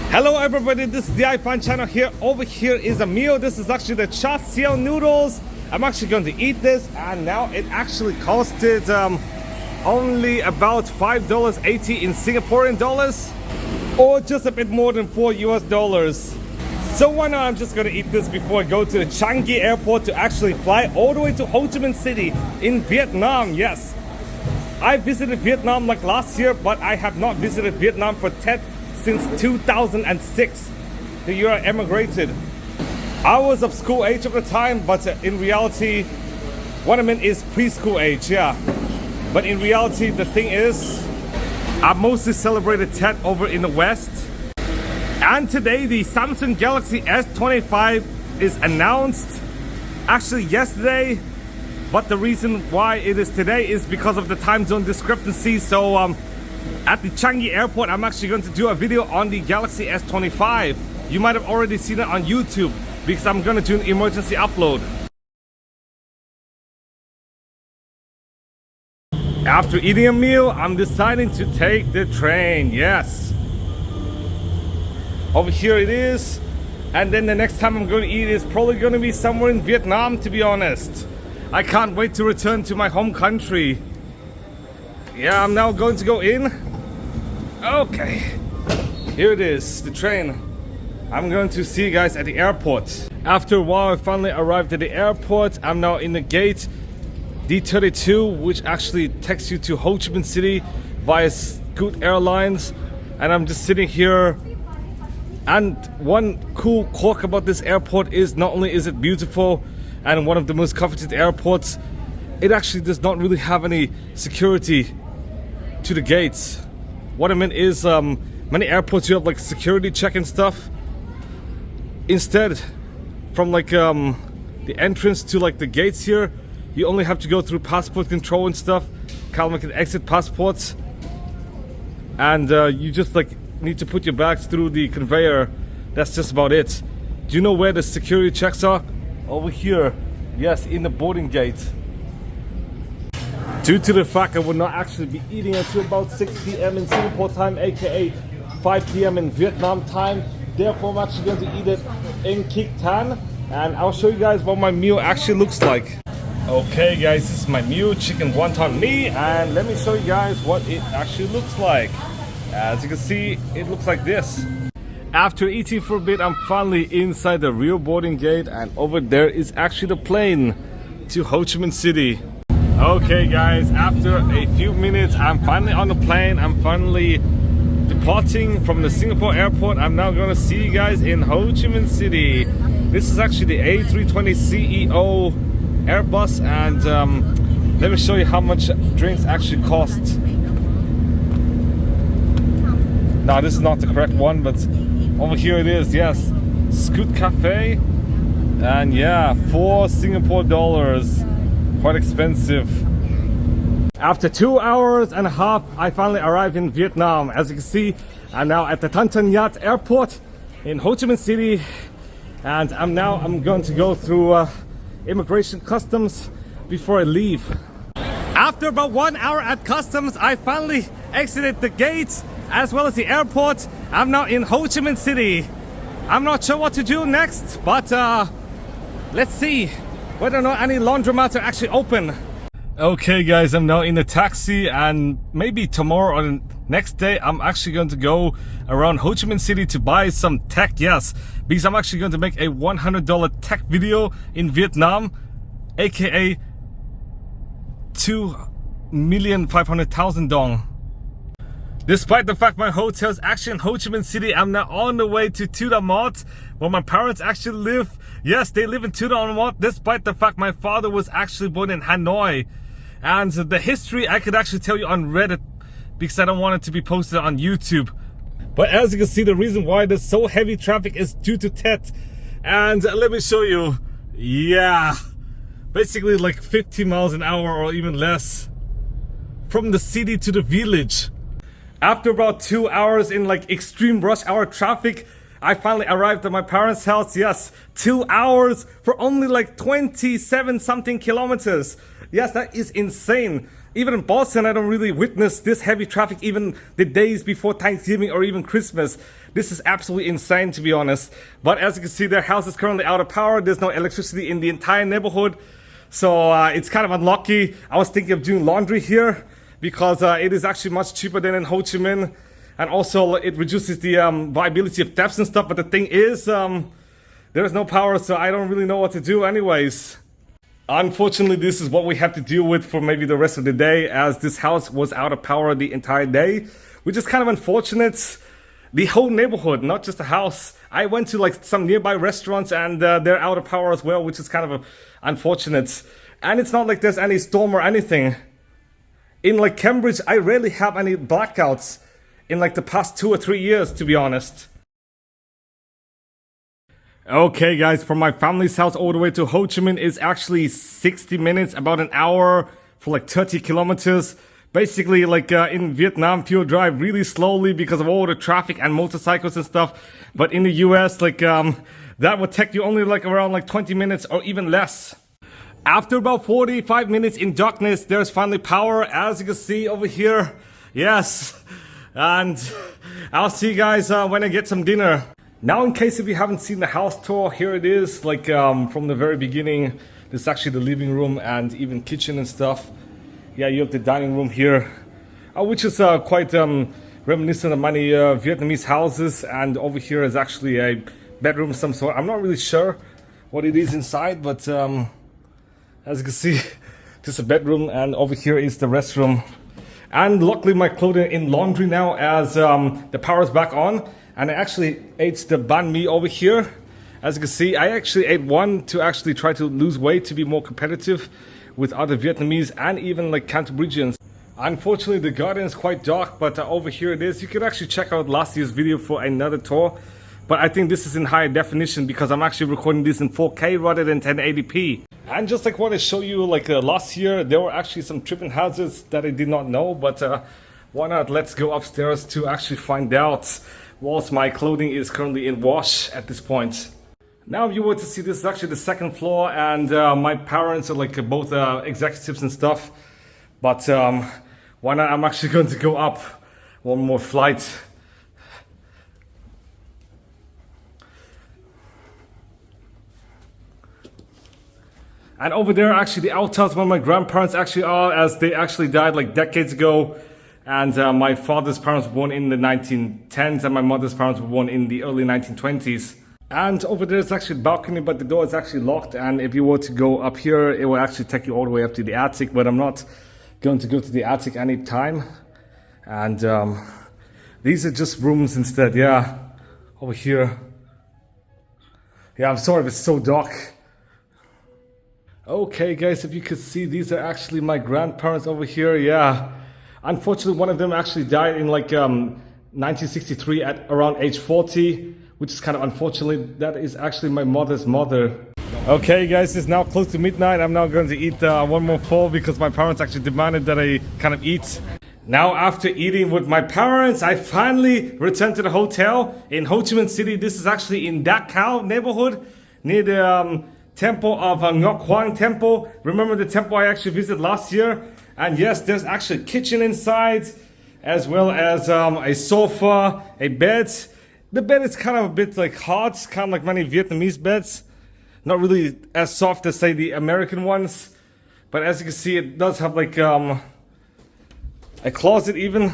Hello everybody, this is the iFan channel here. Over here is a meal. This is actually the char siu noodles. I'm actually going to eat this, and now it actually costed only about $5.80 in Singaporean dollars, or just a bit more than $4 US. So why not, I'm just gonna eat this before I go to the Changi airport to actually fly all the way to Ho Chi Minh City in Vietnam. Yes, I visited Vietnam like last year, but I have not visited Vietnam for Tet since 2006, the year I emigrated. I was of school age at the time, but in reality, what I meant is preschool age, yeah. But in reality, the thing is, I mostly celebrated Tet over in the West. And today, the Samsung Galaxy S25 is announced, actually yesterday, but the reason why it is today is because of the time zone discrepancy. So at the Changi airport, I'm actually going to do a video on the Galaxy S25. You might have already seen it on YouTube because I'm going to do an emergency upload. After eating a meal, I'm deciding to take the train. Yes. Over here it is. And then the next time I'm going to eat is probably going to be somewhere in Vietnam, to be honest. I can't wait to return to my home country. Yeah, I'm now going to go in. Okay, here it is, the train. I'm going to see you guys at the airport. After a while, I finally arrived at the airport. I'm now in the gate D32, which actually takes you to Ho Chi Minh City via Scoot Airlines. And I'm just sitting here. And one cool quirk about this airport is not only is it beautiful and one of the most coveted airports, it actually does not really have any security to the gates. What I mean is many airports you have like security check and stuff. Instead, from like the entrance to like the gates here, you only have to go through passport control and stuff, kind of like an exit passports, and you just like need to put your bags through the conveyor. That's just about it. Do you know where the security checks are? Over here. Yes, in the boarding gate. Due to the fact I will not actually be eating until about 6 p.m. in Singapore time, aka 5 p.m. in Vietnam time, therefore I'm actually going to eat it in Kik Tan, and I'll show you guys what my meal actually looks like. Okay guys, this is my meal, chicken wonton mee, and let me show you guys what it actually looks like. As you can see, it looks like this. After eating for a bit, I'm finally inside the real boarding gate, and over there is actually the plane to Ho Chi Minh City. Okay guys, after a few minutes, I'm finally on the plane. I'm finally departing from the Singapore airport. I'm now going to see you guys in Ho Chi Minh City. This is actually the A320ceo Airbus, and let me show you how much drinks actually cost. Now this is not the correct one, but over here it is. Yes, Scoot Cafe, and yeah, 4 Singapore dollars. Quite expensive. After 2 hours and a half, I finally arrived in Vietnam. As you can see, I'm now at the Tan Tan Yat airport in Ho Chi Minh City, and I'm going to go through immigration customs before I leave. After about 1 hour at customs, I finally exited the gates as well as the airport. I'm now in Ho Chi Minh City. I'm not sure what to do next, but let's see whether or not any laundromats are actually open. Okay guys, I'm now in a taxi, and maybe tomorrow or the next day I'm actually going to go around Ho Chi Minh City to buy some tech. Yes, because I'm actually going to make a $100 tech video in Vietnam, aka 2,500,000 dong. Despite the fact my hotel is actually in Ho Chi Minh City, I'm now on the way to Tu Da Mot, where my parents actually live. Yes, they live in Tu Da Mot, despite the fact my father was actually born in Hanoi. And the history I could actually tell you on Reddit, because I don't want it to be posted on YouTube. But as you can see, the reason why there's so heavy traffic is due to Tet. And let me show you. Yeah, basically like 50 miles an hour or even less from the city to the village. After about 2 hours in like extreme rush hour traffic, I finally arrived at my parents' house. Yes, 2 hours for only like 27 something kilometers. Yes, that is insane. Even in Boston, I don't really witness this heavy traffic even the days before Thanksgiving or even Christmas. This is absolutely insane, to be honest. But as you can see, their house is currently out of power. There's no electricity in the entire neighborhood. So it's kind of unlucky. I was thinking of doing laundry here because it is actually much cheaper than in Ho Chi Minh. And also it reduces the viability of thefts and stuff. But the thing is, there is no power, so I don't really know what to do anyways. Unfortunately, this is what we have to deal with for maybe the rest of the day, as this house was out of power the entire day, which is kind of unfortunate. The whole neighborhood, not just the house. I went to like some nearby restaurants and they're out of power as well, which is kind of unfortunate. And it's not like there's any storm or anything. In like Cambridge, I rarely have any blackouts in like the past 2 or 3 years, to be honest. Okay guys, from my family's house all the way to Ho Chi Minh is actually 60 minutes, about an hour for like 30 kilometers. Basically like in Vietnam, people drive really slowly because of all the traffic and motorcycles and stuff. But in the US, like that would take you only like around like 20 minutes or even less. After about 45 minutes in darkness, there's finally power, as you can see over here. Yes. And I'll see you guys when I get some dinner. Now, in case if you haven't seen the house tour, here it is, like from the very beginning. This is actually the living room and even kitchen and stuff. Yeah, you have the dining room here, which is quite reminiscent of many Vietnamese houses. And over here is actually a bedroom of some sort. I'm not really sure what it is inside, but as you can see, this is a bedroom, and over here is the restroom. And luckily my clothing in laundry now, as the power is back on. And I actually ate the banh mi over here. As you can see, I actually ate one to actually try to lose weight, to be more competitive with other Vietnamese and even like Cantabrigians. Unfortunately, the garden is quite dark, but over here it is. You can actually check out last year's video for another tour. But I think this is in higher definition because I'm actually recording this in 4K rather than 1080p. And just like what I showed you like last year, there were actually some tripping hazards that I did not know. But why not? Let's go upstairs to actually find out, whilst my clothing is currently in wash at this point. Now if you were to see, this is actually the second floor, and my parents are like both executives and stuff. But why not? I'm actually going to go up one more flight. And over there, actually, the outhouse where my grandparents actually are, as they actually died like decades ago. And my father's parents were born in the 1910s, and my mother's parents were born in the early 1920s. And over there is actually a balcony, but the door is actually locked. And if you were to go up here, it will actually take you all the way up to the attic. But I'm not going to go to the attic anytime. And these are just rooms instead, yeah. Over here. Yeah, I'm sorry if it's so dark. Okay guys, if you could see, these are actually my grandparents over here, yeah. Unfortunately, one of them actually died in like 1963 at around age 40, which is kind of unfortunately. That is actually my mother's mother. Okay guys, it's now close to midnight. I'm now going to eat one more bowl because my parents actually demanded that I kind of eat. Now after eating with my parents, I finally returned to the hotel in Ho Chi Minh City. This is actually in Dak Khao neighborhood, near the temple of Ngoc Hoang temple. Remember the temple I actually visited last year? And yes, there's actually a kitchen inside, as well as a sofa, a bed. The bed is kind of a bit like hard, kind of like many Vietnamese beds. Not really as soft as say the American ones. But as you can see, it does have like a closet even,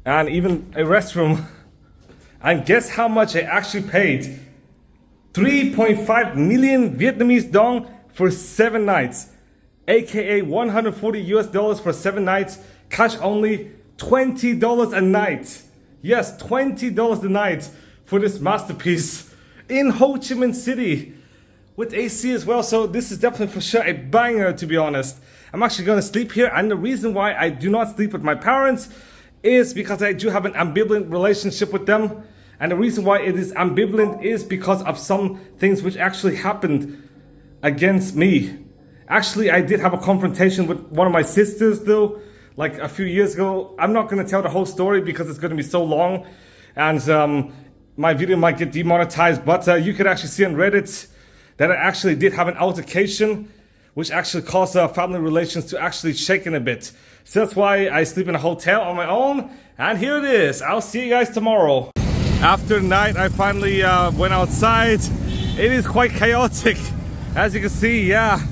and even a restroom. And guess how much I actually paid? 3.5 million Vietnamese dong for 7 nights, aka 140 US dollars for 7 nights, cash only, $20 a night. Yes, $20 a night for this masterpiece in Ho Chi Minh City with AC as well. So this is definitely for sure a banger, to be honest. I'm actually gonna sleep here, and the reason why I do not sleep with my parents is because I do have an ambivalent relationship with them. And the reason why it is ambivalent is because of some things which actually happened against me. Actually, I did have a confrontation with one of my sisters though, like a few years ago. I'm not going to tell the whole story because it's going to be so long. And my video might get demonetized, but you could actually see on Reddit that I actually did have an altercation, which actually caused family relations to actually shaken a bit. So that's why I sleep in a hotel on my own. And here it is. I'll see you guys tomorrow. After night, I finally went outside. It is quite chaotic, as you can see. Yeah,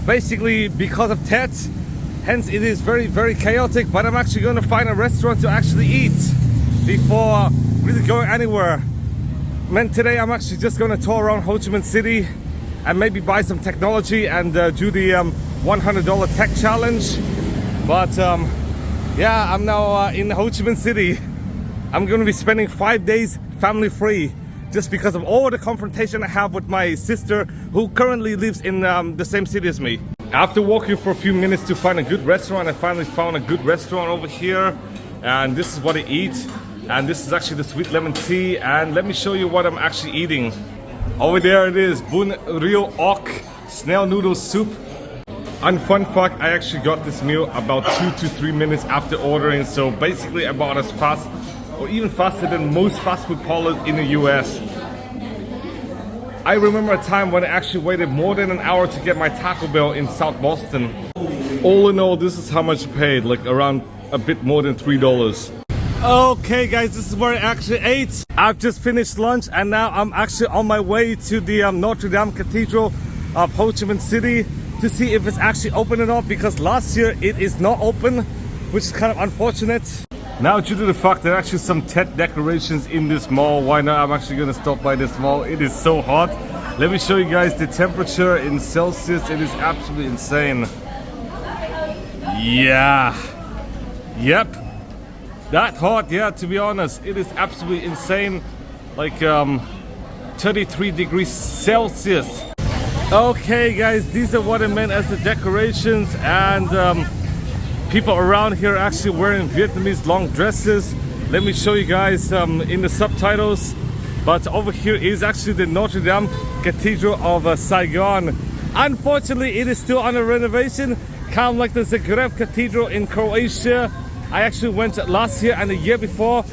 basically because of Tet. Hence, it is very, very chaotic. But I'm actually going to find a restaurant to actually eat before really going anywhere. Man, today I'm actually just going to tour around Ho Chi Minh City and maybe buy some technology and do the $100 tech challenge. But yeah, I'm now in Ho Chi Minh City. I'm going to be spending 5 days family free just because of all the confrontation I have with my sister, who currently lives in the same city as me. After walking for a few minutes to find a good restaurant, I finally found a good restaurant over here. And this is what I eat. And this is actually the sweet lemon tea. And let me show you what I'm actually eating. Over there it is, Bun Rio Ok snail noodle soup. And fun fact, I actually got this meal about 2 to 3 minutes after ordering. So basically about as fast or even faster than most fast food parlors in the US. I remember a time when I actually waited more than an hour to get my Taco Bell in South Boston. All in all, this is how much I paid, like around a bit more than $3. Okay guys, this is where I actually ate. I've just finished lunch and now I'm actually on my way to the Notre Dame Cathedral of Ho Chi Minh City to see if it's actually open or not, because last year it is not open, which is kind of unfortunate. Now, due to the fact there are actually some Tet decorations in this mall, why not? I'm actually gonna stop by this mall. It is so hot. Let me show you guys the temperature in Celsius. It is absolutely insane. Yeah. Yep. That hot, yeah, to be honest. It is absolutely insane. Like 33 degrees Celsius. Okay guys, these are what I meant as the decorations, and people around here are actually wearing Vietnamese long dresses. Let me show you guys in the subtitles. But over here is actually the Notre Dame Cathedral of Saigon. Unfortunately, it is still under renovation, kind of like the Zagreb Cathedral in Croatia. I actually went last year and the year before,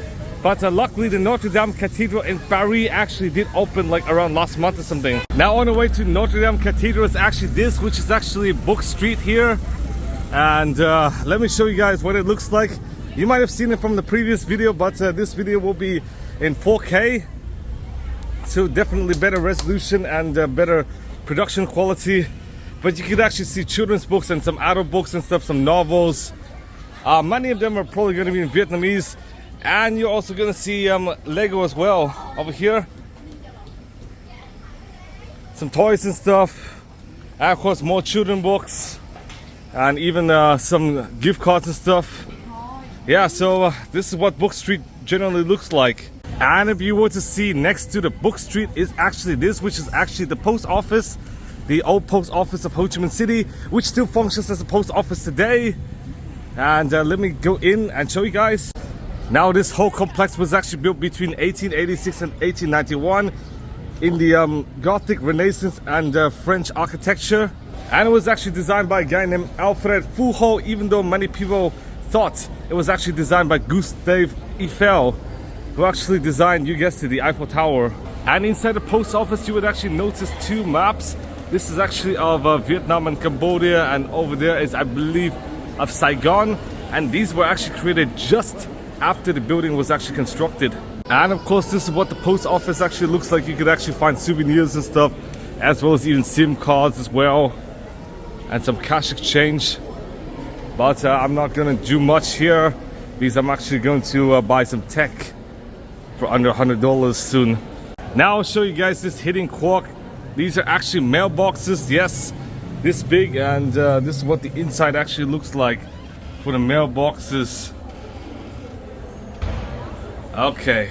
but luckily the Notre Dame Cathedral in Paris actually did open like around last month or something. Now on the way to Notre Dame Cathedral is actually this, which is actually Book Street here. And let me show you guys what it looks like. You might have seen it from the previous video, but this video will be in 4K. So definitely better resolution and better production quality. But you could actually see children's books and some adult books and stuff, some novels. Many of them are probably going to be in Vietnamese. And you're also going to see Lego as well over here. Some toys and stuff. And of course more children's books. And even some gift cards and stuff. Yeah, so this is what Book Street generally looks like. And if you were to see, next to the Book Street is actually this, which is actually the post office. The old post office of Ho Chi Minh City, which still functions as a post office today. And let me go in and show you guys. Now this whole complex was actually built between 1886 and 1891 in the Gothic, Renaissance and French architecture. And it was actually designed by a guy named Alfred Foucault, even though many people thought it was actually designed by Gustave Eiffel, who actually designed, you guessed it, the Eiffel Tower. And inside the post office you would actually notice two maps. This is actually of Vietnam and Cambodia, and over there is, I believe, of Saigon. And these were actually created just after the building was actually constructed. And of course this is what the post office actually looks like. You could actually find souvenirs and stuff, as well as even SIM cards as well, and some cash exchange. But I'm not gonna do much here because I'm actually going to buy some tech for under $100 soon. Now I'll show you guys this hidden quirk. These are actually mailboxes, yes, this big, and this is what the inside actually looks like for the mailboxes. Okay,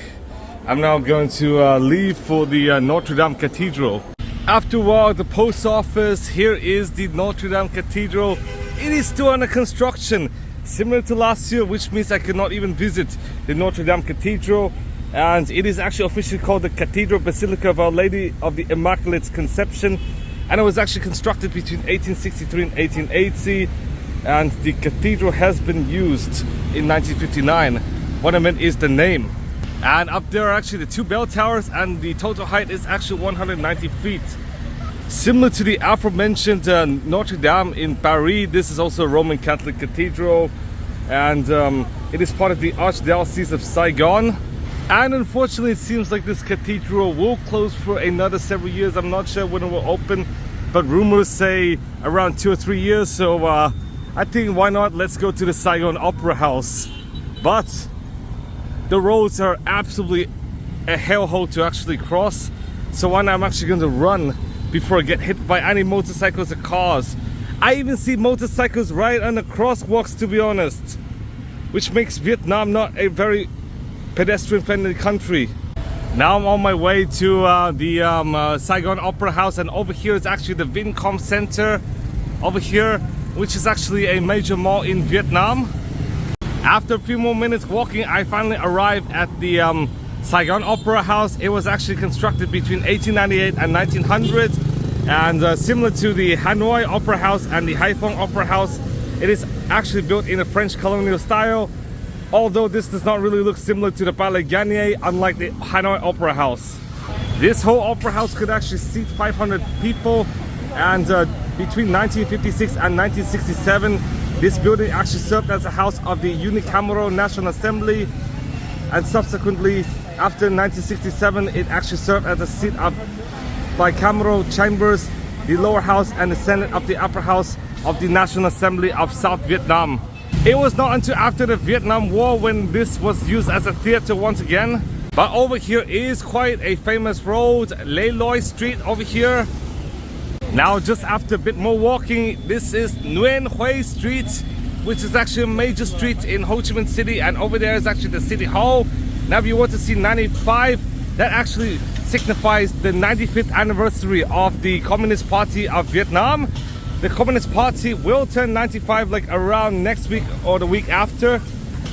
I'm now going to leave for the Notre Dame Cathedral. After a while, the post office, here is the Notre Dame Cathedral. It is still under construction, similar to last year, which means I could not even visit the Notre Dame Cathedral. And it is actually officially called the Cathedral Basilica of Our Lady of the Immaculate Conception. And it was actually constructed between 1863 and 1880. And the cathedral has been used in 1959. What I meant is the name. And up there are actually the two bell towers, and the total height is actually 190 feet. Similar to the aforementioned Notre Dame in Paris, this is also a Roman Catholic cathedral, and it is part of the Archdiocese of Saigon. And unfortunately, it seems like this cathedral will close for another several years. I'm not sure when it will open, but rumors say around 2 or 3 years. So I think, why not, let's go to the Saigon Opera House. But the roads are absolutely a hellhole to actually cross, so I'm actually going to run before I get hit by any motorcycles or cars. I even see motorcycles right on the crosswalks, to be honest, which makes Vietnam not a very pedestrian friendly country. Now I'm on my way to the Saigon Opera House, and over here is actually the Vincom Center over here, which is actually a major mall in Vietnam. After a few more minutes walking, I finally arrived at the Saigon Opera House. It was actually constructed between 1898 and 1900, and similar to the Hanoi Opera House and the Haiphong Opera House, it is actually built in a French colonial style, although this does not really look similar to the Palais Garnier, unlike the Hanoi Opera House. This whole opera house could actually seat 500 people, and between 1956 and 1967, this building actually served as a house of the Unicameral National Assembly, and subsequently, after 1967, it actually served as a seat of bicameral chambers, the lower house and the Senate of the upper house of the National Assembly of South Vietnam. It was not until after the Vietnam War when this was used as a theater once again. But over here is quite a famous road, Le Loi Street over here. Now just after a bit more walking, this is Nguyen Hue Street, which is actually a major street in Ho Chi Minh City, and over there is actually the City Hall. Now if you want to see 95, that actually signifies the 95th anniversary of the Communist Party of Vietnam. The Communist Party will turn 95 like around next week or the week after.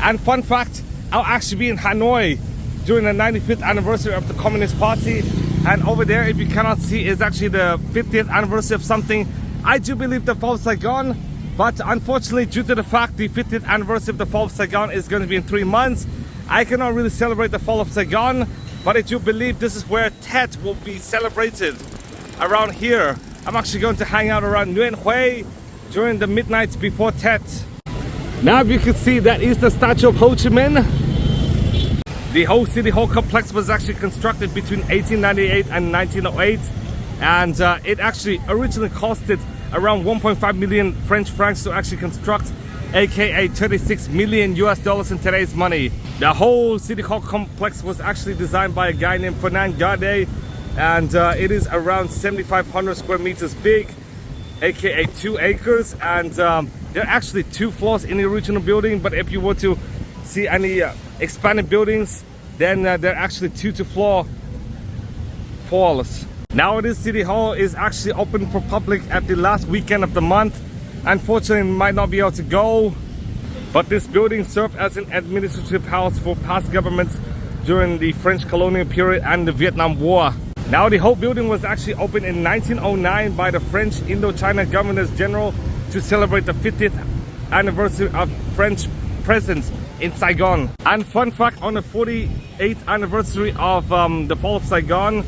And fun fact, I'll actually be in Hanoi during the 95th anniversary of the Communist Party. And over there, if you cannot see, is actually the 50th anniversary of something. I do believe the fall of Saigon, but unfortunately, due to the fact the 50th anniversary of the fall of Saigon is going to be in 3 months, I cannot really celebrate the fall of Saigon. But I do believe this is where Tet will be celebrated, around here. I'm actually going to hang out around Nguyen Hue during the midnight before Tet. Now if you can see, that is the statue of Ho Chi Minh. The whole City Hall complex was actually constructed between 1898 and 1908, and it actually originally costed around 1.5 million French francs to actually construct, aka 36 million US dollars in today's money. The whole City Hall complex was actually designed by a guy named Fernand Gardet, and it is around 7,500 square meters big, aka 2 acres, and there are actually 2 floors in the original building, but if you were to see any expanded buildings, then there are actually 2 floors. Nowadays, City Hall is actually open for public at the last weekend of the month. Unfortunately, might not be able to go, but this building served as an administrative house for past governments during the French colonial period and the Vietnam War. Now, the whole building was actually opened in 1909 by the French Indochina Governors General to celebrate the 50th anniversary of French presence in Saigon. And fun fact, on the 48th anniversary of the fall of Saigon,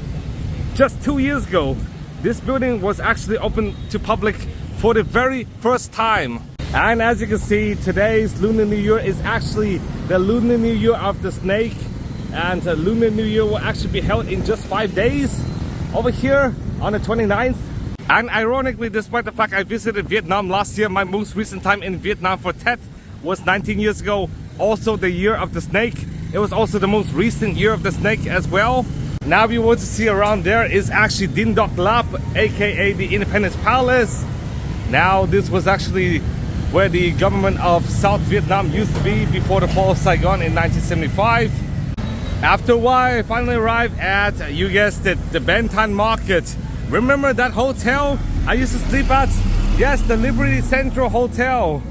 just 2 years ago, this building was actually opened to public for the very first time. And as you can see, today's Lunar New Year is actually the Lunar New Year of the Snake, and Lunar New Year will actually be held in just 5 days over here on the 29th. And ironically, despite the fact I visited Vietnam last year, my most recent time in Vietnam for Tet was 19 years ago, also the year of the snake. It was also the most recent year of the snake as well. Now if you want to see around there is actually Dinh Doc Lap, aka the Independence Palace. Now this was actually where the government of South Vietnam used to be before the fall of Saigon in 1975. After a while, I finally arrived at, you guessed it, the Ben Thanh Market. Remember that hotel I used to sleep at? Yes, the Liberty Central Hotel.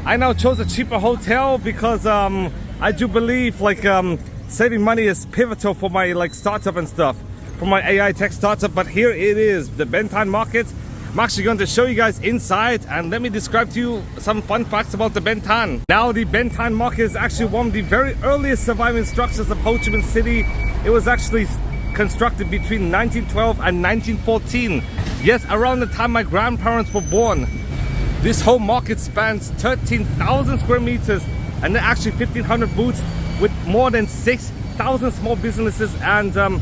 I now chose a cheaper hotel because I do believe saving money is pivotal for my startup and stuff, for my AI tech startup. But here it is, the Ben Thanh Market. I'm actually going to show you guys inside, and let me describe to you some fun facts about the Ben Thanh. Now, the Ben Thanh market is actually one of the very earliest surviving structures of Ho Chi Minh City. It was actually constructed between 1912 and 1914. Yes, around the time my grandparents were born. This whole market spans 13,000 square meters, and there are actually 1,500 booths with more than 6,000 small businesses, and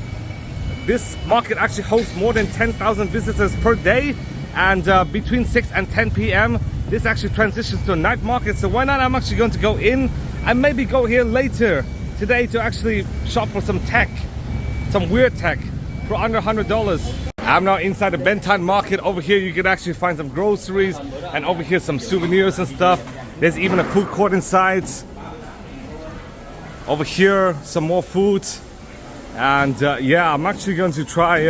this market actually hosts more than 10,000 visitors per day, and between 6 and 10 p.m. this actually transitions to a night market. So why not? I'm actually going to go in and maybe go here later today to actually shop for some tech, some weird tech for under $100. I'm now inside the Ben Thanh market. Over here you can actually find some groceries, and over here some souvenirs and stuff. There's even a food court inside. Over here some more food. And yeah, I'm actually going to try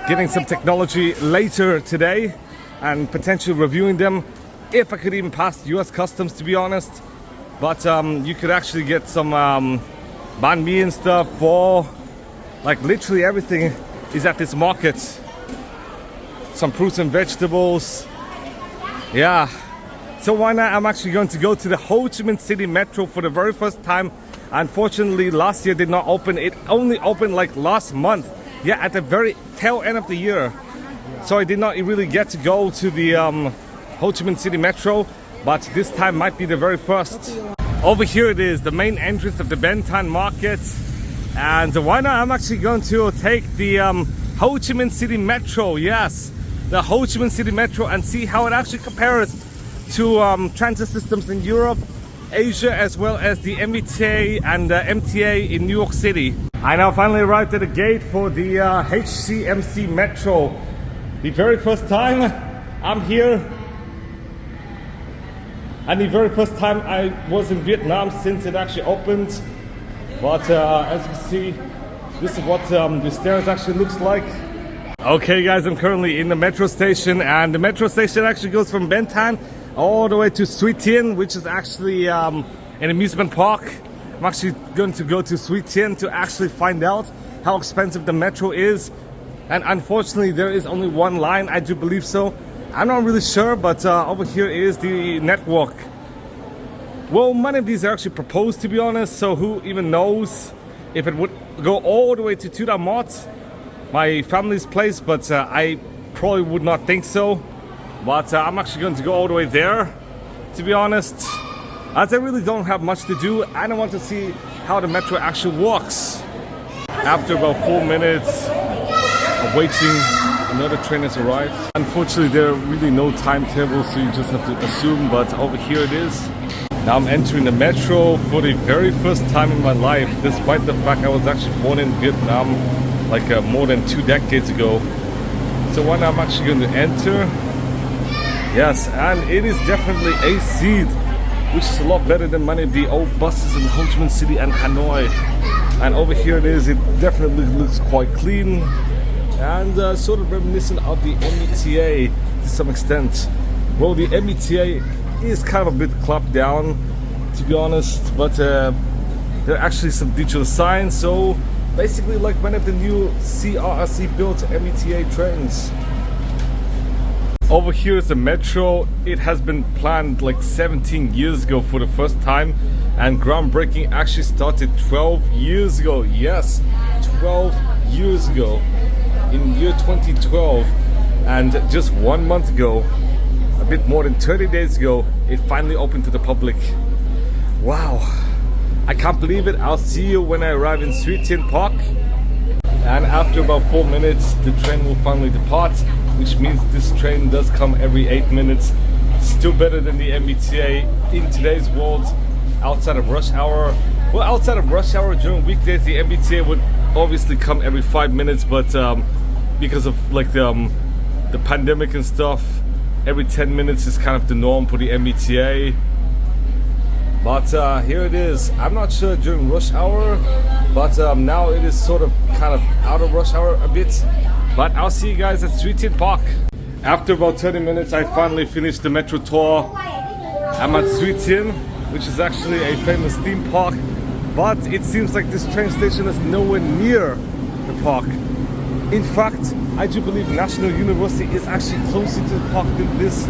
getting some technology later today and potentially reviewing them, if I could even pass US customs, to be honest. But you could actually get some banh mi and stuff for like literally everything is at this market. Some fruits and vegetables. Yeah. So why not? I'm actually going to go to the Ho Chi Minh City Metro for the very first time. Unfortunately, last year did not open. It only opened like last month. Yeah, at the very tail end of the year. So I did not really get to go to the Ho Chi Minh City Metro, but this time might be the very first. Over here it is, the main entrance of the Ben Thanh market. And why not? I'm actually going to take the Ho Chi Minh City Metro. Yes, the Ho Chi Minh City Metro, and see how it actually compares to transit systems in Europe, Asia, as well as the MBTA and MTA in New York City. I now finally arrived at the gate for the HCMC Metro. The very first time I'm here, and the very first time I was in Vietnam since it actually opened. But as you can see, this is what the stairs actually looks like. Okay guys, I'm currently in the metro station, and the metro station actually goes from Ben Thanh all the way to Thien, which is actually an amusement park. I'm actually going to go to Thien to actually find out how expensive the metro is. And unfortunately, there is only one line, I do believe so. I'm not really sure, but over here is the network. Well, many of these are actually proposed, to be honest, so who even knows if it would go all the way to Thu Dam Mot, my family's place, but I probably would not think so. But I'm actually going to go all the way there, to be honest, as I really don't have much to do, and I want to see how the metro actually works. After about 4 minutes of waiting, another train has arrived. Unfortunately, there are really no timetables, so you just have to assume, but over here it is. Now I'm entering the metro for the very first time in my life, despite the fact I was actually born in Vietnam like more than 2 decades ago. So when I'm actually going to enter, yes, and it is definitely AC, which is a lot better than many of the old buses in Ho Chi Minh City and Hanoi. And over here it is, it definitely looks quite clean and sort of reminiscent of the MBTA to some extent. Well, the MBTA is kind of a bit clapped down, to be honest, but there are actually some digital signs, so basically like one of the new CRRC built MBTA trains. Over here is the metro. It has been planned like 17 years ago for the first time, and groundbreaking actually started 12 years ago. Yes, 12 years ago in year 2012, and just 1 month ago, a bit more than 30 days ago, it finally opened to the public. Wow, I can't believe it. I'll see you when I arrive in Thien Park, and after about 4 minutes the train will finally depart, which means this train does come every 8 minutes. Still better than the MBTA in today's world outside of rush hour. Well, outside of rush hour during weekdays, the MBTA would obviously come every 5 minutes, but because of like the pandemic and stuff, every 10 minutes is kind of the norm for the MBTA. But here it is. I'm not sure during rush hour, but now it is sort of kind of out of rush hour a bit. But I'll see you guys at Thien Park. After about 30 minutes, I finally finished the metro tour. I'm at Thien, which is actually a famous theme park, but it seems like this train station is nowhere near the park. In fact, I do believe National University is actually closer to the park than this,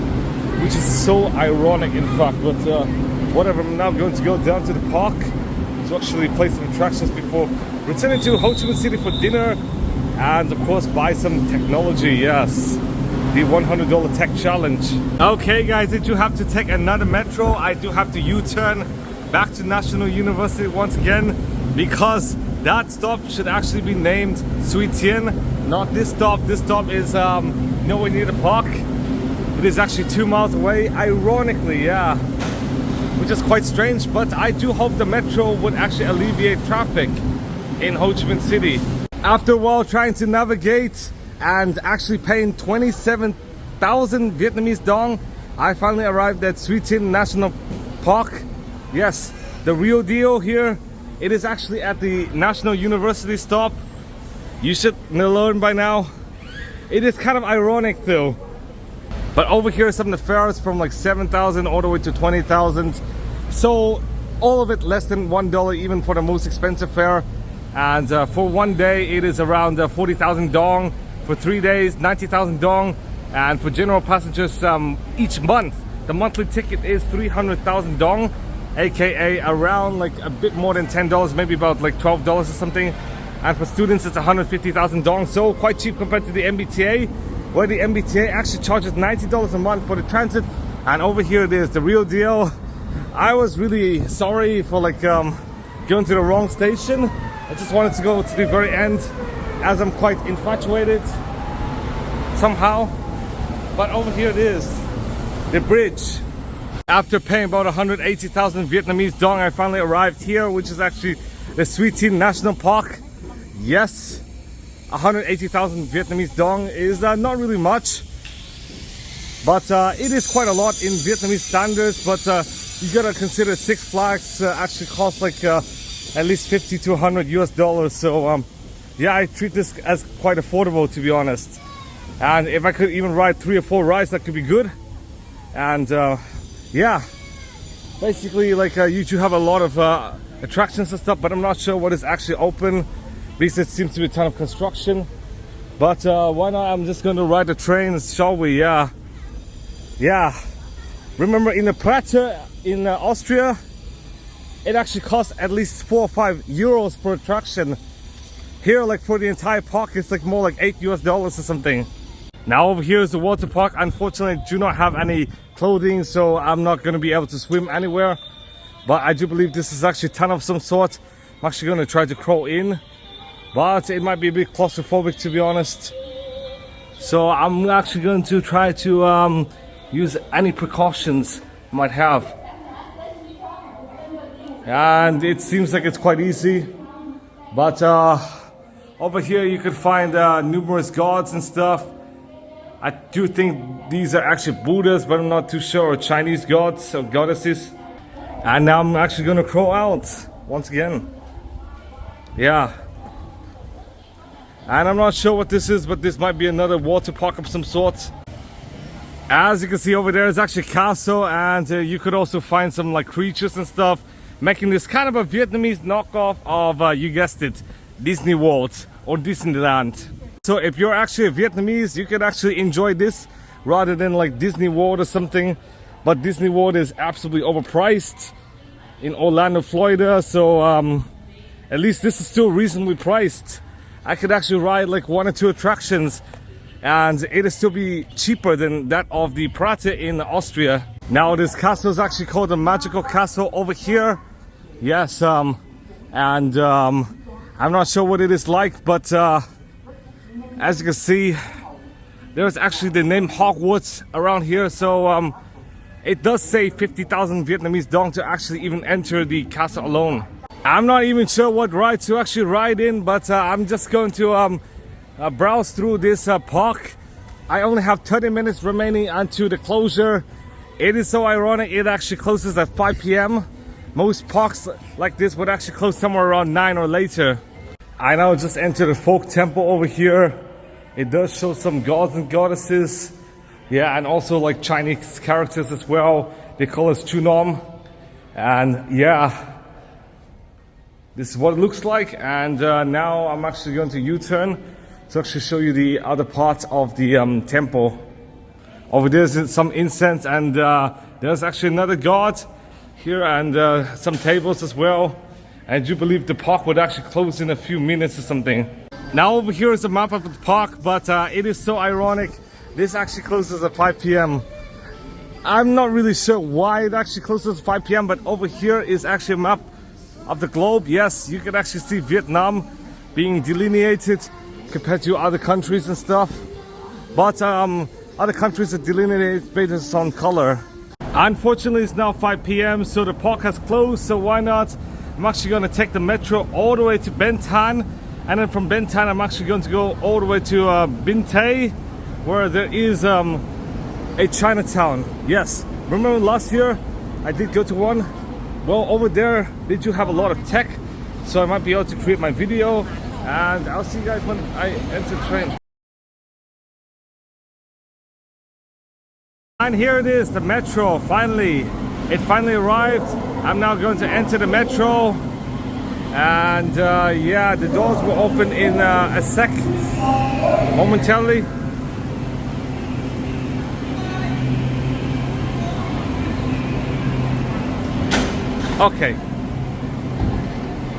which is so ironic in fact, but whatever. I'm now going to go down to the park to actually play some attractions before returning to Ho Chi Minh City for dinner and of course buy some technology. Yes, the $100 tech challenge. Okay guys, I do have to take another metro. I do have to U-turn back to National University once again because that stop should actually be named Thien, not this stop. This stop is nowhere near the park. It is actually 2 miles away, ironically, yeah, which is quite strange, but I do hope the metro would actually alleviate traffic in Ho Chi Minh City. After a while trying to navigate and actually paying 27,000 Vietnamese dong, I finally arrived at Thien National Park. Yes, the real deal here. It is actually at the National University stop. You should learn by now. It is kind of ironic though. But over here some of the fares from like 7,000 all the way to 20,000. So all of it less than $1 even for the most expensive fare. And for one day it is around 40,000 dong. For 3 days, 90,000 dong. And for general passengers each month, the monthly ticket is 300,000 dong. AKA around like a bit more than $10, maybe about like $12 or something. And for students it's 150,000 dong, so quite cheap compared to the MBTA, where the MBTA actually charges $90 a month for the transit. And over here it is the real deal. I was really sorry for like going to the wrong station. I just wanted to go to the very end as I'm quite infatuated somehow. But over here it is, the bridge. After paying about 180,000 Vietnamese dong, I finally arrived here, which is actually the Thien National Park. Yes, 180,000 Vietnamese dong is not really much, but it is quite a lot in Vietnamese standards. But you gotta consider Six Flags actually costs like at least 50 to 100 US dollars. So yeah, I treat this as quite affordable, to be honest. And if I could even ride 3 or 4 rides, that could be good. And yeah, basically like you do have a lot of attractions and stuff, but I'm not sure what is actually open because it seems to be a ton of construction. But why not? I'm just going to ride the trains, shall we? Yeah. Remember in the Prater in Austria, it actually costs at least 4 or 5 euros per attraction. Here, like for the entire park, it's like more like $8 US or something. Now over here is the water park. Unfortunately, I do not have any clothing, so I'm not going to be able to swim anywhere. But I do believe this is actually a tunnel of some sort. I'm actually going to try to crawl in, but it might be a bit claustrophobic, to be honest. So I'm actually going to try to use any precautions I might have. And it seems like it's quite easy. But over here you could find numerous gods and stuff. I do think these are actually Buddhas, but I'm not too sure, or Chinese gods or goddesses. And now I'm actually gonna crawl out once again. Yeah. And I'm not sure what this is, but this might be another water park of some sort. As you can see over there is actually a castle, and you could also find some like creatures and stuff, making this kind of a Vietnamese knockoff of, you guessed it, Disney World or Disneyland. So if you're actually a Vietnamese, you can actually enjoy this rather than like Disney World or something. But Disney World is absolutely overpriced in Orlando, Florida. So at least this is still reasonably priced. I could actually ride like 1 or 2 attractions and it'll still be cheaper than that of the Prater in Austria. Now this castle is actually called the Magical Castle over here. Yes, I'm not sure what it is like, but as you can see, there's actually the name Hogwarts around here. So it does say 50,000 Vietnamese dong to actually even enter the castle alone. I'm not even sure what ride to actually ride in, but I'm just going to browse through this park. I only have 30 minutes remaining until the closure. It is so ironic, it actually closes at 5 p.m. Most parks like this would actually close somewhere around 9 or later. I now just entered the folk temple over here. It does show some gods and goddesses. Yeah, and also like Chinese characters as well. They call us Chunom. And yeah, this is what it looks like. And now I'm actually going to U-turn to actually show you the other parts of the temple. Over there's some incense, and there's actually another god here, and some tables as well. And I do believe the park would actually close in a few minutes or something. Now over here is a map of the park, but it is so ironic. This actually closes at 5 p.m. I'm not really sure why it actually closes at 5 p.m. but over here is actually a map of the globe. Yes, you can actually see Vietnam being delineated compared to other countries and stuff. But other countries are delineated based on color. Unfortunately, it's now 5 p.m. so the park has closed, so why not? I'm actually going to take the metro all the way to Ben Thanh, and then from Ben Thanh I'm actually going to go all the way to Binh Tay, where there is a Chinatown. Yes, remember last year I did go to one? Well, over there they do have a lot of tech, so I might be able to create my video, and I'll see you guys when I enter the train. And here it is, the metro, finally. It finally arrived. I'm now going to enter the metro. And yeah, the doors will open in a sec, momentarily. Okay.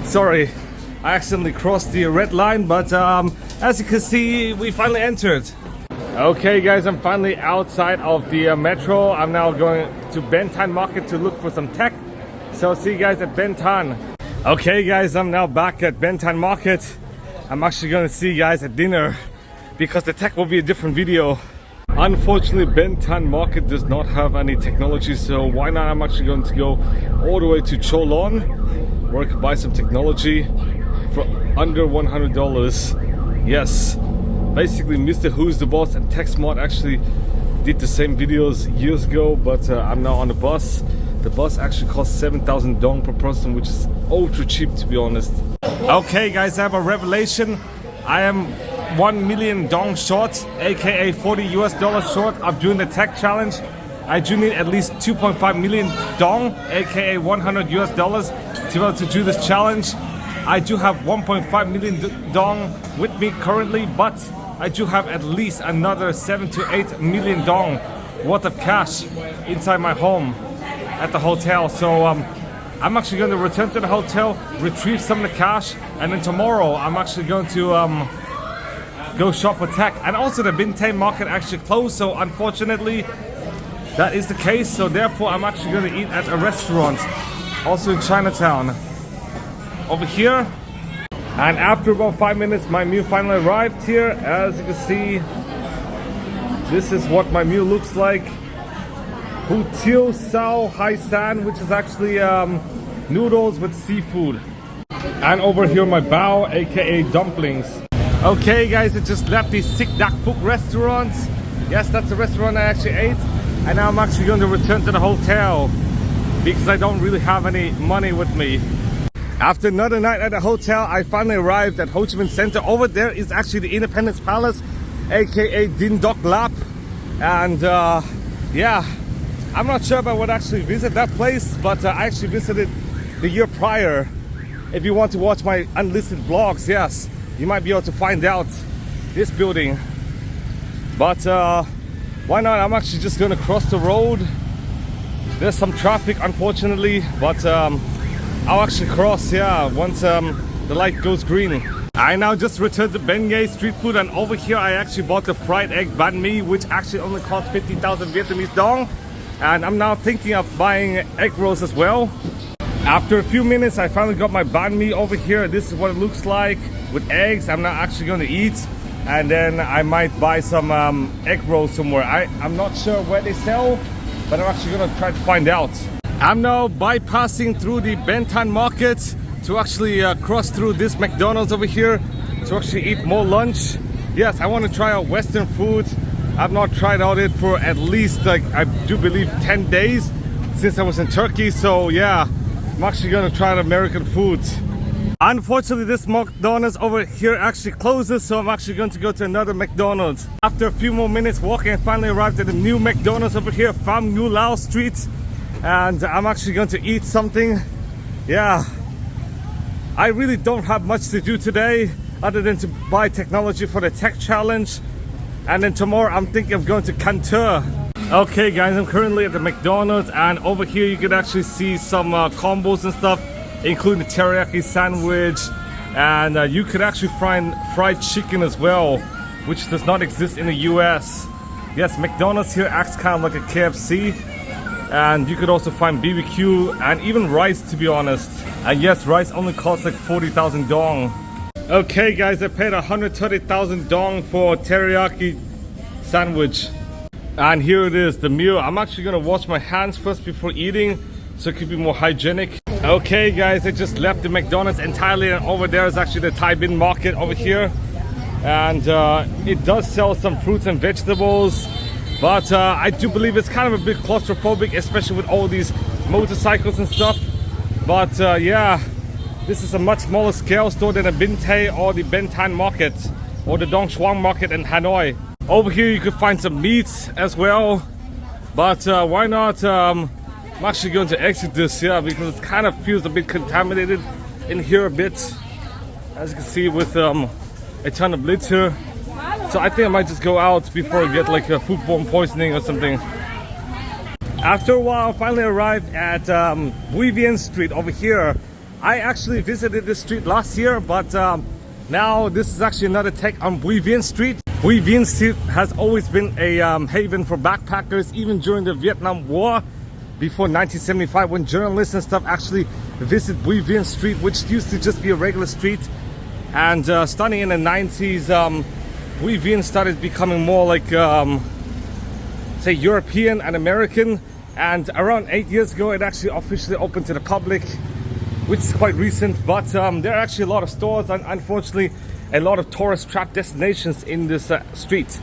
Sorry, I accidentally crossed the red line, but as you can see, we finally entered. Okay guys, I'm finally outside of the metro. I'm now going to Ben Thanh Market to look for some tech. So I'll see you guys at Ben Thanh. Okay guys, I'm now back at Ben Thanh Market. I'm actually going to see you guys at dinner because the tech will be a different video. Unfortunately, Ben Thanh Market does not have any technology, so why not? I'm actually going to go all the way to Cho Lon, where I can buy some technology for under $100. Yes. Basically, Mr. Who's the Boss and TechSmart actually did the same videos years ago, but I'm now on the bus. The bus actually costs 7,000 dong per person, which is ultra cheap, to be honest. Okay guys, I have a revelation. I am 1 million dong short, aka $40 short of doing the tech challenge. I do need at least 2.5 million dong, aka $100 to be able to do this challenge. I do have 1.5 million dong with me currently, but I do have at least another 7 to 8 million dong worth of cash inside my home at the hotel. So I'm actually going to return to the hotel, retrieve some of the cash, and then tomorrow I'm actually going to go shop for tech. And also the Binh Tay market actually closed, so unfortunately that is the case. So therefore I'm actually going to eat at a restaurant also in Chinatown over here. And after about 5 minutes my meal finally arrived here. As you can see, this is what my meal looks like. Hu Tiao Sao Hai San, which is actually noodles with seafood. And over here my bao, aka dumplings. Okay guys, I just left the Sick Dak Phuc restaurant. Yes, that's the restaurant I actually ate. And now I'm actually going to return to the hotel because I don't really have any money with me. After another night at the hotel, I finally arrived at Ho Chi Minh Center. Over there is actually the Independence Palace, aka Din Doc Lap. And yeah, I'm not sure if I would actually visit that place, but I actually visited the year prior. If you want to watch my unlisted vlogs, yes, you might be able to find out this building. But why not? I'm actually just gonna cross the road. There's some traffic, unfortunately, but I'll actually cross, yeah, once the light goes green. I now just returned to Ben Nghe street food, and over here I actually bought the fried egg banh mi, which actually only cost 50,000 Vietnamese dong. And I'm now thinking of buying egg rolls as well. After a few minutes I finally got my banh mi over here. This is what it looks like with eggs. I'm now actually going to eat, and then I might buy some egg rolls somewhere. I'm not sure where they sell, but I'm actually going to try to find out. I'm now bypassing through the Ben Thanh Market to actually cross through this McDonald's over here to actually eat more lunch. Yes, I want to try out Western food. I've not tried out it for at least, like, I do believe 10 days since I was in Turkey. So yeah, I'm actually going to try out American food. Unfortunately, this McDonald's over here actually closes, so I'm actually going to go to another McDonald's. After a few more minutes walking, I finally arrived at the new McDonald's over here, Pham Ngu Lao Street. And I'm actually going to eat something. Yeah, I really don't have much to do today. other than to buy technology for the tech challenge. And then tomorrow I'm thinking of going to Can Tho. Okay guys, I'm currently at the McDonald's, and over here you can actually see some combos and stuff, including the teriyaki sandwich, and you could actually find fried chicken as well, which does not exist in the US. Yes, McDonald's here acts kind of like a KFC, and you could also find BBQ and even rice, to be honest. And yes, rice only costs like 40,000 dong. Okay guys, I paid 130,000 dong for teriyaki sandwich. And here it is, the meal. I'm actually gonna wash my hands first before eating, so it could be more hygienic. Okay guys, I just left the McDonald's entirely, and over there is actually the Thai bin market over here. And it does sell some fruits and vegetables, but I do believe it's kind of a bit claustrophobic, especially with all these motorcycles and stuff. But yeah, this is a much smaller scale store than a Binh Tay or the Ben Thanh market or the Dong Xuan market in Hanoi. Over here you could find some meats as well, but why not? I'm actually going to exit this here because it kind of feels a bit contaminated in here a bit, as you can see, with a ton of litter. So I think I might just go out before I get like a foodborne poisoning or something. After a while I finally arrived at Bui Vien Street over here. I actually visited this street last year, but now this is actually another take on Bui Vien Street. Bui Vien Street has always been a haven for backpackers, even during the Vietnam War, before 1975, when journalists and stuff actually visit Bui Vien Street, which used to just be a regular street. And starting in the 90s, Bui Vien started becoming more like, say, European and American. And around 8 years ago, it actually officially opened to the public, which is quite recent. But there are actually a lot of stores and unfortunately a lot of tourist trap destinations in this street.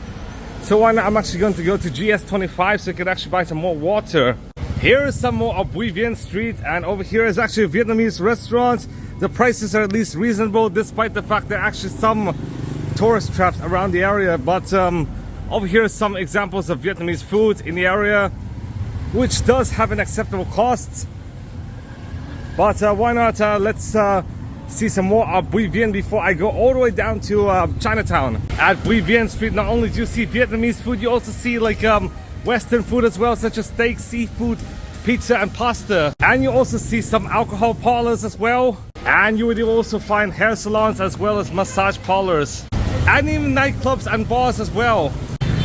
So I'm actually going to go to GS25 so I can actually buy some more water. Here is some more of Bui Vien Street, and over here is actually a Vietnamese restaurant. The prices are at least reasonable, despite the fact there are actually some tourist traps around the area. But over here are some examples of Vietnamese food in the area, which does have an acceptable cost. But why not, let's see some more of Bui Vien before I go all the way down to Chinatown. At Bui Vien Street, not only do you see Vietnamese food, you also see like Western food as well, such as steak, seafood, pizza and pasta. And you also see some alcohol parlors as well. And you would also find hair salons as well as massage parlors. And even nightclubs and bars as well.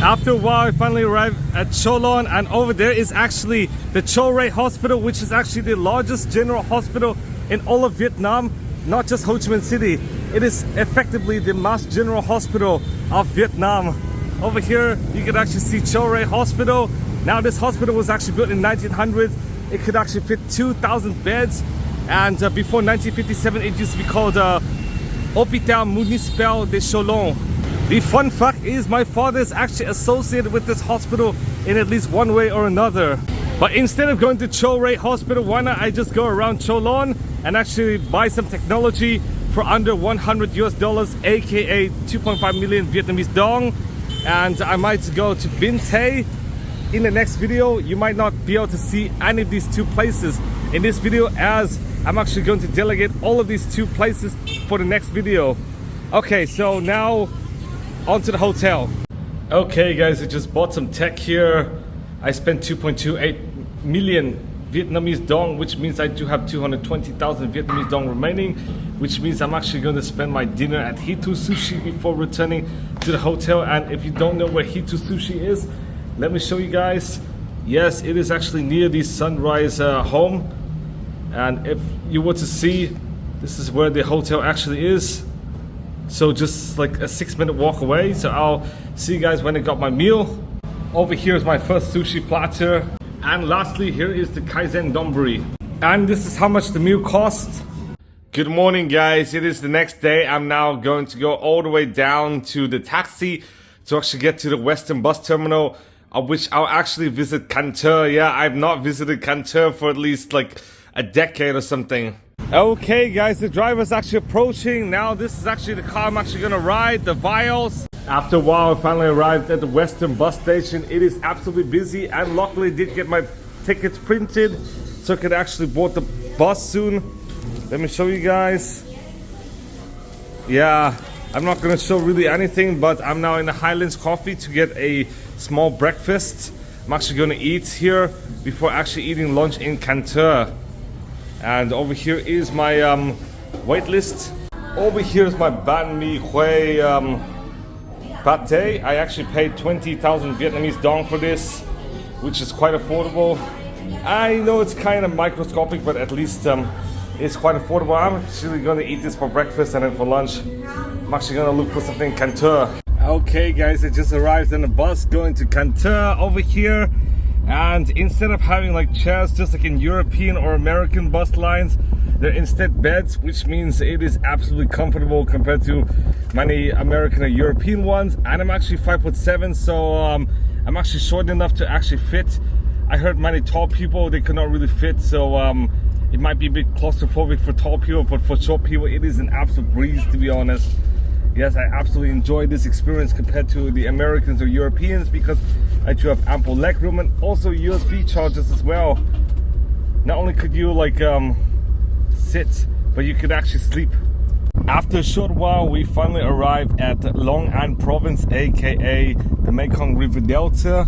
After a while, I finally arrived at Cho Lon, and over there is actually the Cho Ray Hospital, which is actually the largest general hospital in all of Vietnam, not just Ho Chi Minh City. It is effectively the mass general hospital of Vietnam. Over here, you can actually see Cho Ray Hospital. Now, this hospital was actually built in 1900. It could actually fit 2,000 beds, and before 1957, it used to be called Hôpital Municipal de Cho Lon. The fun fact is my father is actually associated with this hospital in at least one way or another. But instead of going to Cho Ray Hospital, why not I just go around Cho Lon and actually buy some technology for under $100 US, aka 2.5 million Vietnamese dong. And I might go to Binh Tay. In the next video, you might not be able to see any of these two places in this video, as I'm actually going to delegate all of these two places for the next video. Okay, so now onto the hotel. Okay guys, I just bought some tech here. I spent 2.28 million Vietnamese dong, which means I do have 220,000 Vietnamese dong remaining, which means I'm actually going to spend my dinner at Hitu Sushi before returning to the hotel. And if you don't know where Hitu Sushi is, let me show you guys. Yes, it is actually near the Sunrise home, and if you were to see, this is where the hotel actually is. So just like a 6-minute walk away. So I'll see you guys when I got my meal. Over here is my first sushi platter. And lastly, here is the Kaizen Donburi. And this is how much the meal cost. Good morning guys, it is the next day. I'm now going to go all the way down to the taxi to actually get to the Western bus terminal, of which I'll actually visit Can Tho. Yeah, I've not visited Can Tho for at least like a decade or something. Okay guys, the driver's actually approaching. Now this is actually the car I'm actually gonna ride, the Vios. After a while, I finally arrived at the Western bus station. It is absolutely busy, and luckily I did get my tickets printed so I could actually board the bus soon. Let me show you guys. Yeah, I'm not gonna show really anything, but I'm now in the Highlands Coffee to get a small breakfast. I'm actually gonna eat here before actually eating lunch in Can Tho. And over here is my wait list. Over here is my banh mi hui pate. I actually paid 20,000 Vietnamese dong for this, which is quite affordable. I know it's kind of microscopic, but at least it's quite affordable. I'm actually gonna eat this for breakfast, and then for lunch I'm actually gonna look for something in Can Tho. Okay guys, I just arrived on the bus going to Can Tho over here, and instead of having like chairs just like in European or American bus lines, they're instead beds, which means it is absolutely comfortable compared to many American or European ones. And I'm actually 5'7", so I'm actually short enough to actually fit. I heard many tall people, they could not really fit, so it might be a bit claustrophobic for tall people, but for short people it is an absolute breeze, to be honest. Yes, I absolutely enjoyed this experience compared to the Americans or Europeans, because I do have ample leg room and also USB chargers as well. Not only could you like sit, but you could actually sleep. After a short while, we finally arrived at Long An province, aka the Mekong River Delta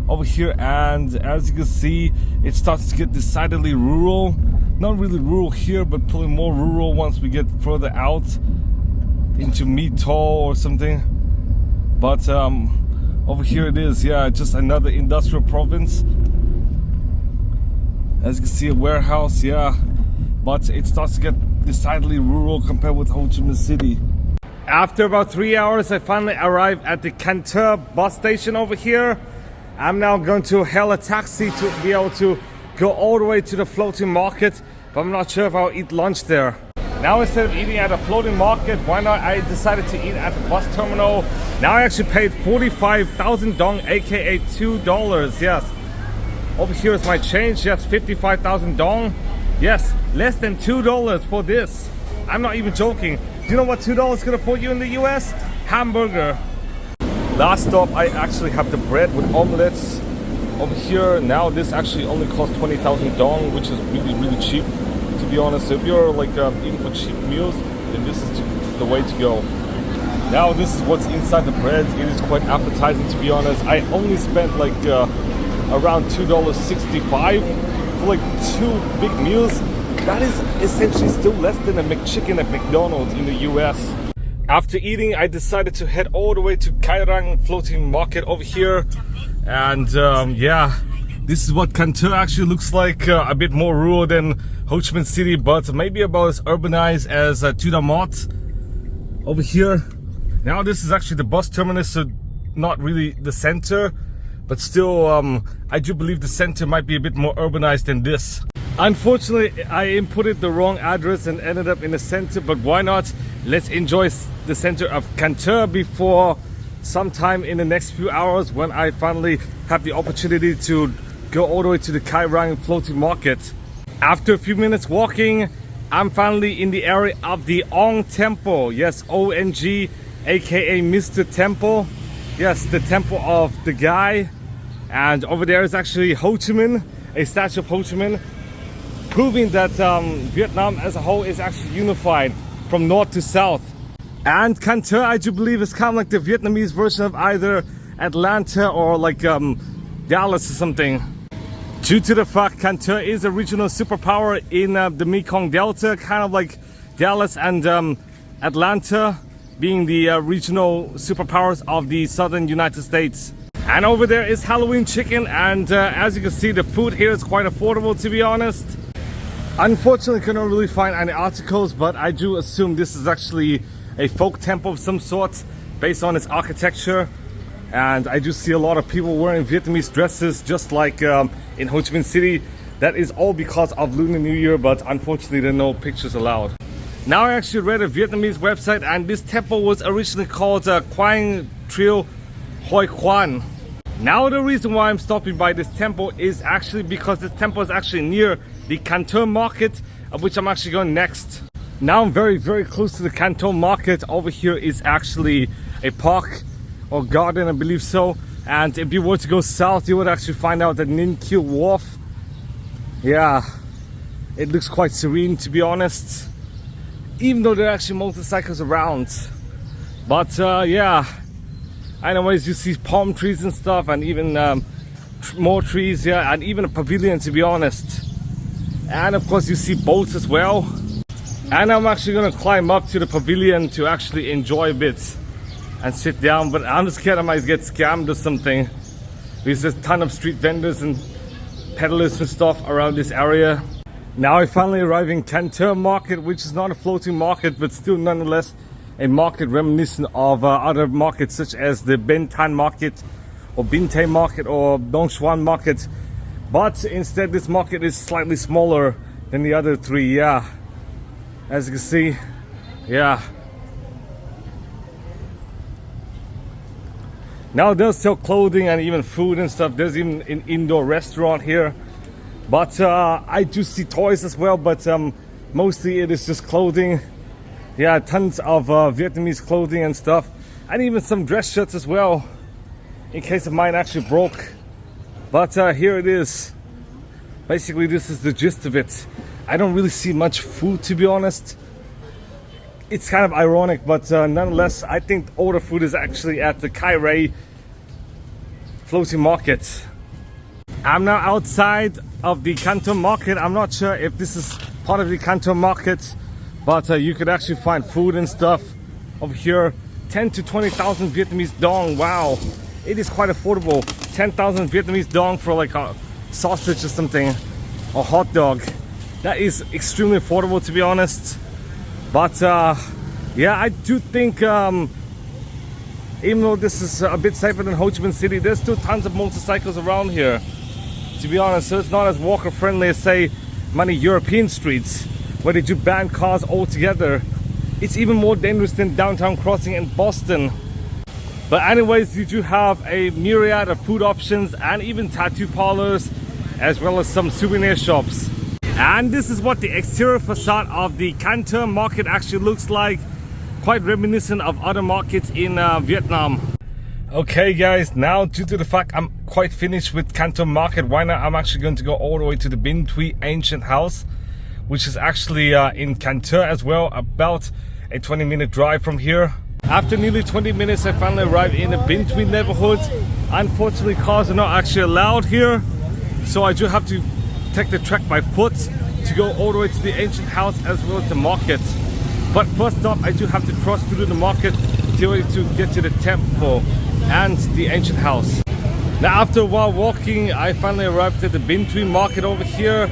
over here, and as you can see, it starts to get decidedly rural. Not really rural here, but probably more rural once we get further out into My Tho or something. But over here it is, yeah, just another industrial province. As you can see, a warehouse, yeah, but it starts to get decidedly rural compared with Ho Chi Minh City. After about 3 hours, I finally arrived at the Can Tho bus station over here. I'm now going to hail a taxi to be able to go all the way to the floating market, but I'm not sure if I'll eat lunch there. Now instead of eating at a floating market, why not I decided to eat at the bus terminal. Now I actually paid 45,000 dong, aka $2, yes. Over here is my change, yes, 55,000 dong. Yes, less than $2 for this. I'm not even joking. Do you know what $2 could afford you in the US? Hamburger. Last stop, I actually have the bread with omelets over here. Now this actually only costs 20,000 dong, which is really cheap, to be honest. So if you're like eating for cheap meals, then this is the way to go. Now this is what's inside the bread. It is quite appetizing, to be honest. I only spent like around $2.65 for like 2 big meals. That is essentially still less than a McChicken at McDonald's in the US. After eating, I decided to head all the way to Kai Rang floating market over here. And yeah, this is what Can Tho actually looks like. A bit more rural than Ho Chi Minh City, but maybe about as urbanized as Thu Dam Mot over here. Now this is actually the bus terminus, so not really the center, but still I do believe the center might be a bit more urbanized than this. Unfortunately, I inputted the wrong address and ended up in the center, but why not? Let's enjoy the center of Can Tho before sometime in the next few hours when I finally have the opportunity to go all the way to the Kai Rang floating market. After a few minutes walking, I'm finally in the area of the Ong Temple. Yes, ONG, aka Mr. Temple. Yes, the temple of the guy. And over there is actually Ho Chi Minh, a statue of Ho Chi Minh, proving that Vietnam as a whole is actually unified from north to south. And Can Tho, I do believe, is kind of like the Vietnamese version of either Atlanta or like Dallas or something. Due to the fact Can Tho is a regional superpower in the Mekong Delta, kind of like Dallas and Atlanta being the regional superpowers of the southern United States. And over there is Halloween chicken, and as you can see, the food here is quite affordable, to be honest. Unfortunately, I couldn't really find any articles, but I do assume this is actually a folk temple of some sort based on its architecture. And I do see a lot of people wearing Vietnamese dresses, just like in Ho Chi Minh City. That is all because of Lunar New Year, but unfortunately there are no pictures allowed. Now I actually read a Vietnamese website, and this temple was originally called Quang Trieu Hoi Quan. Now the reason why I'm stopping by this temple is actually because this temple is actually near the Can Tho market, of which I'm actually going next. Now I'm very close to the Can Tho market. Over here is actually a park or garden, I believe so. And if you were to go south, you would actually find out that Ninh Kieu Wharf. Yeah, it looks quite serene, to be honest. Even though there are actually motorcycles around. But yeah, anyways, you see palm trees and stuff, and even more trees, yeah, and even a pavilion, to be honest. And of course you see boats as well. And I'm actually gonna climb up to the pavilion to actually enjoy a bit and sit down, but I'm scared I might get scammed or something, because there's a ton of street vendors and peddlers and stuff around this area. Now I finally arrived in Can Tho market, which is not a floating market, but still nonetheless a market reminiscent of other markets such as the Ben Thanh market or Binh Tay market or Dong Xuan market. But instead this market is slightly smaller than the other three, yeah. As you can see, yeah. Now they'll sell clothing and even food and stuff. There's even an indoor restaurant here. But I do see toys as well, but mostly it is just clothing. Yeah, tons of Vietnamese clothing and stuff. And even some dress shirts as well, in case of mine actually broke. But here it is. Basically this is the gist of it. I don't really see much food, to be honest. It's kind of ironic, but nonetheless I think all the food is actually at the Kai Rei floating market. I'm now outside of the Can Tho market. I'm not sure if this is part of the Can Tho market, but you could actually find food and stuff over here. 10 to 20,000 Vietnamese dong. Wow, it is quite affordable. 10,000 Vietnamese dong for like a sausage or something, or hot dog. That is extremely affordable, to be honest. But yeah, I do think even though this is a bit safer than Ho Chi Minh City, there's still tons of motorcycles around here, to be honest. So it's not as walker friendly as say many European streets where they do ban cars altogether. It's even more dangerous than downtown crossing in Boston. But anyways, you do have a myriad of food options and even tattoo parlors, as well as some souvenir shops. And this is what the exterior facade of the Can Tho market actually looks like. Quite reminiscent of other markets in Vietnam. Okay guys, now due to the fact I'm quite finished with Can Tho market, why not I'm actually going to go all the way to the Binh Duong ancient house, which is actually in Can Tho as well, about a 20-minute drive from here. After nearly 20 minutes I finally arrived in the Binh Duong neighborhood. Unfortunately cars are not actually allowed here, so I do have to take the trek by foot to go all the way to the ancient house as well as the market. But first off, I do have to cross through the market to get to the temple and the ancient house. Now after a while walking, I finally arrived at the Binh Duong market over here.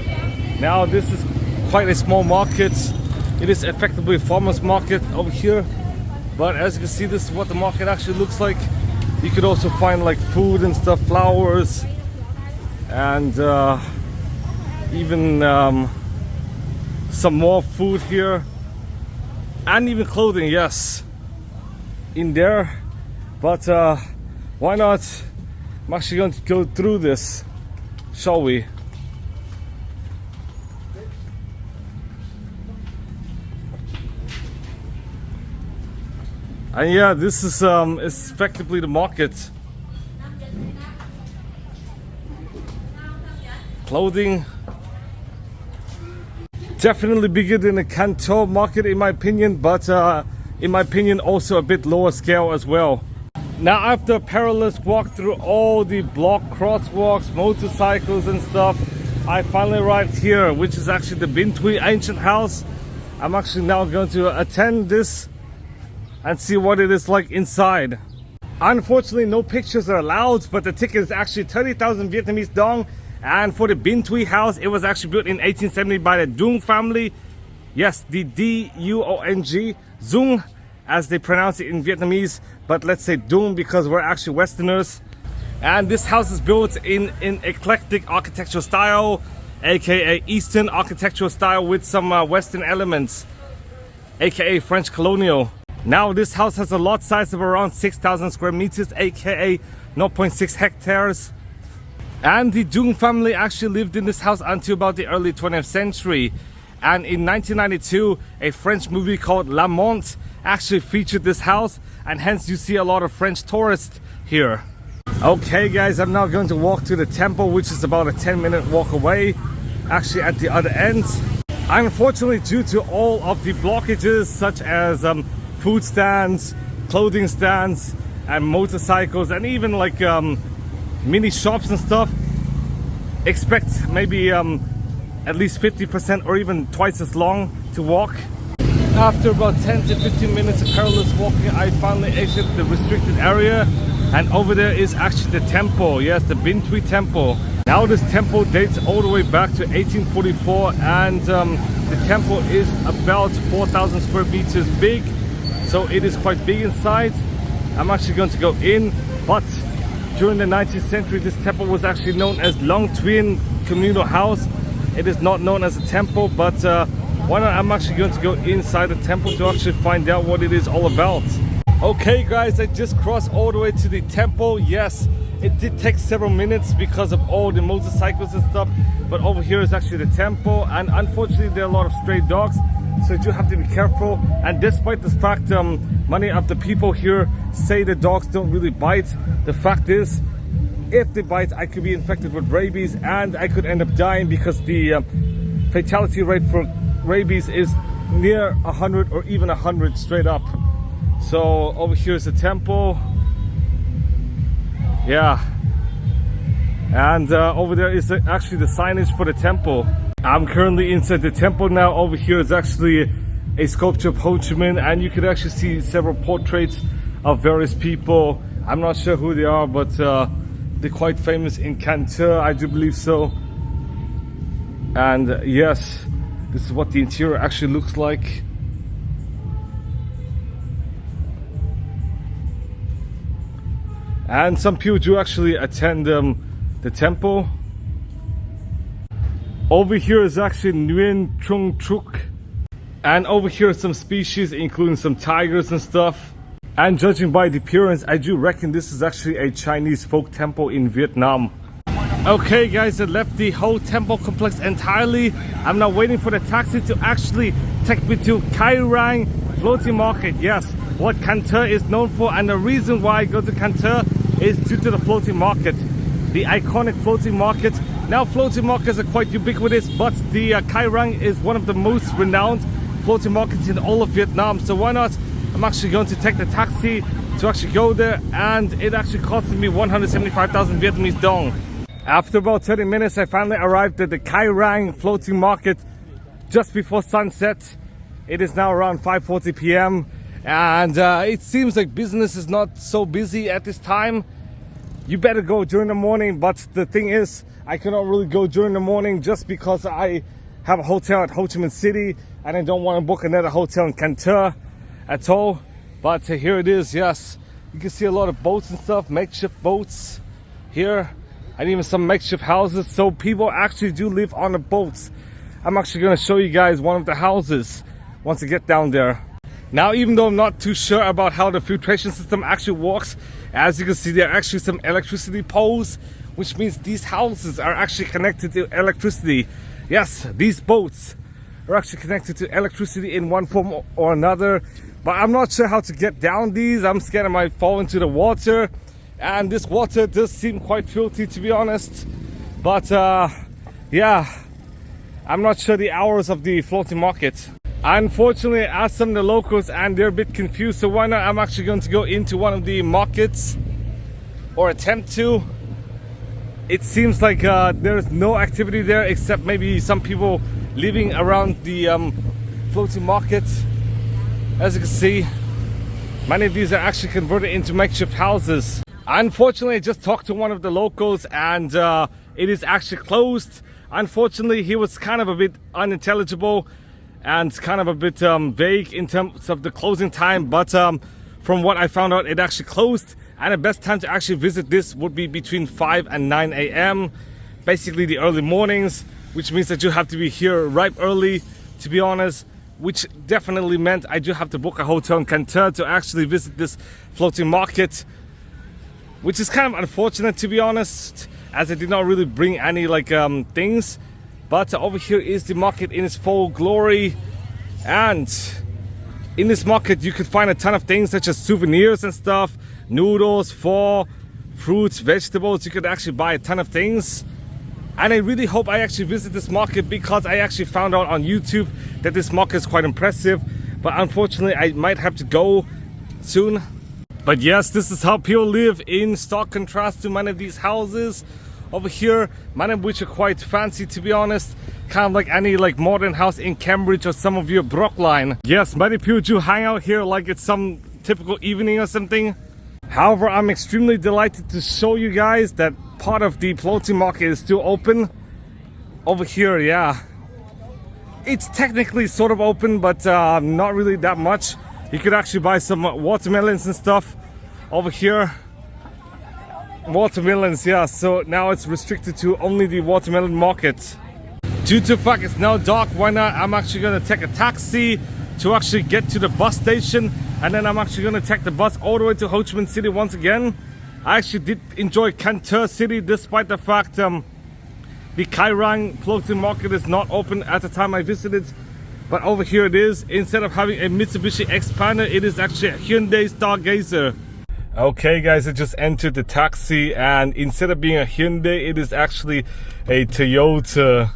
Now this is quite a small market. It is effectively a farmer's market over here. But as you can see, this is what the market actually looks like. You could also find like food and stuff, flowers, and even some more food here, and even clothing, yes, in there. But why not? I'm actually going to go through this, shall we? And yeah, this is effectively the market. Clothing. Definitely bigger than the Can Tho market in my opinion, but in my opinion also a bit lower scale as well. Now after a perilous walk through all the block crosswalks, motorcycles and stuff, I finally arrived here, which is actually the Binh Duong ancient house. I'm actually now going to attend this and see what it is like inside. Unfortunately no pictures are allowed, but the ticket is actually 30,000 Vietnamese dong. And for the Binh Duong house, it was actually built in 1870 by the Duong family. Yes, the D-U-O-N-G, Duong, as they pronounce it in Vietnamese, but let's say Duong because we're actually Westerners. And this house is built in eclectic architectural style, aka Eastern architectural style with some Western elements, aka French colonial. Now this house has a lot size of around 6,000 square meters, aka 0.6 hectares. And the Duong family actually lived in this house until about the early 20th century. And in 1992, a French movie called La Monte actually featured this house, and hence you see a lot of French tourists here. Okay guys, I'm now going to walk to the temple, which is about a 10-minute walk away, actually at the other end. Unfortunately, due to all of the blockages such as food stands, clothing stands and motorcycles and even like mini shops and stuff. Expect maybe at least 50% or even twice as long to walk. After about 10 to 15 minutes of perilous walking, I finally exited the restricted area, and over there is actually the temple. Yes, the Binh Duong temple. Now this temple dates all the way back to 1844, and the temple is about 4,000 square meters big, so it is quite big inside. I'm actually going to go in, but during the 19th century this temple was actually known as Long Thien Communal House. It is not known as a temple, but why not? I'm actually going to go inside the temple to actually find out what it is all about. Okay guys, I just crossed all the way to the temple. Yes, it did take several minutes because of all the motorcycles and stuff, but over here is actually the temple, and unfortunately there are a lot of stray dogs, so you have to be careful. And despite the fact many of the people here say the dogs don't really bite, the fact is, if they bite, I could be infected with rabies and I could end up dying, because the fatality rate for rabies is near 100 or even 100 straight up. So over here is the temple. Yeah, and over there is actually the signage for the temple. I'm currently inside the temple now. Over here is actually a sculpture of Ho Chi Minh, and you could actually see several portraits of various people. I'm not sure who they are, but they're quite famous in Can Tho, I do believe so. And yes, this is what the interior actually looks like. And some people do actually attend the temple. Over here is actually Nguyen Trung Truk. And over here are some species, including some tigers and stuff. And judging by the appearance, I do reckon this is actually a Chinese folk temple in Vietnam. Okay guys, I left the whole temple complex entirely. I'm now waiting for the taxi to actually take me to Cai Rang floating market. Yes, what Can Tho is known for, and the reason why I go to Can Tho is due to the floating market, the iconic floating market. Now floating markets are quite ubiquitous, but the Cai Rang is one of the most renowned floating markets in all of Vietnam. So why not? I'm actually going to take the taxi to actually go there, and it actually costed me 175,000 Vietnamese dong. After about 30 minutes, I finally arrived at the Cai Rang floating market just before sunset. It is now around 5:40 p.m. and it seems like business is not so busy at this time. You better go during the morning, but the thing is, I cannot really go during the morning just because I have a hotel at Ho Chi Minh City and I don't want to book another hotel in Can Tho at all. But here it is. Yes, you can see a lot of boats and stuff, makeshift boats here, and even some makeshift houses. So people actually do live on the boats. I'm actually going to show you guys one of the houses once I get down there. Now, even though I'm not too sure about how the filtration system actually works, as you can see, there are actually some electricity poles, which means these houses are actually connected to electricity. Yes, these boats are actually connected to electricity in one form or another, but I'm not sure how to get down these. I'm scared I might fall into the water, and this water does seem quite filthy, to be honest. But yeah, I'm not sure the hours of the floating market. Unfortunately, I asked some of the locals and they're a bit confused, so why not? I'm actually going to go into one of the markets, or attempt to. It seems like there's no activity there except maybe some people living around the floating market. As you can see, many of these are actually converted into makeshift houses. Unfortunately, I just talked to one of the locals and it is actually closed. Unfortunately, he was kind of a bit unintelligible and kind of a bit vague in terms of the closing time, but from what I found out, it actually closed, and the best time to actually visit this would be between 5 and 9 a.m. basically the early mornings, which means that you have to be here right early, to be honest, which definitely meant I do have to book a hotel in Can Tho to actually visit this floating market, which is kind of unfortunate, to be honest, as I did not really bring any like things. But over here is the market in its full glory, and in this market you could find a ton of things such as souvenirs and stuff, noodles, pho, fruits, vegetables. You could actually buy a ton of things, and I really hope I actually visit this market, because I actually found out on YouTube that this market is quite impressive. But unfortunately I might have to go soon But yes, this is how people live, in stark contrast to many of these houses over here, many of which are quite fancy, to be honest, kind of like any like modern house in Cambridge or some of your Brookline. Yes, many people do hang out here like it's some typical evening or something. However, I'm extremely delighted to show you guys that part of the floating market is still open over here. Yeah, it's technically sort of open, but not really that much. You could actually buy some watermelons and stuff over here. Watermelons, yeah, so now it's restricted to only the watermelon market. Due to the fact it's now dark, why not? I'm actually gonna take a taxi to actually get to the bus station, and then I'm actually gonna take the bus all the way to Ho Chi Minh City once again. I actually did enjoy Can Tho City, despite the fact the Kai Rang floating market is not open at the time I visited. But over here it is. Instead of having a Mitsubishi Xpander, it is actually a Hyundai Stargazer. Okay guys, I just entered the taxi, and instead of being a Hyundai, it is actually a Toyota.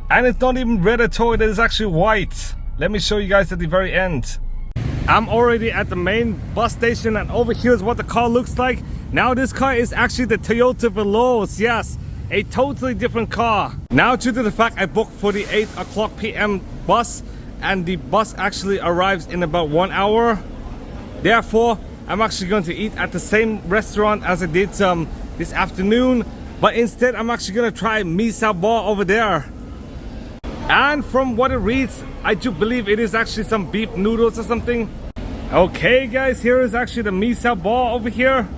And it's not even red at all, it is actually white. Let me show you guys at the very end. I'm already at the main bus station, and over here is what the car looks like. Now this car is actually the Toyota Veloz, yes. A totally different car. Now, due to the fact I booked for the 8 o'clock p.m. bus, and the bus actually arrives in about 1 hour, therefore I'm actually going to eat at the same restaurant as I did this afternoon, but instead I'm actually going to try miso ball over there. And from what it reads, I do believe it is actually some beef noodles or something. Okay guys, here is actually the miso ball over here.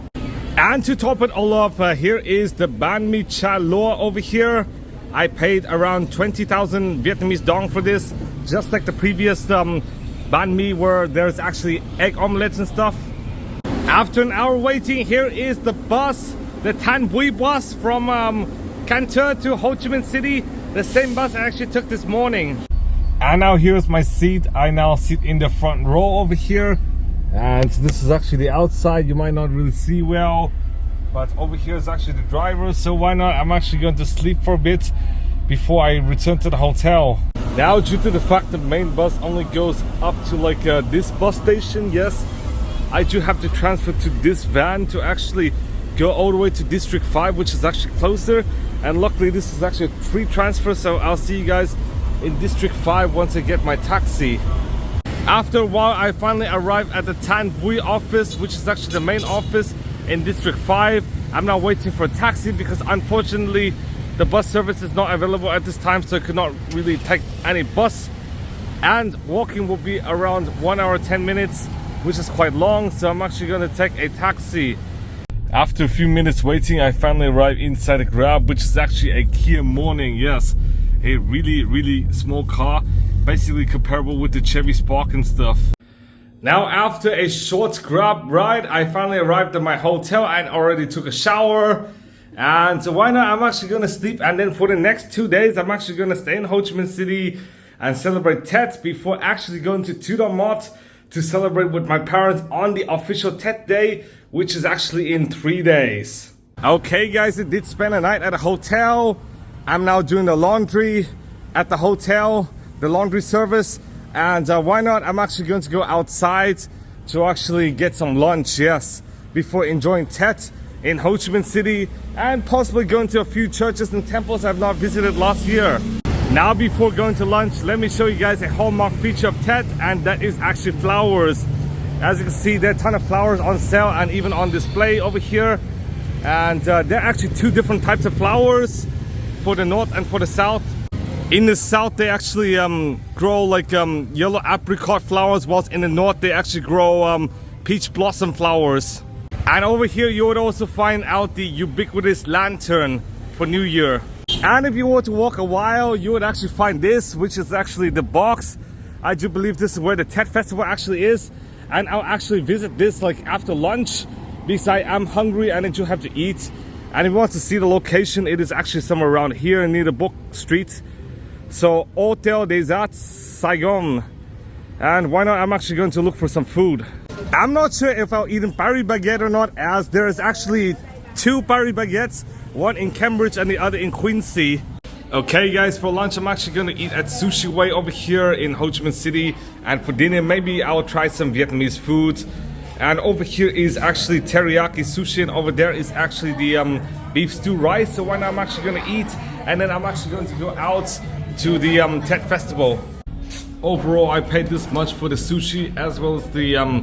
And to top it all up, here is the banh mi cha loa over here. I paid around 20,000 Vietnamese dong for this, just like the previous banh mi where there's actually egg omelets and stuff. After an hour waiting, here is the bus, the Tan Bui bus from Can Tho to Ho Chi Minh City, the same bus I actually took this morning. And now here's my seat. I now sit in the front row over here, and this is actually the outside. You might not really see well, but over here is actually the driver, so why not? I'm actually going to sleep for a bit before I return to the hotel. Now, due to the fact the main bus only goes up to like this bus station, yes, I do have to transfer to this van to actually go all the way to District 5, which is actually closer. And luckily this is actually a free transfer, so I'll see you guys in District 5 once I get my taxi. After a while, I finally arrived at the Tan Bui office, which is actually the main office in District 5. I'm now waiting for a taxi because unfortunately the bus service is not available at this time, so I could not really take any bus. And walking will be around 1 hour 10 minutes, which is quite long, so I'm actually going to take a taxi. After a few minutes waiting, I finally arrived inside a Grab, which is actually a Kia Morning. Yes, a really small car, basically comparable with the Chevy Spark and stuff. Now, after a short Grab ride, I finally arrived at my hotel and already took a shower. And so why not? I'm actually going to sleep, and then for the next 2 days I'm actually going to stay in Ho Chi Minh City and celebrate Tet before actually going to Thu Don Mot to celebrate with my parents on the official Tet day, which is actually in 3 days. Okay guys, I did spend a night at a hotel. I'm now doing the laundry at the hotel, the laundry service, and why not? I'm actually going to go outside to actually get some lunch, yes, before enjoying Tet in Ho Chi Minh City and possibly going to a few churches and temples I've not visited last year. Now, before going to lunch, let me show you guys a hallmark feature of Tet, and that is actually flowers. As you can see, there are a ton of flowers on sale and even on display over here. And there are actually two different types of flowers for the north and for the south. In the south, they actually grow like yellow apricot flowers, whilst in the north, they actually grow peach blossom flowers. And over here, you would also find out the ubiquitous lantern for New Year. And if you were to walk a while, you would actually find this, which is actually the box. I do believe this is where the Tet Festival actually is. And I'll actually visit this like after lunch because I am hungry and I do have to eat. And if you want to see the location, it is actually somewhere around here near the Book Street. So, Hotel des Arts, Saigon. And why not? I'm actually going to look for some food. I'm not sure if I'll eat in Paris Baguette or not, as there is actually two Paris Baguettes, one in Cambridge and the other in Quincy. Okay guys, for lunch I'm actually going to eat at Sushi Way over here in Ho Chi Minh City, and for dinner maybe I'll try some Vietnamese food. And over here is actually teriyaki sushi, and over there is actually the beef stew rice. So right now I'm actually gonna eat, and then I'm actually going to go out to the Tet Festival. Overall, I paid this much for the sushi as well as the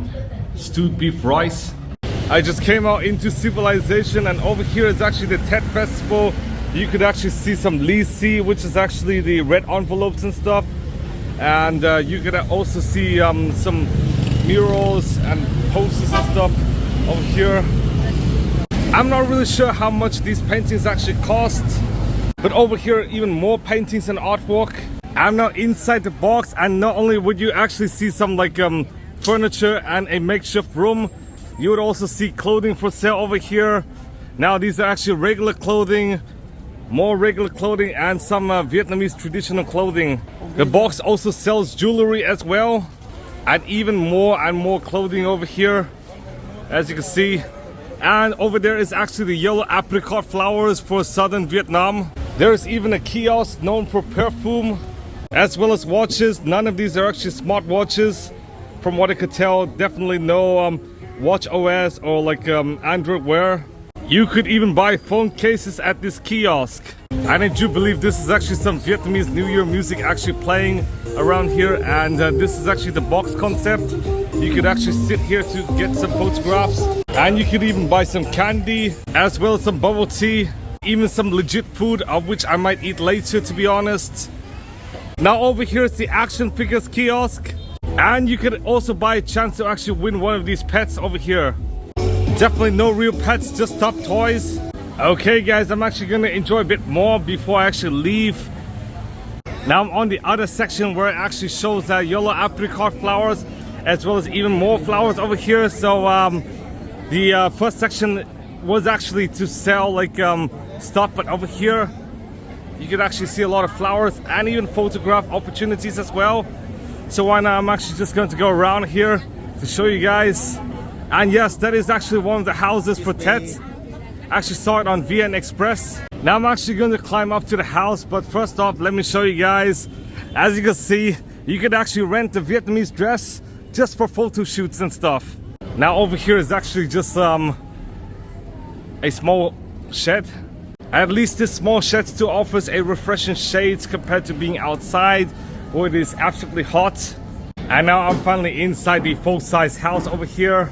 stewed beef rice. I just came out into civilization, and over here is actually the Tet Festival. You could actually see some lisi, which is actually the red envelopes and stuff. And you could also see some murals and posters and stuff over here. I'm not really sure how much these paintings actually cost, but over here even more paintings and artwork. I'm now inside the box, and not only would you actually see some like furniture and a makeshift room, you would also see clothing for sale over here. Now these are actually regular clothing, more regular clothing, and some Vietnamese traditional clothing. The box also sells jewelry as well, and even more and more clothing over here, as you can see. And over there is actually the yellow apricot flowers for southern Vietnam. There is even a kiosk known for perfume as well as watches. None of these are actually smart watches from what I could tell. Definitely no watch OS or like Android Wear. You could even buy phone cases at this kiosk. And I do believe this is actually some Vietnamese New Year music actually playing around here. And this is actually the box concept. You could actually sit here to get some photographs. And you could even buy some candy as well as some bubble tea. Even some legit food, of which I might eat later, to be honest. Now over here is the action figures kiosk. And you could also buy a chance to actually win one of these pets over here. Definitely no real pets, just stuffed toys. Okay guys, I'm actually gonna enjoy a bit more before I actually leave. Now I'm on the other section where it actually shows yellow apricot flowers as well as even more flowers over here. So the first section was actually to sell like stuff, but over here you could actually see a lot of flowers and even photograph opportunities as well. So why not, I'm actually just going to go around here to show you guys. And yes, that is actually one of the houses for Tet. I actually saw it on VN Express. Now I'm actually going to climb up to the house, but first off, let me show you guys. As you can see, you could actually rent a Vietnamese dress just for photo shoots and stuff. Now over here is actually just a small shed. At least this small shed still offers a refreshing shade compared to being outside where it is absolutely hot. And now I'm finally inside the full-size house over here.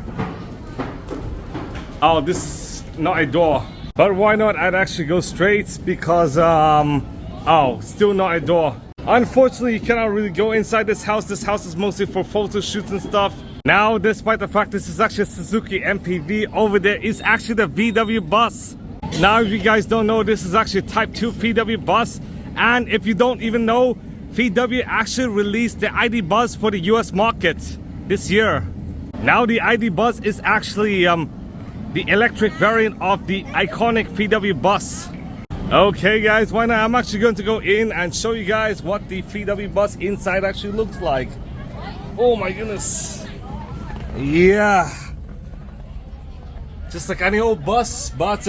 Oh, this is not a door, but why not? I'd actually go straight because oh, still not a door. Unfortunately, you cannot really go inside this house. This house is mostly for photo shoots and stuff. Now, despite the fact this is actually a Suzuki MPV, over there is actually the VW bus. Now, if you guys don't know, this is actually a Type 2 VW bus. And if you don't even know, VW actually released the ID Buzz for the US market this year. Now the ID Buzz is actually the electric variant of the iconic VW bus. Okay guys, why not? I'm actually going to go in and show you guys what the VW bus inside actually looks like. Oh my goodness. Yeah. Just like any old bus, but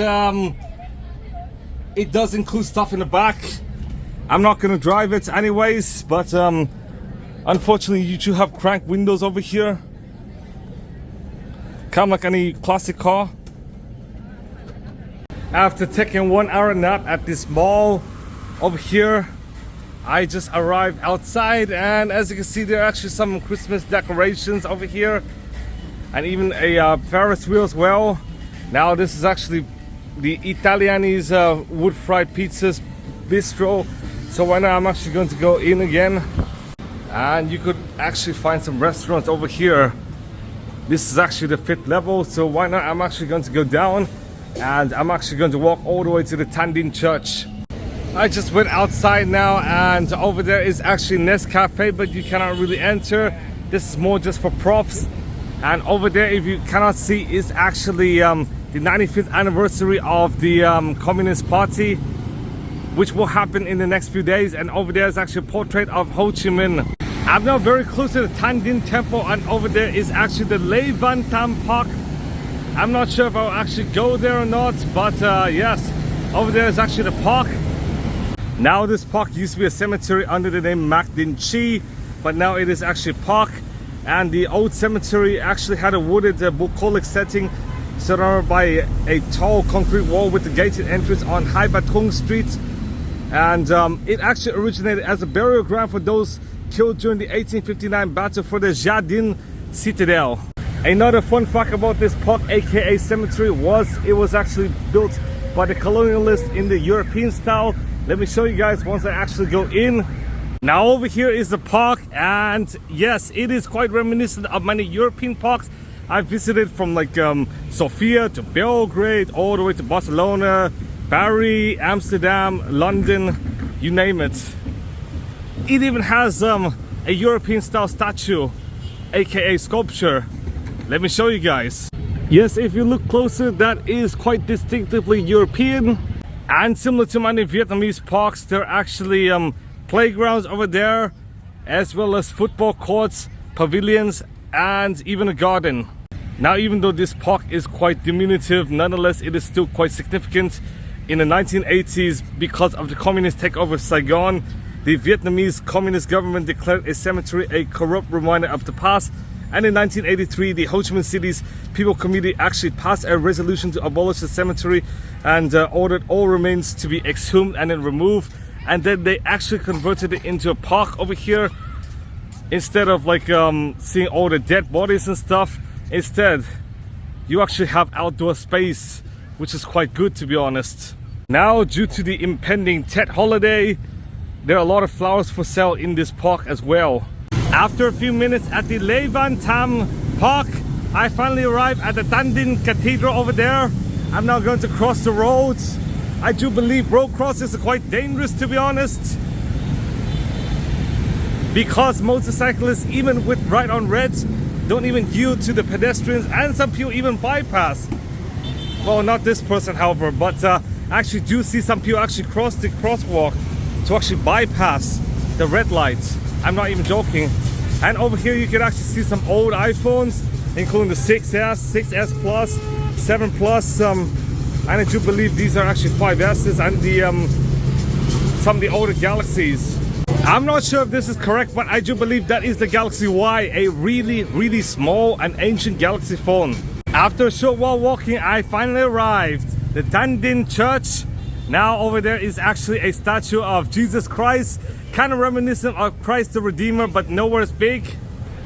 it does include stuff in the back. I'm not gonna drive it anyways, but unfortunately you do have crank windows over here. Kind of like any classic car. After taking 1 hour nap at this mall over here, I just arrived outside, and as you can see, there are actually some Christmas decorations over here, and even a Ferris wheel as well. Now this is actually the Italiani's wood fried pizzas bistro. So right now I'm actually going to go in again, and you could actually find some restaurants over here. This is actually the 5th level, so why not? I'm actually going to go down, and I'm actually going to walk all the way to the Tan Dinh Church. I just went outside now, and over there is actually Nest Cafe, but you cannot really enter. This is more just for props. And over there, if you cannot see, is actually the 95th anniversary of the Communist Party, which will happen in the next few days. And over there is actually a portrait of Ho Chi Minh. I'm now very close to the Tan Dinh Temple, and over there is actually the Lê Văn Tham Park. I'm not sure if I'll actually go there or not, but yes, over there is actually the park. Now this park used to be a cemetery under the name Mac Dinh Chi, but now it is actually a park. And the old cemetery actually had a wooded bucolic setting surrounded by a tall concrete wall with the gated entrance on Hai Ba Thong Street. And it actually originated as a burial ground for those killed during the 1859 battle for the Giac citadel. Another fun fact about this park, aka cemetery, was it was actually built by the colonialists in the European style. Let me show you guys once I actually go in. Now over here is the park, and yes, it is quite reminiscent of many European parks I've visited, from like Sofia to Belgrade, all the way to Barcelona, Paris, Amsterdam, London, you name it. It even has a European style statue, aka sculpture. Let me show you guys. Yes, if you look closer, that is quite distinctively European. And similar to many Vietnamese parks, there are actually playgrounds over there, as well as football courts, pavilions, and even a garden. Now, even though this park is quite diminutive, nonetheless it is still quite significant. In the 1980s, because of the communist takeover of Saigon, the Vietnamese communist government declared a cemetery a corrupt reminder of the past. And in 1983, the Ho Chi Minh City's People Committee actually passed a resolution to abolish the cemetery and ordered all remains to be exhumed and then removed. And then they actually converted it into a park over here. Instead of like seeing all the dead bodies and stuff, instead you actually have outdoor space, which is quite good, to be honest. Now, due to the impending Tet holiday, there are a lot of flowers for sale in this park as well. After a few minutes at the Le Van Tham Park, I finally arrived at the Tan Dinh Cathedral over there. I'm now going to cross the roads. I do believe road crosses are quite dangerous, to be honest, because motorcyclists, even with right on reds, don't even yield to the pedestrians, and some people even bypass. Well, not this person, however, but I actually do see some people actually cross the crosswalk to actually bypass the red lights. I'm not even joking. And over here you can actually see some old iPhones, including the 6S, 6S Plus, 7 Plus, and I do believe these are actually 5Ss, and the some of the older Galaxies. I'm not sure if this is correct, but I do believe that is the Galaxy Y, a really small and ancient Galaxy phone. After a short while walking, I finally arrived. The Tan Dinh Church. Now over there is actually a statue of Jesus Christ, kind of reminiscent of Christ the Redeemer, but nowhere as big.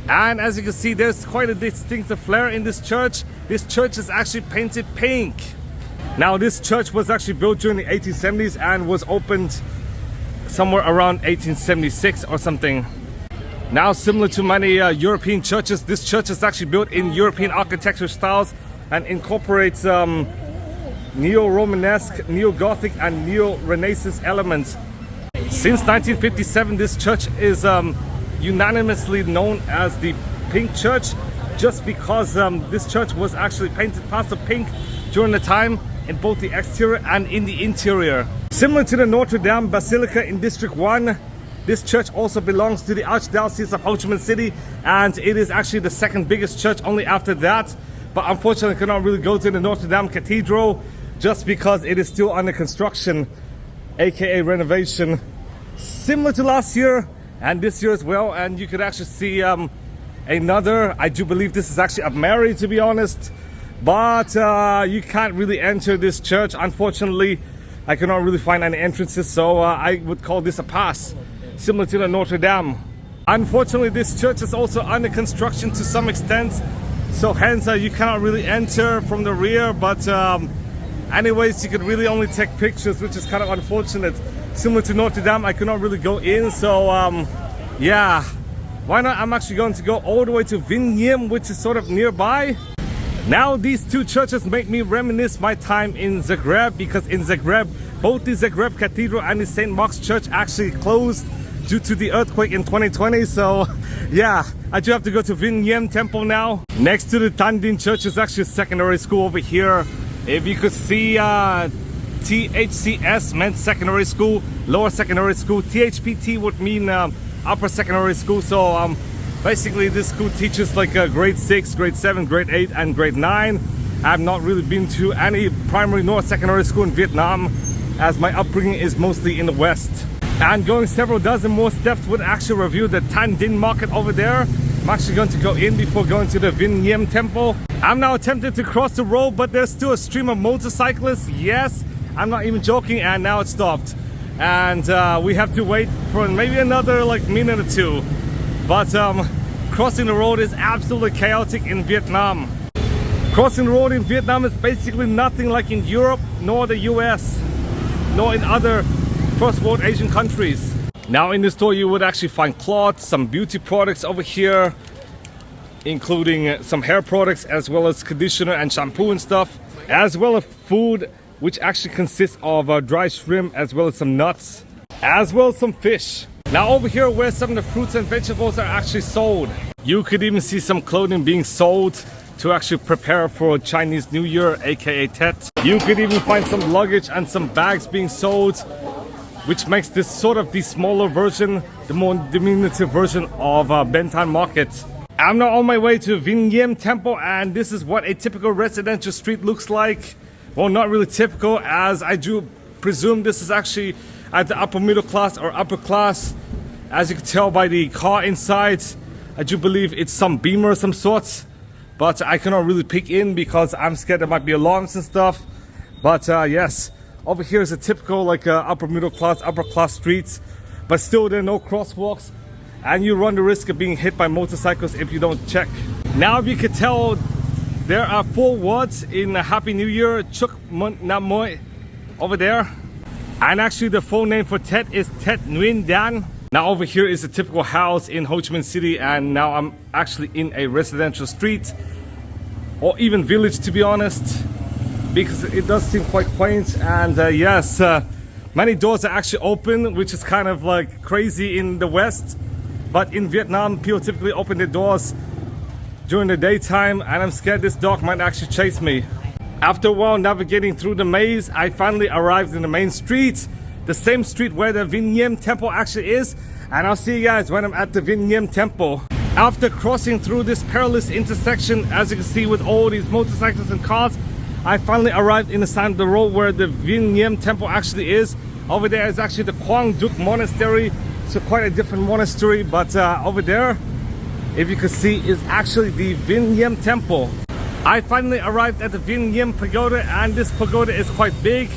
And as you can see, there's quite a distinctive flair in this church. This church is actually painted pink. Now, this church was actually built during the 1870s and was opened somewhere around 1876 or something. Now, similar to many European churches, this church is actually built in European architecture styles and incorporates neo-Romanesque, neo-Gothic and neo-Renaissance elements. Since 1957, this church is unanimously known as the Pink Church, just because this church was actually painted pastel pink during the time in both the exterior and in the interior. Similar to the Notre Dame Basilica in District 1, this church also belongs to the Archdiocese of Ho Chi Minh City, and it is actually the second biggest church only after that. But unfortunately I cannot really go to the Notre Dame Cathedral just because it is still under construction, aka renovation, similar to last year and this year as well. And you could actually see another, I do believe this is actually a Mary, to be honest, but you can't really enter this church. Unfortunately, I cannot really find any entrances, so I would call this a pass, similar to the Notre Dame. Unfortunately, this church is also under construction to some extent, so hence you cannot really enter from the rear. But anyways, you could really only take pictures, which is kind of unfortunate. Similar to Notre Dame, I could not really go in, so yeah, why not? I'm actually going to go all the way to Vinh Nghiem, which is sort of nearby. Now, these two churches make me reminisce my time in Zagreb, because in Zagreb, both the Zagreb Cathedral and the St. Mark's Church actually closed due to the earthquake in 2020. So yeah, I do have to go to Vinh Nghiem Temple now. Next to the Tan Dinh Church is actually a secondary school over here. If you could see THCS meant secondary school, lower secondary school. THPT would mean upper secondary school. So basically this school teaches like grade 6, grade 7, grade 8 and grade 9. I've not really been to any primary nor secondary school in Vietnam, as my upbringing is mostly in the West. And going several dozen more steps would actually review the Tan Dinh market over there. I'm actually going to go in before going to the Vinh Nghiem temple. I'm now attempting to cross the road, but there's still a stream of motorcyclists. Yes, I'm not even joking, and now it's stopped. And we have to wait for maybe another like minute or two. But crossing the road is absolutely chaotic in Vietnam. Crossing the road in Vietnam is basically nothing like in Europe, nor the US, nor in other first world Asian countries. Now in the store you would actually find clothes, some beauty products over here, including some hair products as well as conditioner and shampoo and stuff, as well as food, which actually consists of dry shrimp as well as some nuts, as well as some fish. Now over here where some of the fruits and vegetables are actually sold, you could even see some clothing being sold to actually prepare for Chinese New Year, aka Tet. You could even find some luggage and some bags being sold, which makes this sort of the smaller version, the more diminutive version of Ben Thanh Market. I'm now on my way to Vinh Nghiem Temple, and this is what a typical residential street looks like. Well, not really typical, as I do presume this is actually at the upper middle class or upper class. As you can tell by the car inside, I do believe it's some Beamer of some sorts, but I cannot really peek in because I'm scared there might be alarms and stuff. But yes, over here is a typical like upper middle class, upper class streets, but still there are no crosswalks, and you run the risk of being hit by motorcycles if you don't check. Now if you could tell, there are 4 words in Happy New Year, Chúc Mừng Năm Mới, over there. And actually the full name for Tet is Tet Nguyen Dan. Now over here is a typical house in Ho Chi Minh City, and now I'm actually in a residential street, or even village to be honest, because it does seem quite quaint. And yes, many doors are actually open, which is kind of like crazy in the West, but in Vietnam people typically open their doors during the daytime, and I'm scared this dog might actually chase me. After a while navigating through the maze, I finally arrived in the main street, the same street where the Vinh Nghiem Temple actually is, and I'll see you guys when I'm at the Vinh Nghiem Temple. After crossing through this perilous intersection, as you can see with all these motorcycles and cars, I finally arrived in the side of the road where the Vinh Nghiem Temple actually is. Over there is actually the Quang Duc Monastery, so quite a different monastery, but over there, if you could see, is actually the Vinh Nghiem Temple. I finally arrived at the Vinh Nghiem Pagoda, and this pagoda is quite big,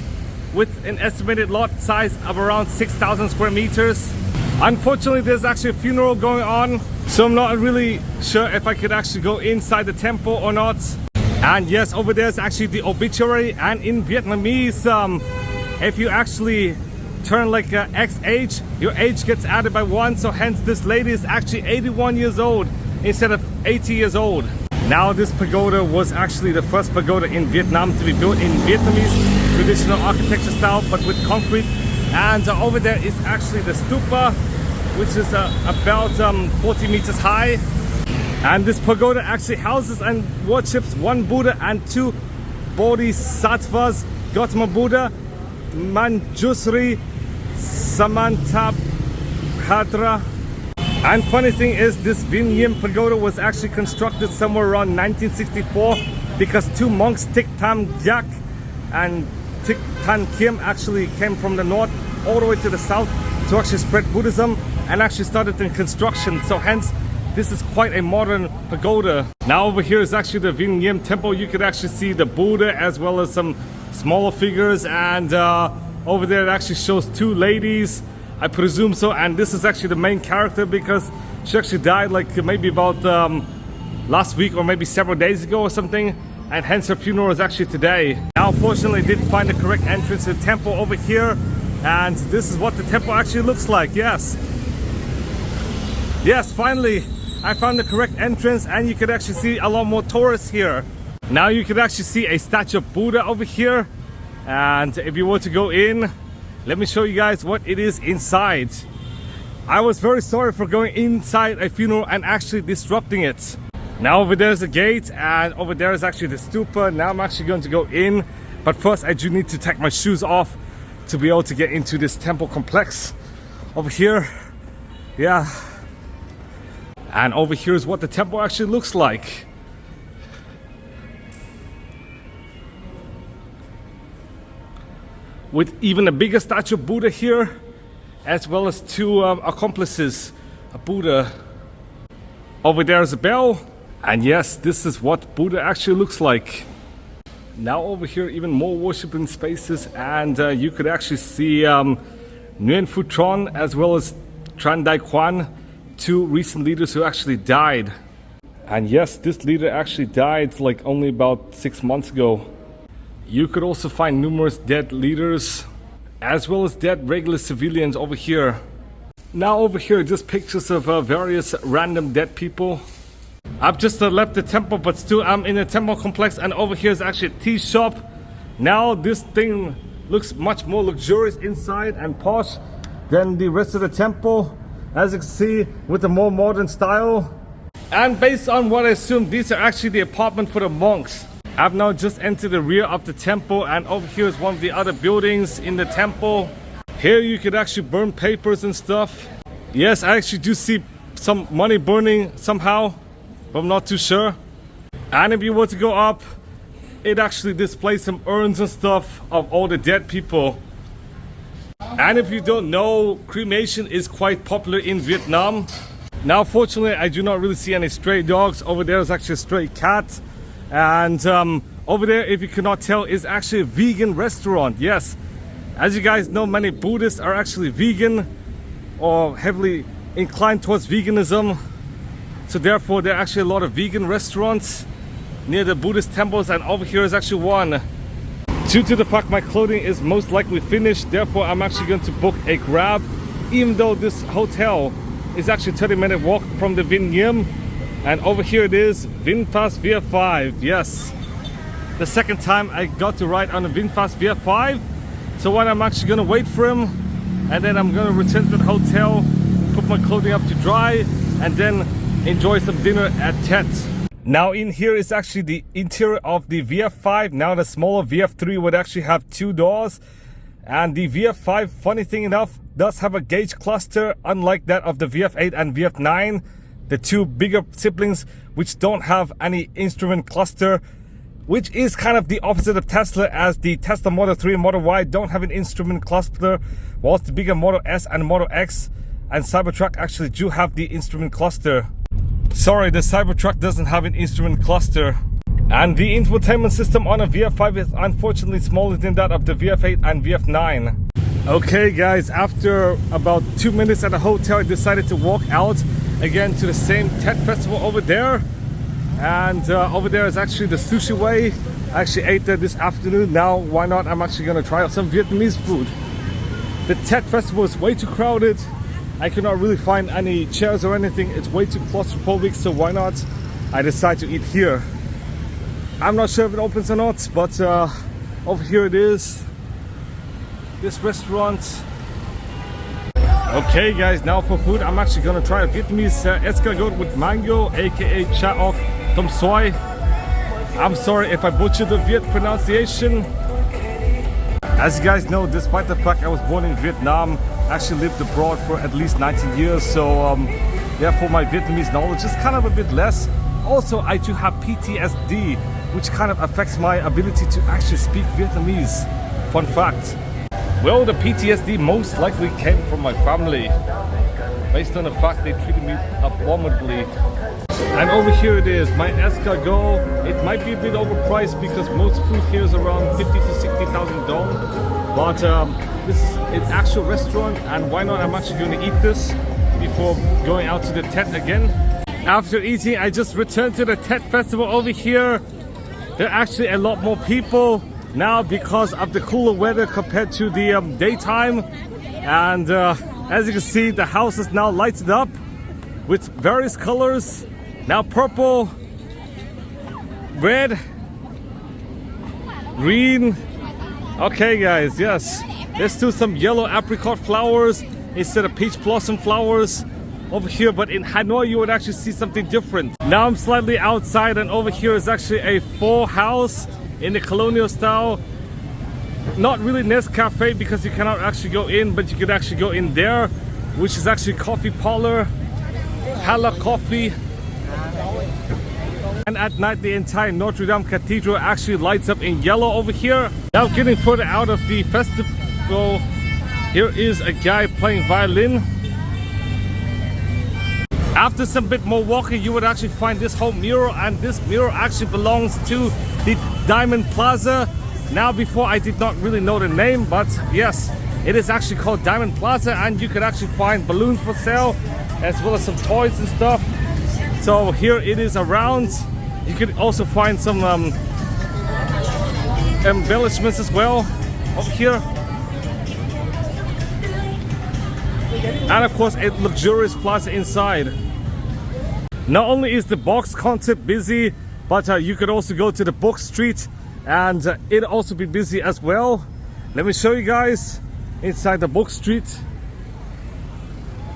with an estimated lot size of around 6,000 square meters. Unfortunately, there's actually a funeral going on, so I'm not really sure if I could actually go inside the temple or not. And yes, over there is actually the obituary, and in Vietnamese, if you actually turn like X age, your age gets added by 1, so hence this lady is actually 81 years old instead of 80 years old. Now this pagoda was actually the first pagoda in Vietnam to be built in Vietnamese traditional architecture style, but with concrete. And over there is actually the stupa, which is about 40 meters high. And this pagoda actually houses and worships 1 Buddha and 2 Bodhisattvas, Gautama Buddha, Manjusri, Samantabhadra. And funny thing is, this Vinh Nghiem Pagoda was actually constructed somewhere around 1964 because 2 monks, Thich Tam Giac and Thich Tan Kim, actually came from the north all the way to the south to actually spread Buddhism and actually started the construction. So hence, this is quite a modern pagoda. Now over here is actually the Vinh Nghiem Temple. You could actually see the Buddha as well as some smaller figures, and over there it actually shows 2 ladies, I presume so, and this is actually the main character because she actually died like maybe about last week or maybe several days ago or something, and hence her funeral is actually today. Now fortunately I did find the correct entrance to the temple over here, and this is what the temple actually looks like. Yes, finally I found the correct entrance, and you could actually see a lot more tourists here. Now you could actually see a statue of Buddha over here, and if you were to go in, let me show you guys what it is inside. I was very sorry for going inside a funeral and actually disrupting it. Now over there is a gate, and over there is actually the stupa. Now I'm actually going to go in, but first I do need to take my shoes off to be able to get into this temple complex over here. Yeah, and over here is what the temple actually looks like. With even a bigger statue of Buddha here, as well as 2 accomplices of Buddha. Over there is a bell. And yes, this is what Buddha actually looks like. Now over here, even more worshiping spaces, and you could actually see Nguyen Phu Tron as well as Tran Dai Quan, two recent leaders who actually died. And yes, this leader actually died like only about 6 months ago. You could also find numerous dead leaders as well as dead regular civilians over here. Now over here, just pictures of various random dead people. I've just left the temple, but still I'm in the temple complex, and over here is actually a tea shop. Now this thing looks much more luxurious inside and posh than the rest of the temple, as you can see, with a more modern style. And based on what I assume, these are actually the apartment for the monks. I've now just entered the rear of the temple, and over here is one of the other buildings in the temple. Here you could actually burn papers and stuff. Yes, I actually do see some money burning somehow, but I'm not too sure. And if you were to go up, it actually displays some urns and stuff of all the dead people. And if you don't know, cremation is quite popular in Vietnam. Now fortunately, I do not really see any stray dogs. Over there is actually a stray cat. And over there, if you cannot tell, is actually a vegan restaurant. Yes, as you guys know, many Buddhists are actually vegan or heavily inclined towards veganism. So therefore, there are actually a lot of vegan restaurants near the Buddhist temples, and over here is actually one. Due to the fact my clothing is most likely finished, therefore I'm actually going to book a Grab, even though this hotel is actually a 30-minute walk from the Vinh Nghiem. And over here it is, VinFast VF5. Yes, the second time I got to ride on a VinFast VF5. So what I'm actually going to wait for him, and then I'm going to return to the hotel, put my clothing up to dry, and then enjoy some dinner at Tet. Now in here is actually the interior of the VF5. Now the smaller VF3 would actually have 2 doors, and the VF5, funny thing enough, does have a gauge cluster, unlike that of the VF8 and VF9, the two bigger siblings, which don't have any instrument cluster, which is kind of the opposite of Tesla, as the Tesla Model 3 and Model Y don't have an instrument cluster, whilst the bigger Model S and Model X and Cybertruck actually do have the instrument cluster. Sorry, the Cybertruck doesn't have an instrument cluster. And the infotainment system on a VF5 is unfortunately smaller than that of the VF8 and VF9. Okay guys, after about 2 minutes at the hotel, I decided to walk out again to the same Tet festival over there. And over there is actually the sushi way. I actually ate there this afternoon. Now why not, I'm actually gonna try out some Vietnamese food. The Tet festival is way too crowded. I cannot really find any chairs or anything. It's way too claustrophobic, so why not? I decided to eat here. I'm not sure if it opens or not, but over here it is. This restaurant. Okay guys, now for food, I'm actually gonna try a Vietnamese escargot with mango, aka cha ok tom soy. I'm sorry if I butchered the Viet pronunciation. As you guys know, despite the fact I was born in Vietnam, I actually lived abroad for at least 19 years, so therefore my Vietnamese knowledge is kind of a bit less. Also, I do have PTSD, which kind of affects my ability to actually speak Vietnamese. Fun fact. Well, the PTSD most likely came from my family, based on the fact they treated me abominably. And over here it is, my escargot. It might be a bit overpriced because most food here is around 50 to 60,000 dong. But this is an actual restaurant, and why not? I'm actually going to eat this before going out to the Tet again. After eating, I just returned to the Tet festival over here. There are actually a lot more people now because of the cooler weather compared to the daytime. And as you can see, the house is now lighted up with various colors. Now purple, red, green. Okay guys, yes, there's still some yellow apricot flowers instead of peach blossom flowers over here, but in Hanoi you would actually see something different. Now I'm slightly outside, and over here is actually a full house in the colonial style. Not really Nest Cafe because you cannot actually go in, but you could actually go in there, which is actually coffee parlor, Hala Coffee. And at night the entire Notre Dame Cathedral actually lights up in yellow over here. Now getting further out of the festival, here is a guy playing violin. After some bit more walking, you would actually find this whole mural, and this mural actually belongs to the Diamond Plaza. Now, before I did not really know the name, but yes, it is actually called Diamond Plaza, and you could actually find balloons for sale as well as some toys and stuff. So here it is around. You could also find some embellishments as well over here. And of course a luxurious plaza inside. Not only is the box concept busy, but you could also go to the book street and it'll also be busy as well. Let me show you guys inside the book street.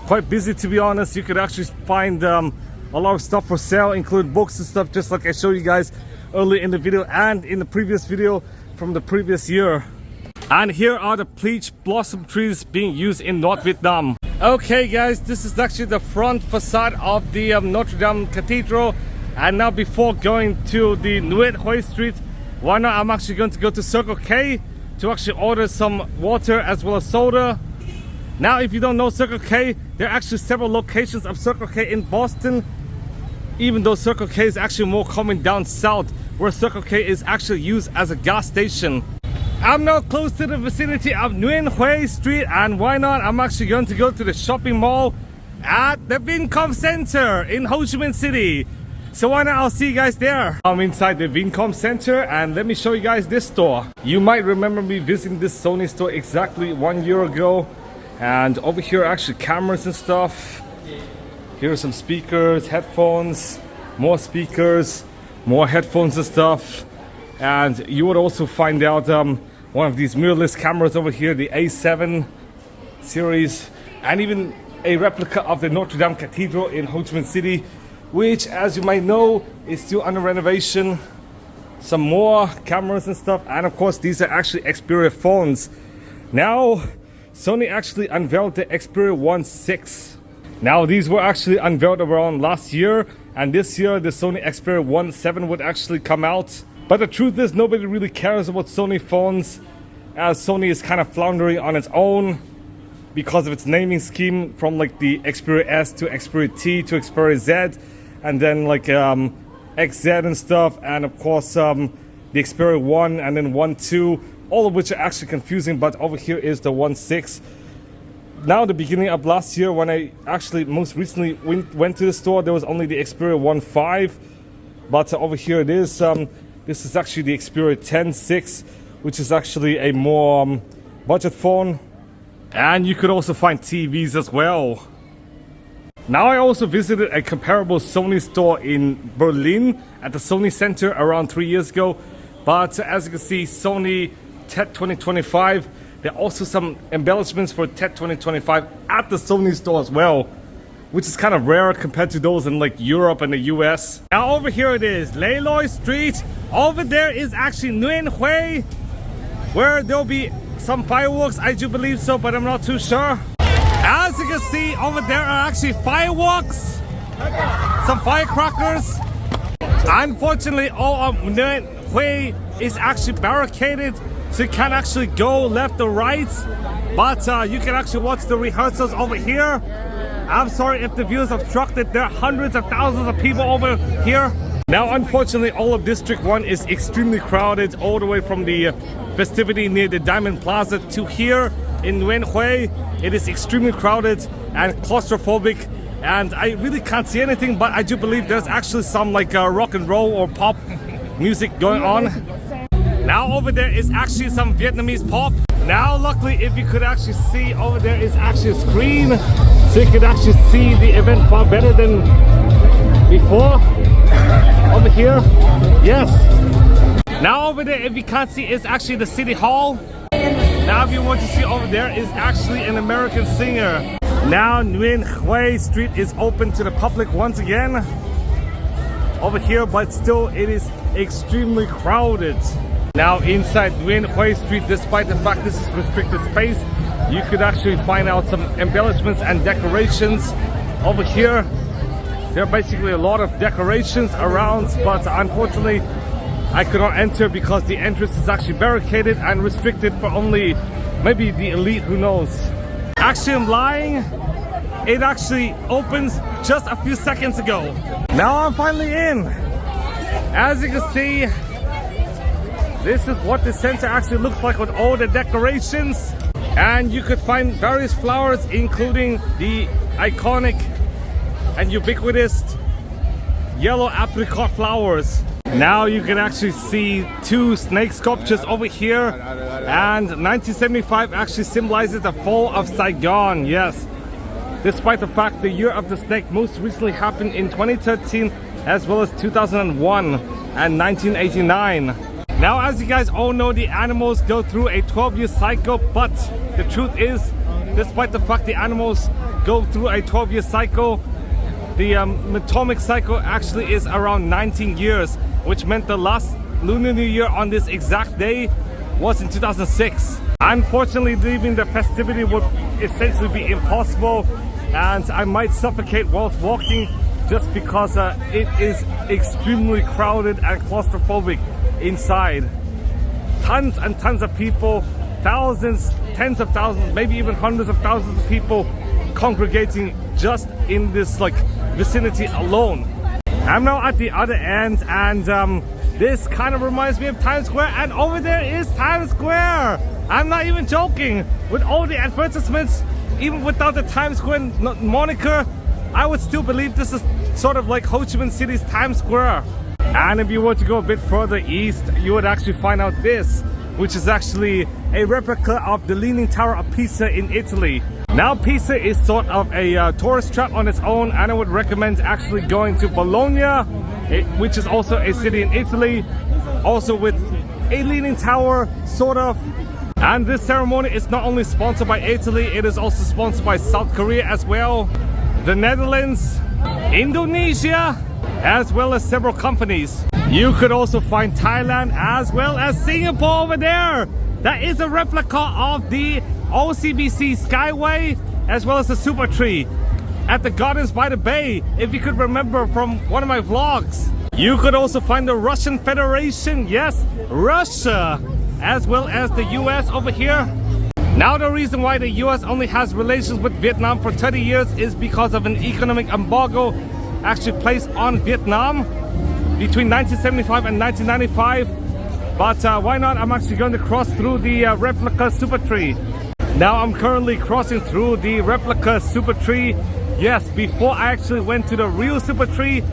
Quite busy, to be honest. You could actually find a lot of stuff for sale, including books and stuff, just like I showed you guys earlier in the video and in the previous video from the previous year. And here are the peach blossom trees being used in North Vietnam. Okay guys, this is actually the front facade of the Notre Dame Cathedral. And now, before going to the Nguyen Hue Street, why not, I'm actually going to go to Circle K to actually order some water as well as soda. Now, if you don't know Circle K, there are actually several locations of Circle K in Boston, even though Circle K is actually more common down south, where Circle K is actually used as a gas station. I'm now close to the vicinity of Nguyen Hue Street, and why not, I'm actually going to go to the shopping mall at the Vincom Center in Ho Chi Minh City. So why not, I'll see you guys there. I'm inside the Vincom Center, and let me show you guys this store. You might remember me visiting this Sony store exactly 1 year ago. And over here are actually cameras and stuff. Here are some speakers, headphones, more speakers, more headphones and stuff. And you would also find out one of these mirrorless cameras over here, the A7 series, and even a replica of the Notre Dame Cathedral in Ho Chi Minh City, which, as you might know, is still under renovation. Some more cameras and stuff, and of course these are actually Xperia phones. Now, Sony actually unveiled the Xperia 1.6. Now, these were actually unveiled around last year, and this year the Sony Xperia 1.7 would actually come out. But the truth is, nobody really cares about Sony phones, as Sony is kind of floundering on its own because of its naming scheme, from like the Xperia S to Xperia T to Xperia Z, and then like XZ and stuff, and of course the Xperia 1 and then 1.2, all of which are actually confusing. But over here is the 1.6. Now, the beginning of last year, when I actually most recently went to the store, there was only the Xperia 1.5, but over here it is. This is actually the Xperia 10.6, which is actually a more budget phone. And you could also find TVs as well. Now, I also visited a comparable Sony store in Berlin at the Sony Center around 3 years ago. But as you can see, Sony TED 2025, there are also some embellishments for TED 2025 at the Sony store as well, which is kind of rare compared to those in like Europe and the US. Now, over here it is, Lê Lợi Street. Over there is actually Nguyen Hue, where there'll be some fireworks, I do believe so, but I'm not too sure. As you can see, over there are actually fireworks, some firecrackers. Unfortunately, all of Nguyen Hue is actually barricaded, so you can't actually go left or right, but you can actually watch the rehearsals over here. I'm sorry if the view is obstructed. There are hundreds of thousands of people over here. Now, unfortunately, all of District 1 is extremely crowded, all the way from the festivity near the Diamond Plaza to here in Nguyen Hue. It is extremely crowded and claustrophobic, and I really can't see anything, but I do believe there's actually some like rock and roll or pop music going on. Now, over there is actually some Vietnamese pop. Now, luckily, if you could actually see, over there is actually a screen, so you could actually see the event far better than before. Over here, yes. Now, over there, if you can't see, is actually the City Hall. Now, if you want to see, over there is actually an American singer. Now, Nguyen Hue Street is open to the public once again over here, but still it is extremely crowded. Now, inside Nguyen Hue Street, despite the fact this is restricted space, you could actually find out some embellishments and decorations over here. There are basically a lot of decorations around, but unfortunately I could not enter because the entrance is actually barricaded and restricted for only maybe the elite, who knows. Actually, I'm lying. it actually opens just a few seconds ago. Now I'm finally in. As you can see, this is what the center actually looks like with all the decorations. And you could find various flowers, including the iconic and ubiquitous yellow apricot flowers. Now you can actually see two snake sculptures over here, and 1975 actually symbolizes the fall of Saigon. Yes, despite the fact the year of the snake most recently happened in 2013 as well as 2001 and 1989. Now, as you guys all know, the animals go through a 12-year cycle, but the truth is, despite the fact the animals go through a 12-year cycle, the atomic cycle actually is around 19 years, which meant the last Lunar New Year on this exact day was in 2006. Unfortunately, leaving the festivity would essentially be impossible, and I might suffocate whilst walking just because it is extremely crowded and claustrophobic inside. Tons and tons of people, thousands, tens of thousands, maybe even hundreds of thousands of people congregating just in this like vicinity alone. I'm now at the other end, and this kind of reminds me of Times Square, and over there is Times Square. I'm not even joking. With all the advertisements, even without the Times Square moniker, I would still believe this is sort of like Ho Chi Minh City's Times Square. And if you were to go a bit further east, you would actually find out this, which is actually a replica of the Leaning Tower of Pisa in Italy. Now, Pisa is sort of a tourist trap on its own, and I would recommend actually going to Bologna, which is also a city in Italy, also with a Leaning Tower, sort of. And this ceremony is not only sponsored by Italy, it is also sponsored by South Korea as well, the Netherlands, Indonesia, as well as several companies. You could also find Thailand as well as Singapore over there. That is a replica of the OCBC Skyway as well as the Super Tree at the Gardens by the Bay, if you could remember from one of my vlogs. You could also find the Russian Federation, yes, Russia, as well as the US over here. Now, the reason why the US only has relations with Vietnam for 30 years is because of an economic embargo actually placed on Vietnam between 1975 and 1995. But why not? I'm actually going to cross through the replica Super Tree. Now I'm currently crossing through the replica Super Tree. Yes, before I actually went to the real Super Tree.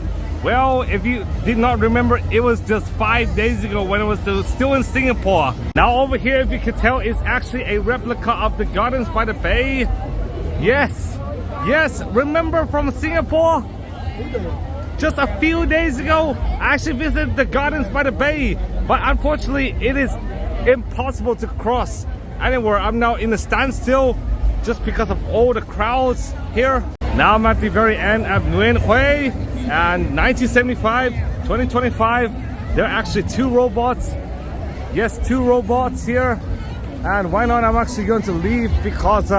Well, if you did not remember, it was just 5 days ago when it was still in Singapore. Now over here, if you can tell, it's actually a replica of the Gardens by the Bay. Yes, yes, remember from Singapore? Just a few days ago, I actually visited the Gardens by the Bay, but unfortunately, it is impossible to cross anywhere. I'm now in a standstill just because of all the crowds here. Now I'm at the very end of Nguyen Hue, and 1975, 2025, there are actually two robots. Yes, two robots here. And why not? I'm actually going to leave because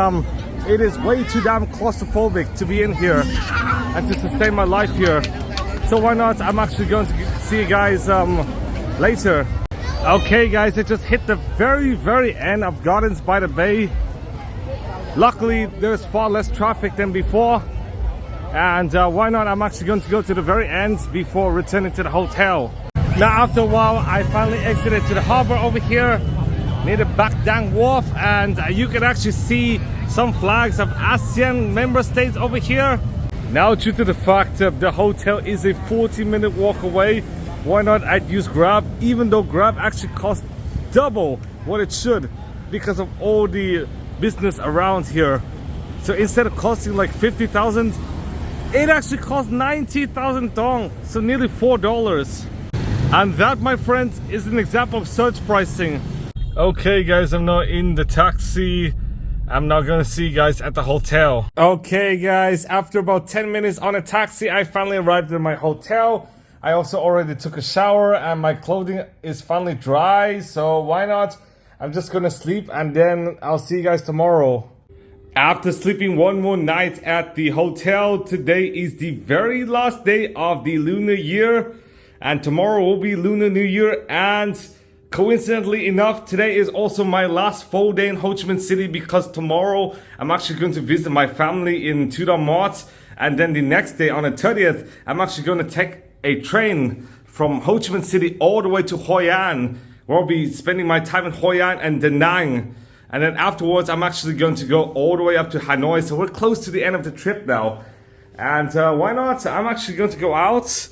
it is way too damn claustrophobic to be in here and to sustain my life here. So why not? I'm actually going to see you guys later. Okay guys, I just hit the very end of Gardens by the Bay. Luckily there's far less traffic than before, and why not? I'm actually going to go to the very end before returning to the hotel. Now after a while I finally exited to the harbor over here near the Bac Dang Wharf, and you can actually see some flags of ASEAN member states over here. Now, due to the fact that the hotel is a 40-minute walk away, why not I'd use Grab, even though Grab actually costs double what it should because of all the business around here. So instead of costing like 50,000, it actually costs 90,000 dong, so nearly $4. And that, my friends, is an example of surge pricing. Okay guys, I'm now in the taxi. I'm now gonna see you guys at the hotel. Okay guys, after about 10 minutes on a taxi, I finally arrived at my hotel. I also already took a shower and my clothing is finally dry, so why not? I'm just gonna sleep and then I'll see you guys tomorrow. After sleeping one more night at the hotel, today is the very last day of the Lunar Year, and tomorrow will be Lunar New Year, and Coincidentally enough, today is also my last full day in Ho Chi Minh City because tomorrow I'm actually going to visit my family in Thu Dam Mot, and then the next day on the 30th I'm actually going to take a train from Ho Chi Minh City all the way to Hoi An, where I'll be spending my time in Hoi An and Da Nang, and then afterwards I'm actually going to go all the way up to Hanoi. So we're close to the end of the trip now, and why not? I'm actually going to go out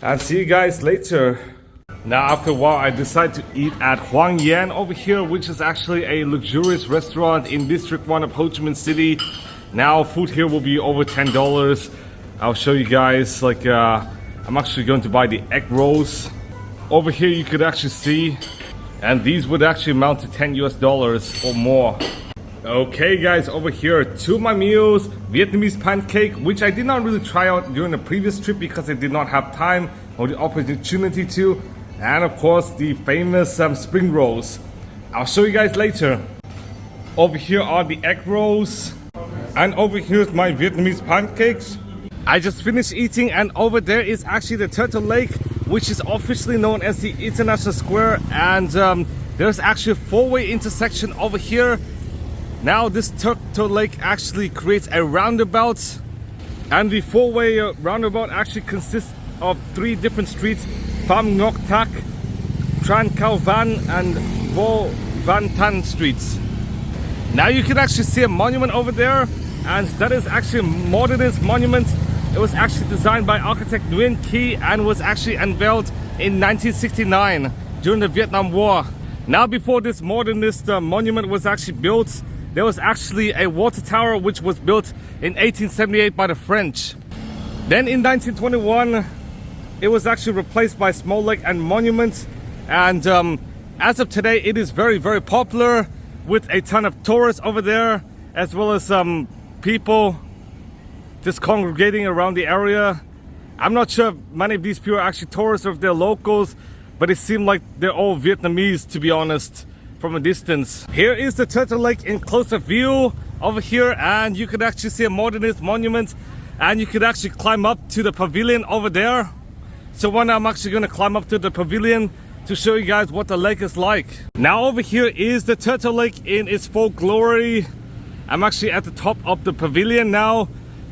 and see you guys later. Now after a while I decided to eat at Hoang over here, which is actually a luxurious restaurant in District 1 of Ho Chi Minh City. Now food here will be over $10. I'll show you guys, like I'm actually going to buy the egg rolls. Over here you could actually see, and these would actually amount to $10 or more. Okay guys, over here, two of my meals: Vietnamese pancake, which I did not really try out during the previous trip because I did not have time or the opportunity to. And of course the famous spring rolls. I'll show you guys later. Over here are the egg rolls, and over here's my Vietnamese pancakes. I just finished eating, and over there is actually the Turtle Lake, which is officially known as the International Square, and there's actually a four-way intersection over here. Now this Turtle Lake actually creates a roundabout, and the four-way roundabout actually consists of three different streets: Pham Ngoc Thach, Tran Khao Van, and Vo Van Tan streets. Now you can actually see a monument over there, and that is actually a modernist monument. It was actually designed by architect Nguyen Thi and was actually unveiled in 1969 during the Vietnam War. Now before this modernist monument was actually built, there was actually a water tower which was built in 1878 by the French. Then in 1921 it was actually replaced by small lake and monument, and as of today it is very popular, with a ton of tourists over there, as well as people just congregating around the area. I'm not sure if many of these people are actually tourists or if they're locals, but it seemed like they're all Vietnamese, to be honest, from a distance. Here is the Turtle Lake in closer view over here, and you could actually see a modernist monument, and you could actually climb up to the pavilion over there. So one, I'm actually going to climb up to the pavilion to show you guys what the lake is like. Now over here is the Turtle Lake in its full glory. I'm actually at the top of the pavilion now.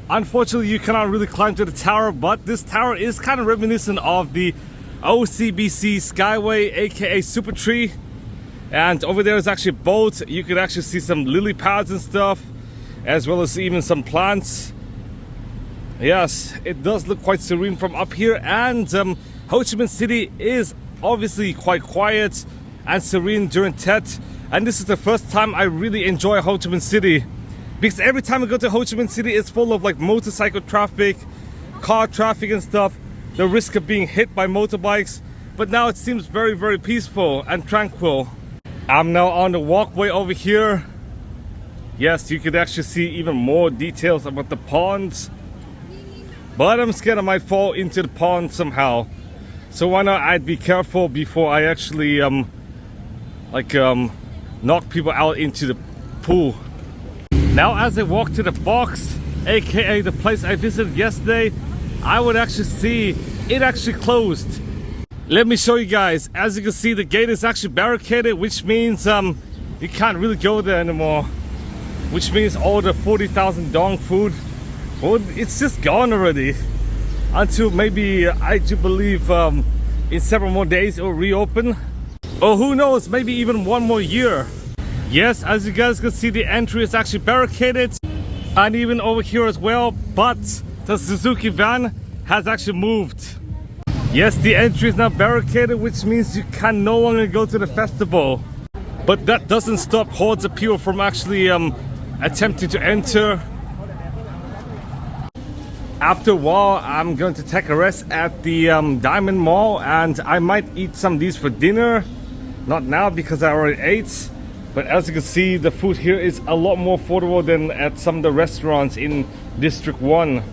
Unfortunately you cannot really climb to the tower, but this tower is kind of reminiscent of the OCBC Skyway, aka Super Tree. And over there is actually a boat. You could actually see some lily pads and stuff, as well as even some plants. Yes, it does look quite serene from up here, and Ho Chi Minh City is obviously quite quiet and serene during Tet, and this is the first time I really enjoy Ho Chi Minh City, because every time I go to Ho Chi Minh City it's full of like motorcycle traffic, car traffic and stuff, the risk of being hit by motorbikes. But now it seems very peaceful and tranquil. I'm now on the walkway over here. Yes, you could actually see even more details about the ponds, but I'm scared I might fall into the pond somehow. So why not I'd be careful before I actually knock people out into the pool. Now as I walk to the box, aka the place I visited yesterday, I would actually see it actually closed. Let me show you guys. As you can see, the gate is actually barricaded, which means you can't really go there anymore. Which means all the 40,000 dong food, well, it's just gone already. Until maybe, I do believe in several more days it will reopen. Or who knows, maybe even one more year. Yes, as you guys can see, the entry is actually barricaded, and even over here as well, but the Suzuki van has actually moved. Yes, the entry is now barricaded, which means you can no longer go to the festival. But that doesn't stop hordes of people from actually attempting to enter. After a while, I'm going to take a rest at the Diamond Mall, and I might eat some of these for dinner. Not now because I already ate, but as you can see, the food here is a lot more affordable than at some of the restaurants in District 1.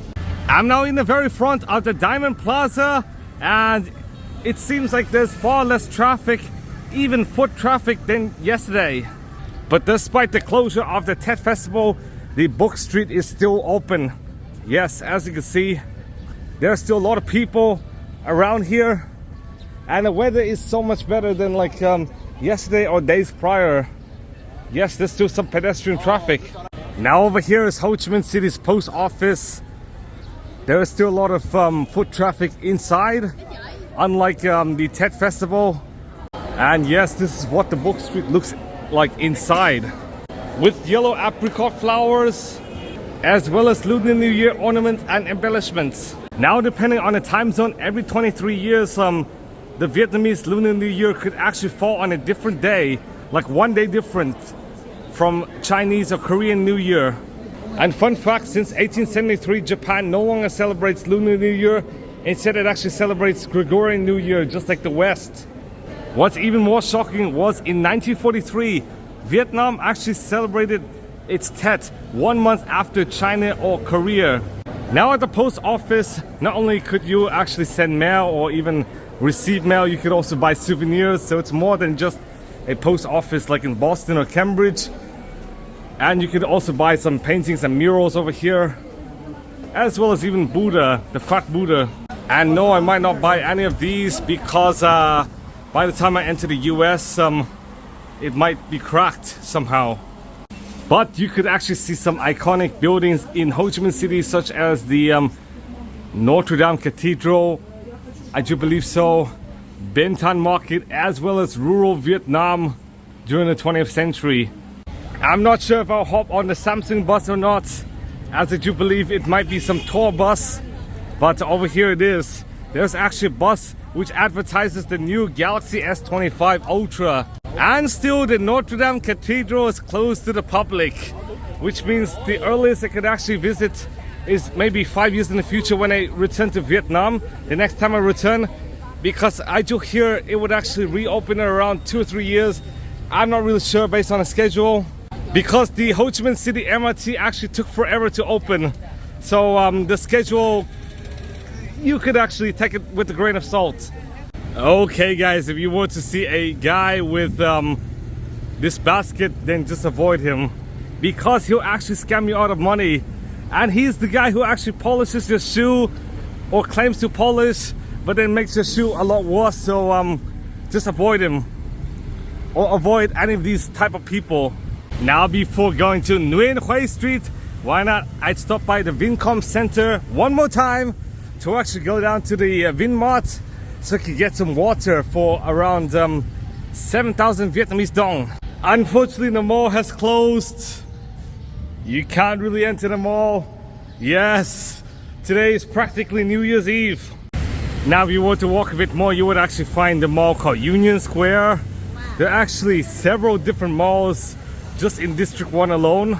I'm now in the very front of the Diamond Plaza, and it seems like there's far less traffic, even foot traffic, than yesterday. But despite the closure of the Tet Festival, the book street is still open. Yes, as you can see, there are still a lot of people around here. And the weather is so much better than like yesterday or days prior. Yes, there's still some pedestrian traffic. Now over here is Ho Chi Minh City's post office. There is still a lot of foot traffic inside, unlike the Tet Festival. And yes, this is what the book street looks like inside, with yellow apricot flowers, as well as Lunar New Year ornaments and embellishments. Now, depending on the time zone, every 23 years, the Vietnamese Lunar New Year could actually fall on a different day, like one day different from Chinese or Korean New Year. And fun fact, since 1873, Japan no longer celebrates Lunar New Year. Instead, it actually celebrates Gregorian New Year, just like the West. What's even more shocking was in 1943, Vietnam actually celebrated its Tet 1 month after China or Korea. Now at the post office, not only could you actually send mail or even receive mail, you could also buy souvenirs. So it's more than just a post office like in Boston or Cambridge. And you could also buy some paintings and murals over here, as well as even Buddha, the fat Buddha. And no, I might not buy any of these because by the time I enter the US, it might be cracked somehow. But you could actually see some iconic buildings in Ho Chi Minh City, such as the Notre Dame Cathedral, I do believe so, Ben Thanh Market, as well as rural Vietnam during the 20th century. I'm not sure if I'll hop on the Samsung bus or not, as I do believe it might be some tour bus. But over here it is. There's actually a bus which advertises the new Galaxy S25 Ultra. And still, the Notre Dame Cathedral is closed to the public, which means the earliest I could actually visit is maybe 5 years in the future when I return to Vietnam, the next time I return, because I do hear it would actually reopen in around 2 or 3 years. I'm not really sure based on the schedule, because the Ho Chi Minh City MRT actually took forever to open. So the schedule, you could actually take it with a grain of salt. Okay guys, if you want to see a guy with this basket, then just avoid him, because he'll actually scam you out of money. And he's the guy who actually polishes your shoe, or claims to polish, but then makes your shoe a lot worse. So just avoid him, or avoid any of these type of people. Now, before going to Nguyen Hue Street, why not I'd stop by the Vincom Center one more time to actually go down to the Vinmart, so I could get some water for around 7,000 Vietnamese dong. Unfortunately, the mall has closed. You can't really enter the mall. Yes, today is practically New Year's Eve. Now, if you were to walk a bit more, you would actually find the mall called Union Square. There are actually several different malls just in District 1 alone.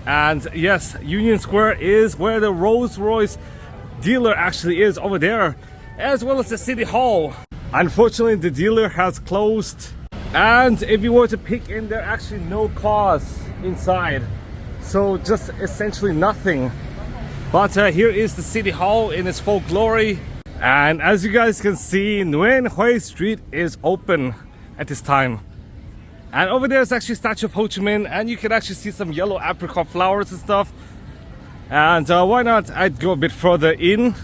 And yes, Union Square is where the Rolls-Royce dealer actually is, over there, as well as the City Hall. Unfortunately, the dealer has closed, and if you were to peek in, there are actually no cars inside, so just essentially nothing. But here is the City Hall in its full glory, and as you guys can see, Nguyen Hue Street is open at this time. And over there is actually a statue of Ho Chi Minh, and you can actually see some yellow apricot flowers and stuff. And why not I'd go a bit further in.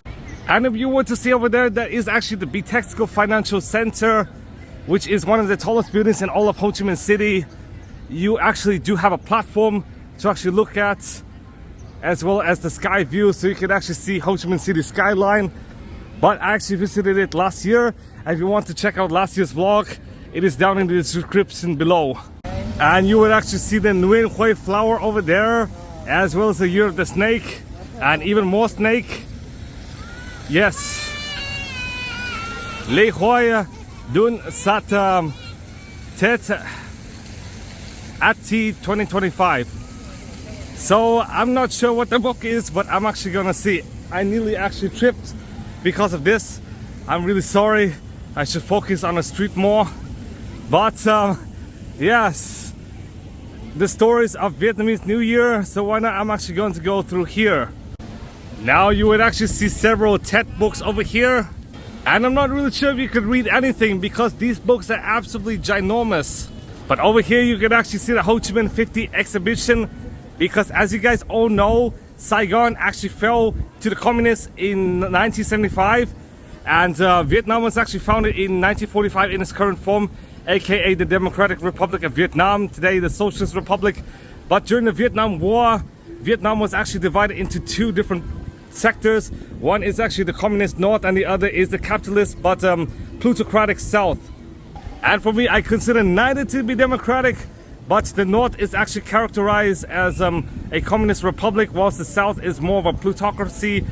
And if you were to see over there, that is actually the Bitexco Financial Center, which is one of the tallest buildings in all of Ho Chi Minh City. You actually do have a platform to actually look at, as well as the sky view, so you can actually see Ho Chi Minh City skyline. But I actually visited it last year, and if you want to check out last year's vlog, it is down in the description below. And you would actually see the Nguyen Hue flower over there, as well as the Year of the Snake, and even more snake. Yes, Lê Hoi Dun Sat Tet Ati 2025. So I'm not sure what the book is, but I'm actually gonna see. I nearly actually tripped because of this. I'm really sorry. I should focus on the street more. But yes, the stories of Vietnamese New Year, so why not I'm actually going to go through here. Now you would actually see several Tet books over here, and I'm not really sure if you could read anything because these books are absolutely ginormous. But over here you can actually see the Ho Chi Minh 50 exhibition, because as you guys all know, Saigon actually fell to the communists in 1975, And Vietnam was actually founded in 1945 in its current form, aka the Democratic Republic of Vietnam, today the Socialist Republic. But during the Vietnam War, Vietnam was actually divided into two different sectors. One is actually the communist north and the other is the capitalist but plutocratic south. And for me, I consider neither to be democratic, but the north is actually characterized as a communist republic, whilst the south is more of a plutocracy.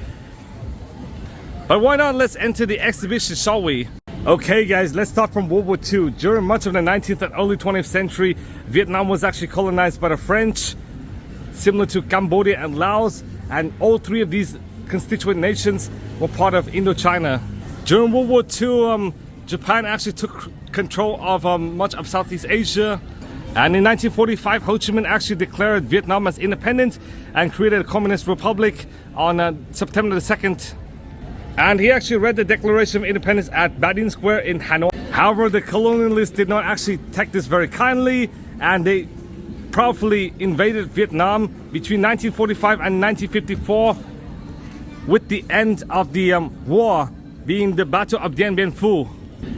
But why not, let's enter the exhibition, shall we? Okay guys, let's start from World War II. During much of the 19th and early 20th century, Vietnam was actually colonized by the French, similar to Cambodia and Laos, and all three of these constituent nations were part of Indochina. During World War II, Japan actually took control of much of Southeast Asia, and in 1945 Ho Chi Minh actually declared Vietnam as independent and created a communist republic on September the 2nd. And he actually read the Declaration of Independence at Ba Dinh Square in Hanoi. However, the colonialists did not actually take this very kindly, and they proudly invaded Vietnam between 1945 and 1954, with the end of the war being the Battle of Dien Bien Phu.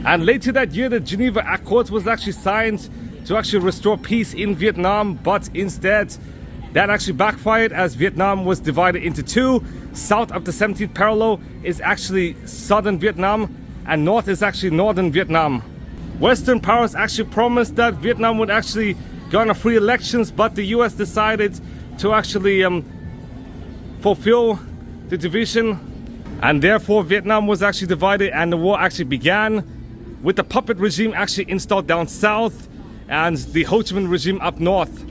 And later that year, the Geneva Accords was actually signed to actually restore peace in Vietnam, but instead that actually backfired as Vietnam was divided into two. South of the 17th parallel is actually southern Vietnam and north is actually northern Vietnam. Western powers actually promised that Vietnam would actually garner free elections, but the US decided to actually fulfill the division, and therefore Vietnam was actually divided and the war actually began with the puppet regime actually installed down south and the Ho Chi Minh regime up north.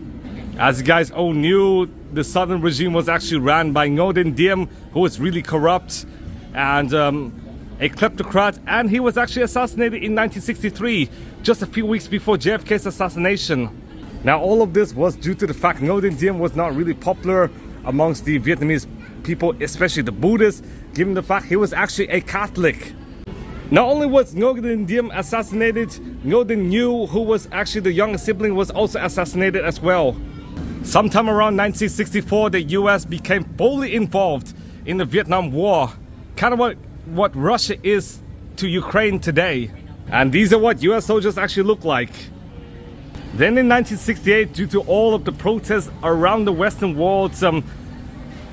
As you guys all knew, the southern regime was actually ran by Ngo Dinh Diem, who was really corrupt and a kleptocrat, and he was actually assassinated in 1963, just a few weeks before JFK's assassination. Now all of this was due to the fact Ngo Dinh Diem was not really popular amongst the Vietnamese people, especially the Buddhists, given the fact he was actually a Catholic. Not only was Ngo Dinh Diem assassinated, Ngo Dinh Nhu, who was actually the younger sibling, was also assassinated as well. Sometime around 1964, the US became fully involved in the Vietnam War, kind of what Russia is to Ukraine today. And these are what US soldiers actually look like. Then in 1968, due to all of the protests around the Western world,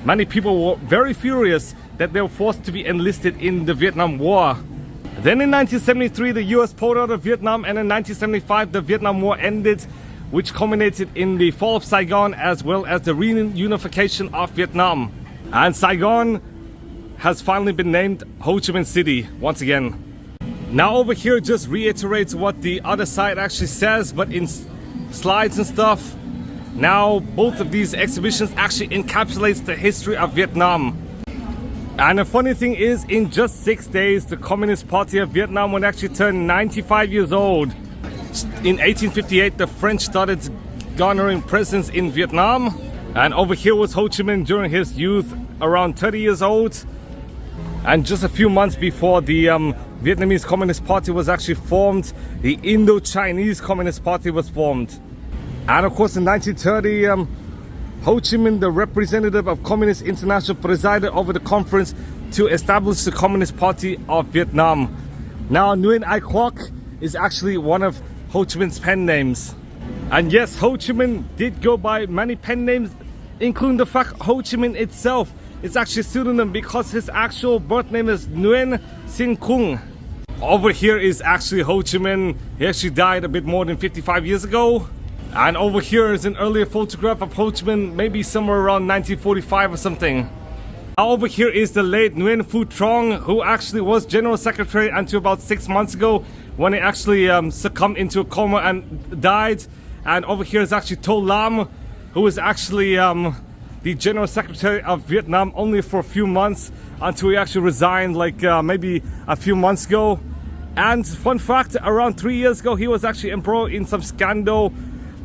many people were very furious that they were forced to be enlisted in the Vietnam War. Then in 1973, the US pulled out of Vietnam, and in 1975, the Vietnam War ended, which culminated in the fall of Saigon as well as the reunification of Vietnam. And Saigon has finally been named Ho Chi Minh City once again. Now over here just reiterates what the other side actually says, but in slides and stuff. Now both of these exhibitions actually encapsulates the history of Vietnam. And the funny thing is, in just 6 days, the Communist Party of Vietnam would actually turn 95 years old. In 1858, the French started garnering presence in Vietnam. And over here was Ho Chi Minh during his youth, around 30 years old. And just a few months before the Vietnamese Communist Party was actually formed, the Indo-Chinese Communist Party was formed. And of course in 1930, Ho Chi Minh, the representative of Communist International, presided over the conference to establish the Communist Party of Vietnam. Now Nguyen Ai Quoc is actually one of Ho Chi Minh's pen names. And yes, Ho Chi Minh did go by many pen names, including the fact Ho Chi Minh itself is actually a pseudonym because his actual birth name is Nguyen Sinh Cung. Over here is actually Ho Chi Minh. He actually died a bit more than 55 years ago. And over here is an earlier photograph of Ho Chi Minh, maybe somewhere around 1945 or something. Now over here is the late Nguyen Phu Trong, who actually was General Secretary until about 6 months ago, when he actually succumbed into a coma and died. And over here is actually To Lam, who was actually the General Secretary of Vietnam only for a few months until he actually resigned like maybe a few months ago. And fun fact, around 3 years ago he was actually embroiled in some scandal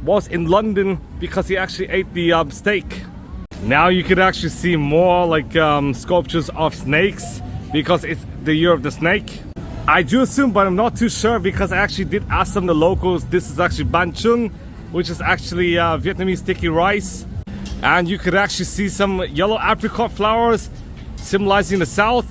whilst in London because he actually ate the steak. Now you could actually see more like sculptures of snakes because it's the year of the snake. I do assume, but I'm not too sure because I actually did ask some of the locals. This is actually Ban Chung, which is actually Vietnamese sticky rice. And you could actually see some yellow apricot flowers symbolizing the south.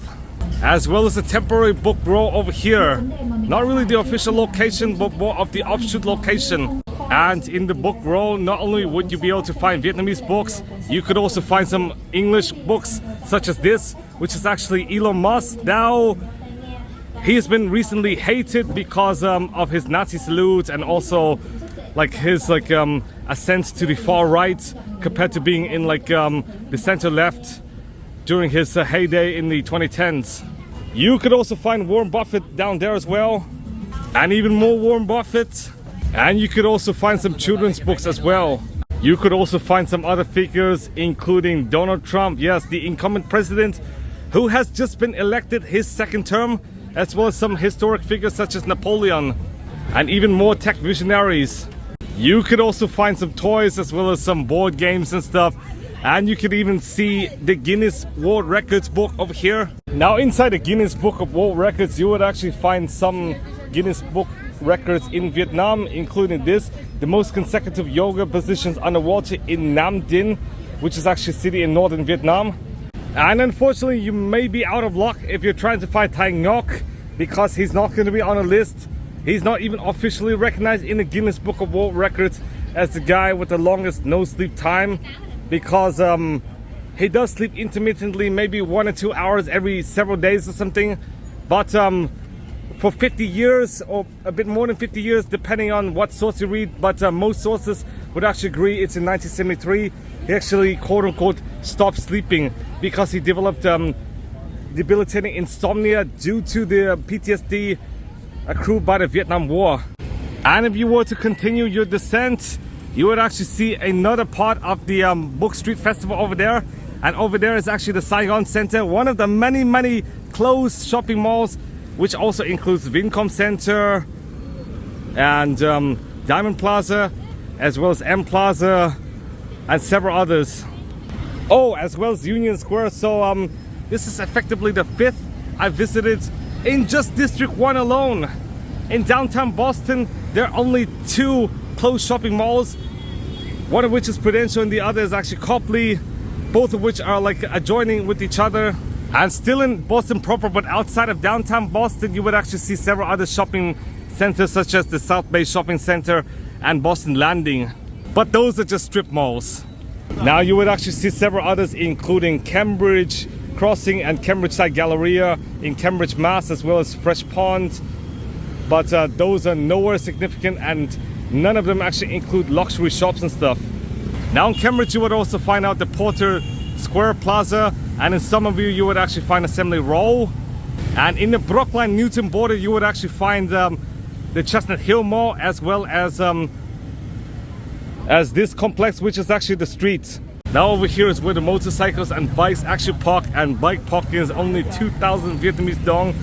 as well as a temporary book row over here. Not really the official location, but more of the offshoot location. And in the book row, not only would you be able to find Vietnamese books, you could also find some English books, such as this, which is actually Elon Musk. Now, he has been recently hated because of his Nazi salute and also like his ascent to the far right compared to being in the center left during his heyday in the 2010s. You could also find Warren Buffett down there as well, and even more Warren Buffett. And you could also find some children's books as well. You could also find some other figures, including Donald Trump, yes, the incumbent president, who has just been elected his second term, as well as some historic figures such as Napoleon, and even more tech visionaries. You could also find some toys as well as some board games and stuff. And you could even see the Guinness World Records book over here. Now inside the Guinness Book of World Records, you would actually find some Guinness Book records in Vietnam, including this, the most consecutive yoga positions underwater in Nam Dinh, which is actually a city in northern Vietnam. And unfortunately, you may be out of luck if you're trying to find Thai Ngoc, because he's not going to be on a list. He's not even officially recognized in the Guinness Book of World Records as the guy with the longest no sleep time, because he does sleep intermittently, maybe 1 or 2 hours every several days or something. But for 50 years or a bit more than 50 years, depending on what source you read, but most sources would actually agree it's in 1973. He actually quote-unquote stopped sleeping because he developed debilitating insomnia due to the PTSD accrued by the Vietnam War. And if you were to continue your descent, you would actually see another part of the Book Street Festival over there. And over there is actually the Saigon Center, one of the many closed shopping malls, which also includes Vincom Center and Diamond Plaza, as well as M Plaza and several others. Oh, as well as Union Square. So this is effectively the 5th I visited in just District 1 alone. In downtown Boston, there are only 2 closed shopping malls, one of which is Prudential and the other is actually Copley, both of which are adjoining with each other. And still in Boston proper, but outside of downtown Boston, you would actually see several other shopping centers such as the South Bay Shopping Center and Boston Landing. But those are just strip malls. Now you would actually see several others, including Cambridge Crossing and Cambridge Side Galleria in Cambridge, Mass, as well as Fresh Pond. But those are nowhere significant, and none of them actually include luxury shops and stuff. Now in Cambridge, you would also find out the Porter Square Plaza, and in Somerville you would actually find Assembly Row. And in the Brookline-Newton border, you would actually find the Chestnut Hill Mall, as well as this complex, which is actually the street. Now over here is where the motorcycles and bikes actually park, and bike parking is only 2,000 Vietnamese dong,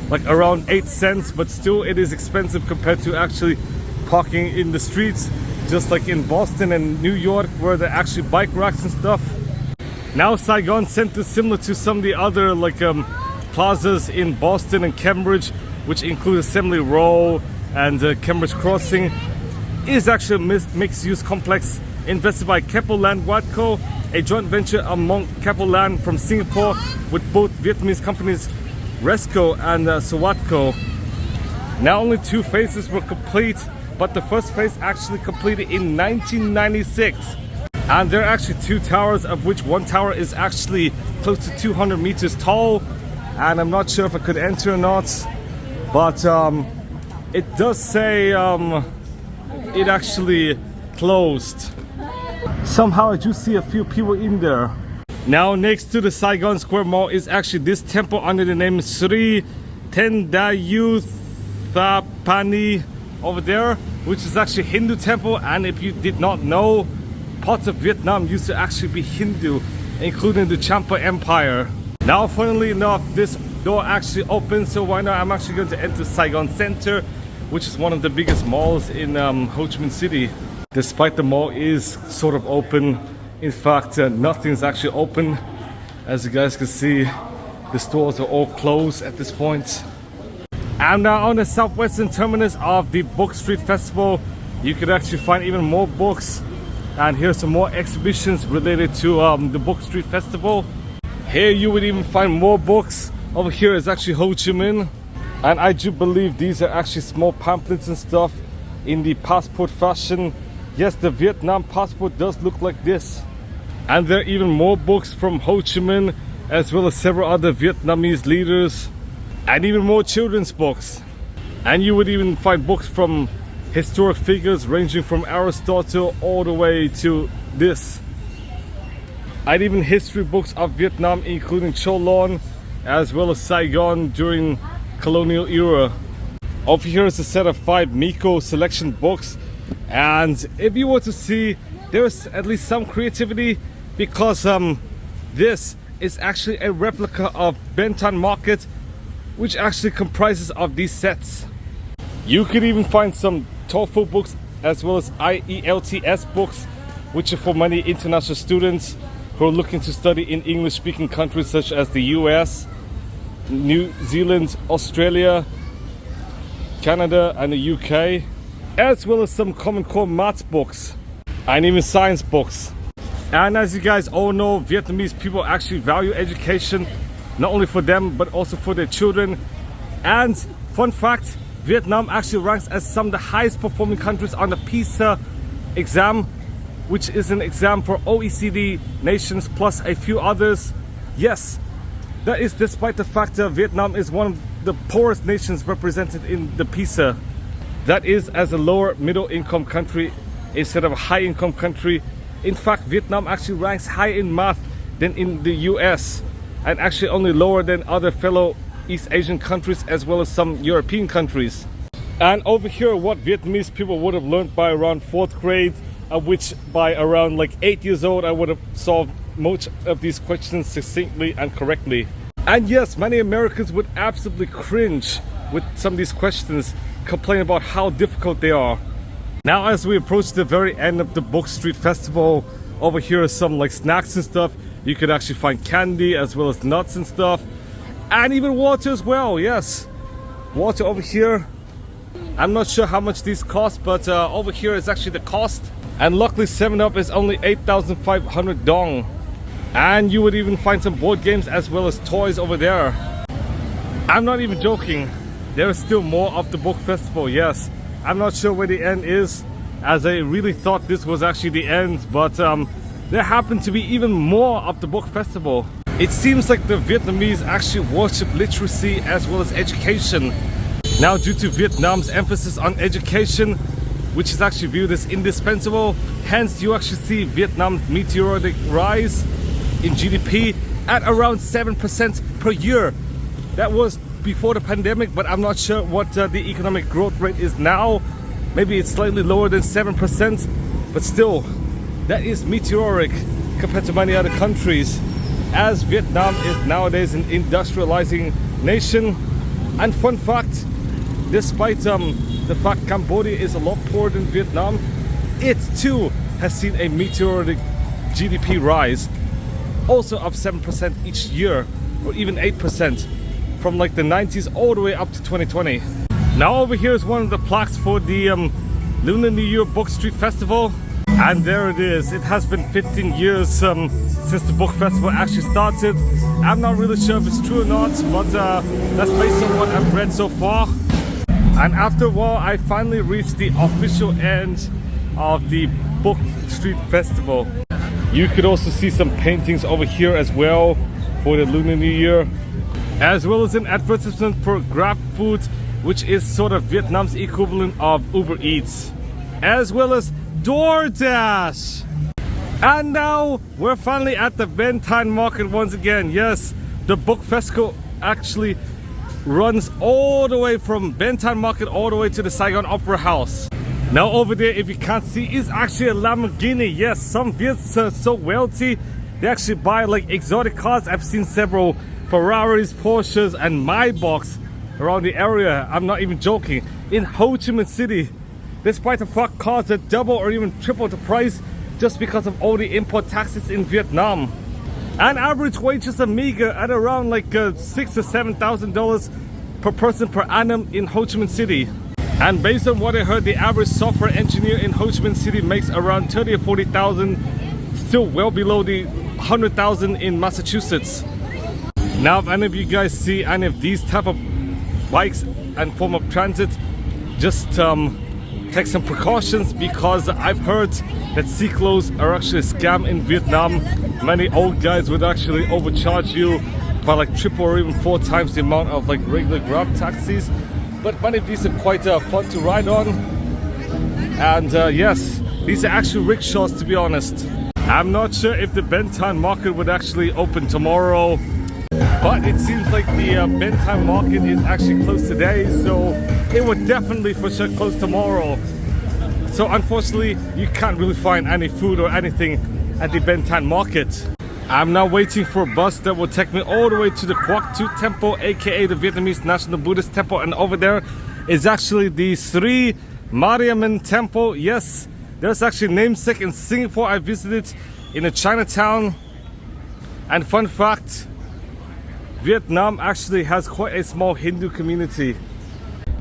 like around 8 cents, but still it is expensive compared to actually parking in the streets, just like in Boston and New York, where there are actually bike racks and stuff. Now Saigon Center, similar to some of the other plazas in Boston and Cambridge, which include Assembly Row and Cambridge Crossing, is actually a mixed-use complex invested by Keppel Land Watco, a joint venture among Keppel Land from Singapore with both Vietnamese companies Resco and Sawatco. Now only 2 phases were complete, but the first phase actually completed in 1996. And there are actually 2 towers, of which one tower is actually close to 200 meters tall. And I'm not sure if I could enter or not, but it does say it actually closed. Somehow I do see a few people in there. Now next to the Saigon Square Mall is actually this temple under the name Sri Thendayuthapani over there, which is actually a Hindu temple. And if you did not know, parts of Vietnam used to actually be Hindu, including the Champa Empire. Now funnily enough, this door actually opens, so why not? I'm actually going to enter Saigon Center, which is one of the biggest malls in Ho Chi Minh City. Despite the mall is sort of open, in fact nothing's actually open. As you guys can see, the stores are all closed at this point. And now on the southwestern terminus of the Book Street Festival, you could actually find even more books. And here's some more exhibitions related to the Book Street Festival. Here you would even find more books Over here is actually Ho Chi Minh, and I do believe these are actually small pamphlets and stuff in the passport fashion. Yes, the Vietnam passport does look like this. And there are even more books from Ho Chi Minh, as well as several other Vietnamese leaders, and even more children's books. And you would even find books from historic figures ranging from Aristotle all the way to this. And even history books of Vietnam, including Cho Lon, as well as Saigon during colonial era. Over here is a set of 5 Miko selection books, and if you were to see, there's at least some creativity, because this is actually a replica of Ben Thanh Market, which actually comprises of these sets. You could even find some TOEFL books as well as IELTS books, which are for many international students who are looking to study in English-speaking countries such as the US, New Zealand, Australia, Canada and the UK, as well as some Common Core maths books and even science books. And as you guys all know, Vietnamese people actually value education, not only for them but also for their children. And fun fact, Vietnam actually ranks as some of the highest performing countries on the PISA exam, which is an exam for OECD nations plus a few others. Yes, that is despite the fact that Vietnam is one of the poorest nations represented in the PISA. That is as a lower middle income country instead of a high income country. In fact, Vietnam actually ranks higher in math than in the US, and actually only lower than other fellow East Asian countries as well as some European countries. And over here, what Vietnamese people would have learned by around 4th grade, which by around like 8 years old I would have solved most of these questions succinctly and correctly. And yes, many Americans would absolutely cringe with some of these questions, complain about how difficult they are. Now as we approach the very end of the Book Street Festival, over here are some like snacks and stuff. You could actually find candy as well as nuts and stuff, and even water as well. Yes, water over here. I'm not sure how much these cost, but over here is actually the cost. And luckily 7-Up is only 8,500 dong. And you would even find some board games as well as toys over there. I'm not even joking. There is still more of the book festival, yes. I'm not sure where the end is, as I really thought this was actually the end, but there happened to be even more of the book festival. It seems like the Vietnamese actually worship literacy as well as education. Now, due to Vietnam's emphasis on education, which is actually viewed as indispensable, hence you actually see Vietnam's meteoric rise in GDP at around 7% per year. That was before the pandemic, but I'm not sure what the economic growth rate is now. Maybe it's slightly lower than 7%, but still, that is meteoric compared to many other countries, as Vietnam is nowadays an industrializing nation. And fun fact, despite the fact Cambodia is a lot poorer than Vietnam, it too has seen a meteoric GDP rise, also up 7% each year, or even 8%, from like the 90s all the way up to 2020. Now over here is one of the plaques for the Lunar New Year Book Street Festival, and there it is. It has been 15 years since the book festival actually started. I'm not really sure if it's true or not, but that's based on what I've read so far. And after a while, I finally reached the official end of the Book Street Festival. You could also see some paintings over here as well for the Lunar New Year, as well as an advertisement for Grab Food, which is sort of Vietnam's equivalent of Uber Eats, as well as DoorDash. And now we're finally at the Ben Thanh Market once again. Yes, the Book Festival actually runs all the way from Ben Thanh Market all the way to the Saigon Opera House. Now over there, if you can't see, is actually a Lamborghini. Yes, some Viets are so wealthy, they actually buy like exotic cars. I've seen several Ferraris, Porsches and Maybachs around the area. I'm not even joking. In Ho Chi Minh City, despite the fact cars are double or even triple the price just because of all the import taxes in Vietnam. And average wages are meager at around like $6,000 to $7,000 per person per annum in Ho Chi Minh City. And based on what I heard, the average software engineer in Ho Chi Minh City makes around 30 or 40,000, still well below the 100,000 in Massachusetts. Now, if any of you guys see any of these type of bikes and form of transit, just take some precautions, because I've heard that cyclos are actually a scam in Vietnam. Many old guys would actually overcharge you by like triple or even 4 times the amount of like regular Grab taxis. But many of these are quite fun to ride on. And yes, these are actually rickshaws, to be honest. I'm not sure if the Ben Thanh market would actually open tomorrow, but it seems like the Ben Thanh market is actually closed today, so it would definitely for sure close tomorrow. So unfortunately, you can't really find any food or anything at the Ben Thanh market. I'm now waiting for a bus that will take me all the way to the Ngoc temple, aka the Vietnamese National Buddhist Temple, and over there is actually the Sri Mariamman Temple. Yes, there's actually namesake in Singapore. I visited in a Chinatown, and fun fact, Vietnam actually has quite a small Hindu community.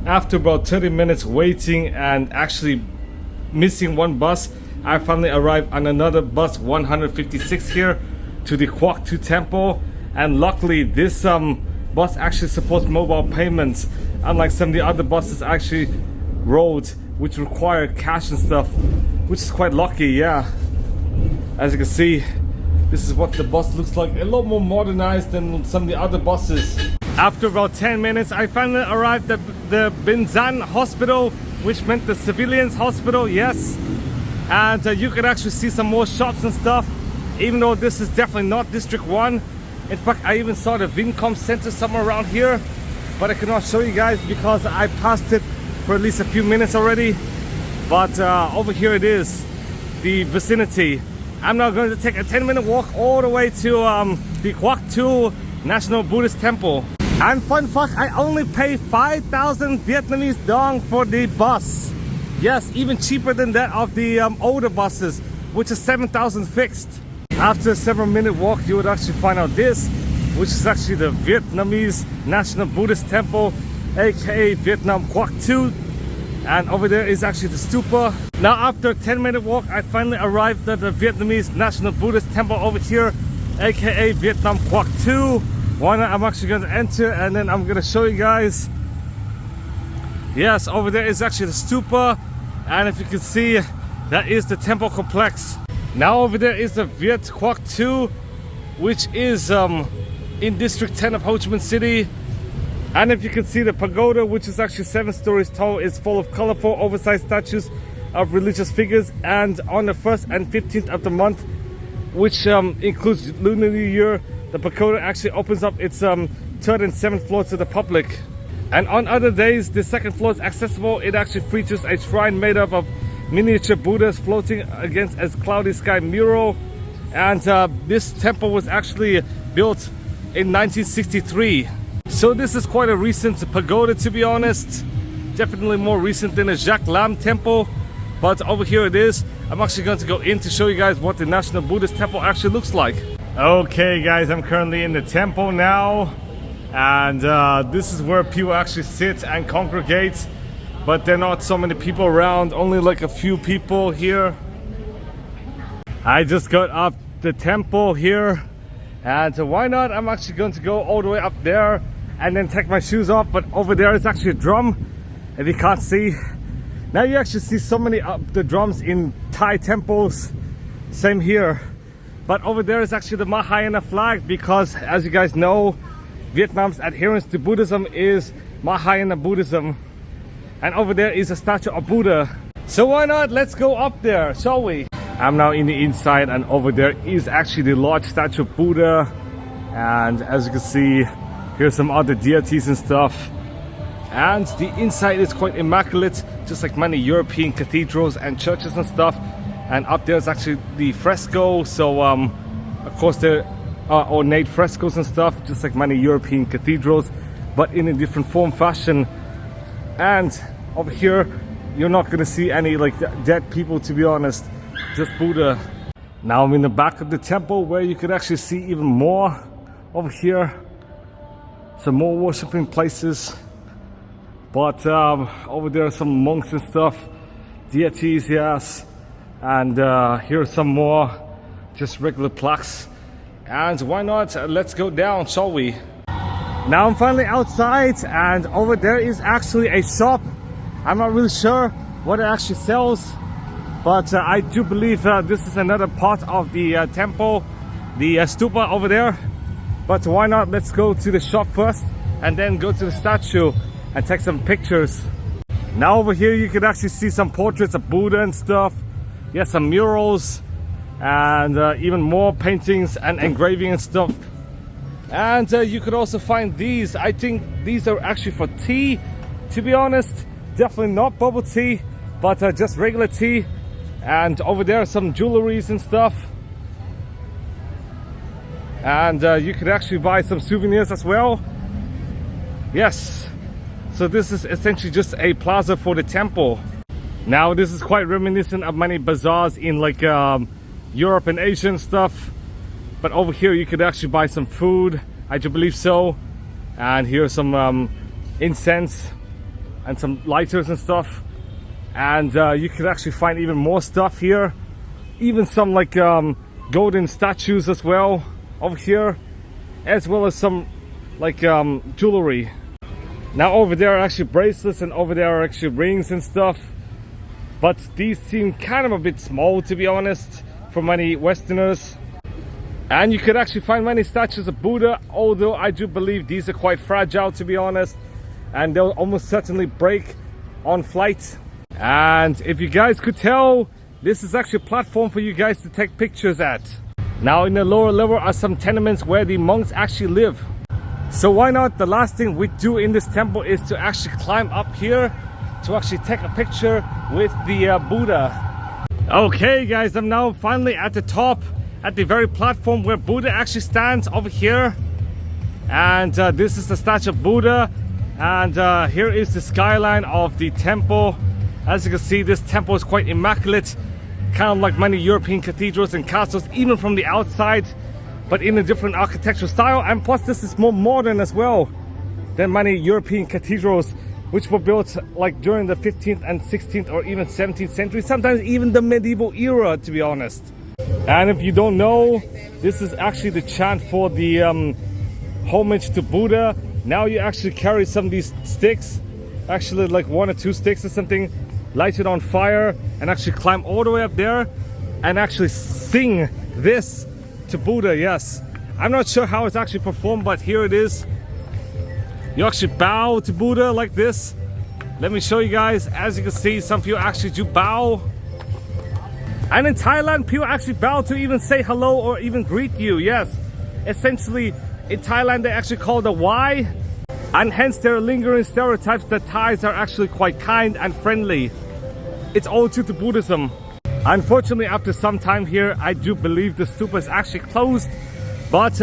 After about 30 minutes waiting and actually missing one bus, I finally arrived on another bus 156 here to the Ngoc temple, and luckily this bus actually supports mobile payments, unlike some of the other buses actually road which require cash and stuff, which is quite lucky. Yeah, as you can see, this is what the bus looks like, a lot more modernized than some of the other buses. After about 10 minutes, I finally arrived at the Binh Duong hospital, which meant the civilians hospital. Yes, and you can actually see some more shops and stuff, even though this is definitely not District 1. In fact, I even saw the Vincom Center somewhere around here, but I cannot show you guys because I passed it for at least a few minutes already. But over here it is, the vicinity. I'm now going to take a 10-minute walk all the way to the Ngoc National Buddhist Temple. And fun fact, I only pay 5,000 Vietnamese dong for the bus. Yes, even cheaper than that of the older buses, which is 7,000 fixed. After a several-minute walk, you would actually find out this, which is actually the Vietnamese National Buddhist Temple, aka Vietnam Ngoc. And over there is actually the stupa. Now after a 10-minute walk, I finally arrived at the Vietnamese National Buddhist Temple over here, aka Vietnam Ngoc. One I'm actually going to enter, and then I'm going to show you guys. Yes, over there is actually the stupa, and if you can see, that is the temple complex. Now over there is the Viet Ngoc, which is in District 10 of Ho Chi Minh City. And if you can see, the pagoda, which is actually 7 stories tall, is full of colorful oversized statues of religious figures. And on the 1st and 15th of the month, which includes Lunar New Year, the pagoda actually opens up its 3rd and 7th floor to the public. And on other days, the 2nd floor is accessible. It actually features a shrine made up of miniature Buddhas floating against a cloudy sky mural. And this temple was actually built in 1963. So this is quite a recent pagoda, to be honest. Definitely more recent than the Giac Lam temple. But over here it is. I'm actually going to go in to show you guys what the National Buddhist Temple actually looks like. Okay guys, I'm currently in the temple now. And this is where people actually sit and congregate. But there are not so many people around, only like a few people here. I just got up the temple here. And why not? I'm actually going to go all the way up there and then take my shoes off. But over there is actually a drum, if you can't see. Now you actually see so many of the drums in Thai temples. Same here. But over there is actually the Mahayana flag, because as you guys know, Vietnam's adherence to Buddhism is Mahayana Buddhism. And over there is a statue of Buddha. So why not? Let's go up there, shall we? I'm now in the inside, and over there is actually the large statue of Buddha. And as you can see, here's some other deities and stuff. And the inside is quite immaculate, just like many European cathedrals and churches and stuff. And up there is actually the fresco. So of course there are ornate frescoes and stuff, just like many European cathedrals, but in a different form, fashion. And over here, you're not gonna see any like dead people, to be honest, just Buddha. Now I'm in the back of the temple, where you could actually see even more over here. Some more worshipping places. But over there are some monks and stuff, deities, yes. And here are some more just regular plaques. And why not? Let's go down, shall we? Now I'm finally outside, and over there is actually a shop. I'm not really sure what it actually sells, but I do believe this is another part of the temple, the stupa over there. But why not? Let's go to the shop first and then go to the statue and take some pictures. Now over here you can actually see some portraits of Buddha and stuff. Yeah, some murals and even more paintings and engraving and stuff. And you could also find these. I think these are actually for tea, to be honest. Definitely not bubble tea, but just regular tea. And over there are some jewelries and stuff. And you could actually buy some souvenirs as well. Yes, so this is essentially just a plaza for the temple. Now this is quite reminiscent of many bazaars in like Europe and Asia and stuff. But over here you could actually buy some food, I do believe so. And here's some incense and some lighters and stuff. And you could actually find even more stuff here. Even some like golden statues as well over here, as well as some like jewelry. Now over there are actually bracelets, and over there are actually rings and stuff. But these seem kind of a bit small, to be honest, for many Westerners. And you could actually find many statues of Buddha, although I do believe these are quite fragile, to be honest, and they'll almost certainly break on flight. And if you guys could tell, this is actually a platform for you guys to take pictures at. Now in the lower level are some tenements where the monks actually live. So why not, the last thing we do in this temple is to actually climb up here to actually take a picture with the Buddha. Okay guys, I'm now finally at the top, at the very platform where Buddha actually stands over here. And this is the statue of Buddha. And here is the skyline of the temple. As you can see, this temple is quite immaculate, kind of like many European cathedrals and castles, even from the outside, but in a different architectural style. And plus this is more modern as well than many European cathedrals, which were built like during the 15th and 16th or even 17th century, sometimes even the medieval era, to be honest. And if you don't know, this is actually the chant for the homage to Buddha. Now you actually carry some of these sticks, actually like 1 or 2 sticks or something, light it on fire and actually climb all the way up there and actually sing this to Buddha. Yes, I'm not sure how it's actually performed, but here it is. You actually bow to Buddha like this. Let me show you guys. As you can see, some people actually do bow. And in Thailand, people actually bow to even say hello or even greet you. Yes, essentially in Thailand they actually call it a Y, and hence there are lingering stereotypes that Thais are actually quite kind and friendly. It's all due to Buddhism. Unfortunately, after some time here, I do believe the stupa is actually closed, but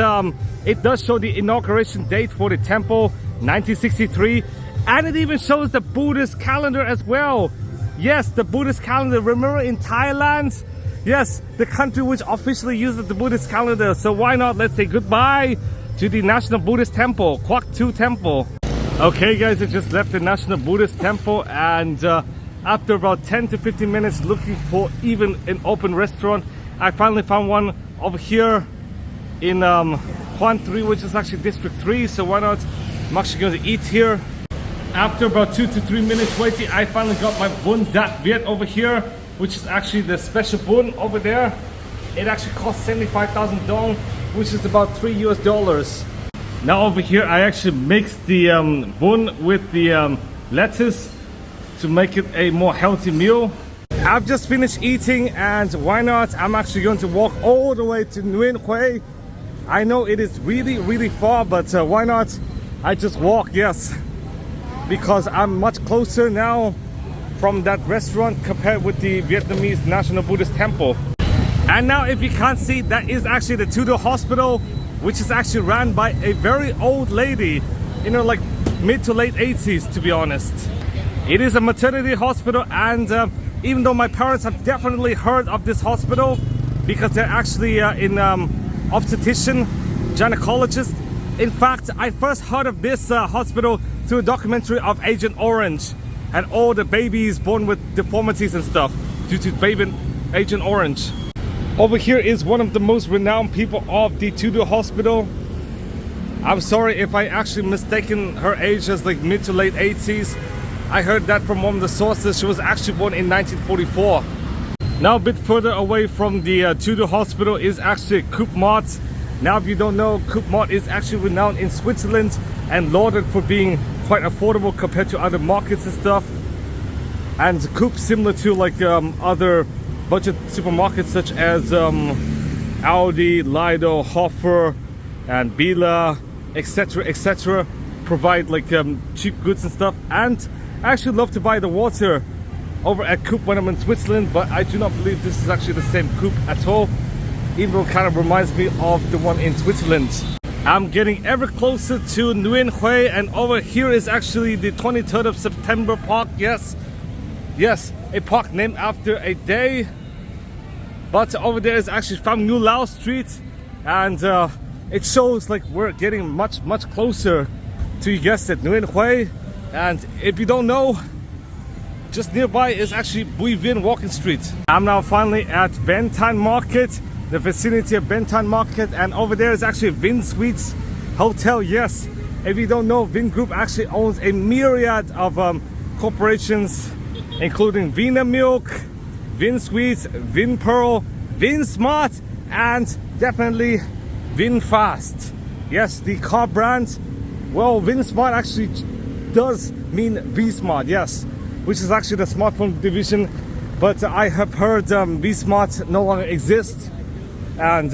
it does show the inauguration date for the temple, 1963, and it even shows the Buddhist calendar as well. Yes, the Buddhist calendar. Remember in Thailand? Yes, the country which officially uses the Buddhist calendar. So why not, let's say goodbye to the National Buddhist Temple, Ngoc 2 Temple. Okay guys, I just left the National Buddhist Temple, and after about 10 to 15 minutes looking for even an open restaurant, I finally found one over here in Hoang 3, which is actually District 3. So why not? I'm actually going to eat here. After about 2 to 3 minutes waiting, I finally got my bun dat Viet over here, which is actually the special bun over there. It actually costs 75,000 dong, which is about $3 US. Now over here I actually mixed the bun with the lettuce to make it a more healthy meal. I've just finished eating, and why not, I'm actually going to walk all the way to Nguyen Hue. I know it is really far, but why not, I just walk. Yes, because I'm much closer now from that restaurant compared with the Vietnamese National Buddhist Temple. And now if you can't see, that is actually the Tudor Hospital, which is actually run by a very old lady in her like mid to late 80s, to be honest. It is a maternity hospital, and even though my parents have definitely heard of this hospital because they're actually in obstetrician, gynecologist. In fact, I first heard of this hospital through a documentary of Agent Orange and all the babies born with deformities and stuff due to Agent Orange. Over here is one of the most renowned people of the Tudor Hospital. I'm sorry if I actually mistaken her age as like mid to late 80s. I heard that from one of the sources. She was actually born in 1944. Now a bit further away from the Tudor Hospital is actually Coop Mart. Now if you don't know, Coop Mart is actually renowned in Switzerland and lauded for being quite affordable compared to other markets and stuff. And Coop, similar to like other budget supermarkets such as Audi, Lido, Hofer and Billa, etc., provide like cheap goods and stuff. And I actually love to buy the water over at Coop when I'm in Switzerland, but I do not believe this is actually the same Coop at all, even though it kind of reminds me of the one in Switzerland. I'm getting ever closer to Nguyen Hue, and over here is actually the 23rd of September Park. Yes, a park named after a day. But over there is actually Pham Ngu Lao Street, and it shows like we're getting much closer to, you guessed it, Nguyen Hue. And if you don't know, just nearby is actually Bui Vien Walking Street. I'm now finally at Ben Thanh Market, the vicinity of Ben Thanh Market, and over there is actually Vin Suites Hotel. Yes, if you don't know, Vin Group actually owns a myriad of corporations, including Vina Milk, Vin Suites, Vin Pearl, Vin Smart, and definitely Vin Fast. Yes, the car brand. Well, Vin Smart actually does mean V Smart, yes, which is actually the smartphone division, but I have heard V Smart no longer exists, and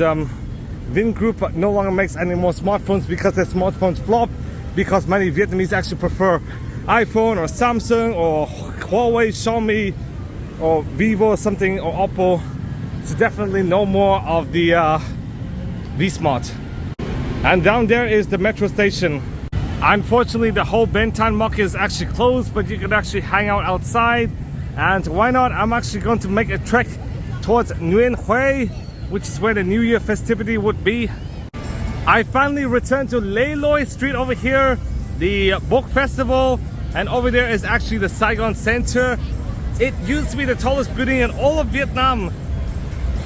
Vin Group no longer makes any more smartphones because their smartphones flop, because many Vietnamese actually prefer iPhone or Samsung or Huawei, Xiaomi or Vivo or something, or Oppo. So definitely no more of the V Smart. And down there is the metro station. Unfortunately, the whole Ben Thanh Market is actually closed, but you can actually hang out outside. And why not? I'm actually going to make a trek towards Nguyen Hue, which is where the New Year festivity would be. I finally returned to Lê Loi Street over here, the book festival, and over there is actually the Saigon Center. It used to be the tallest building in all of Vietnam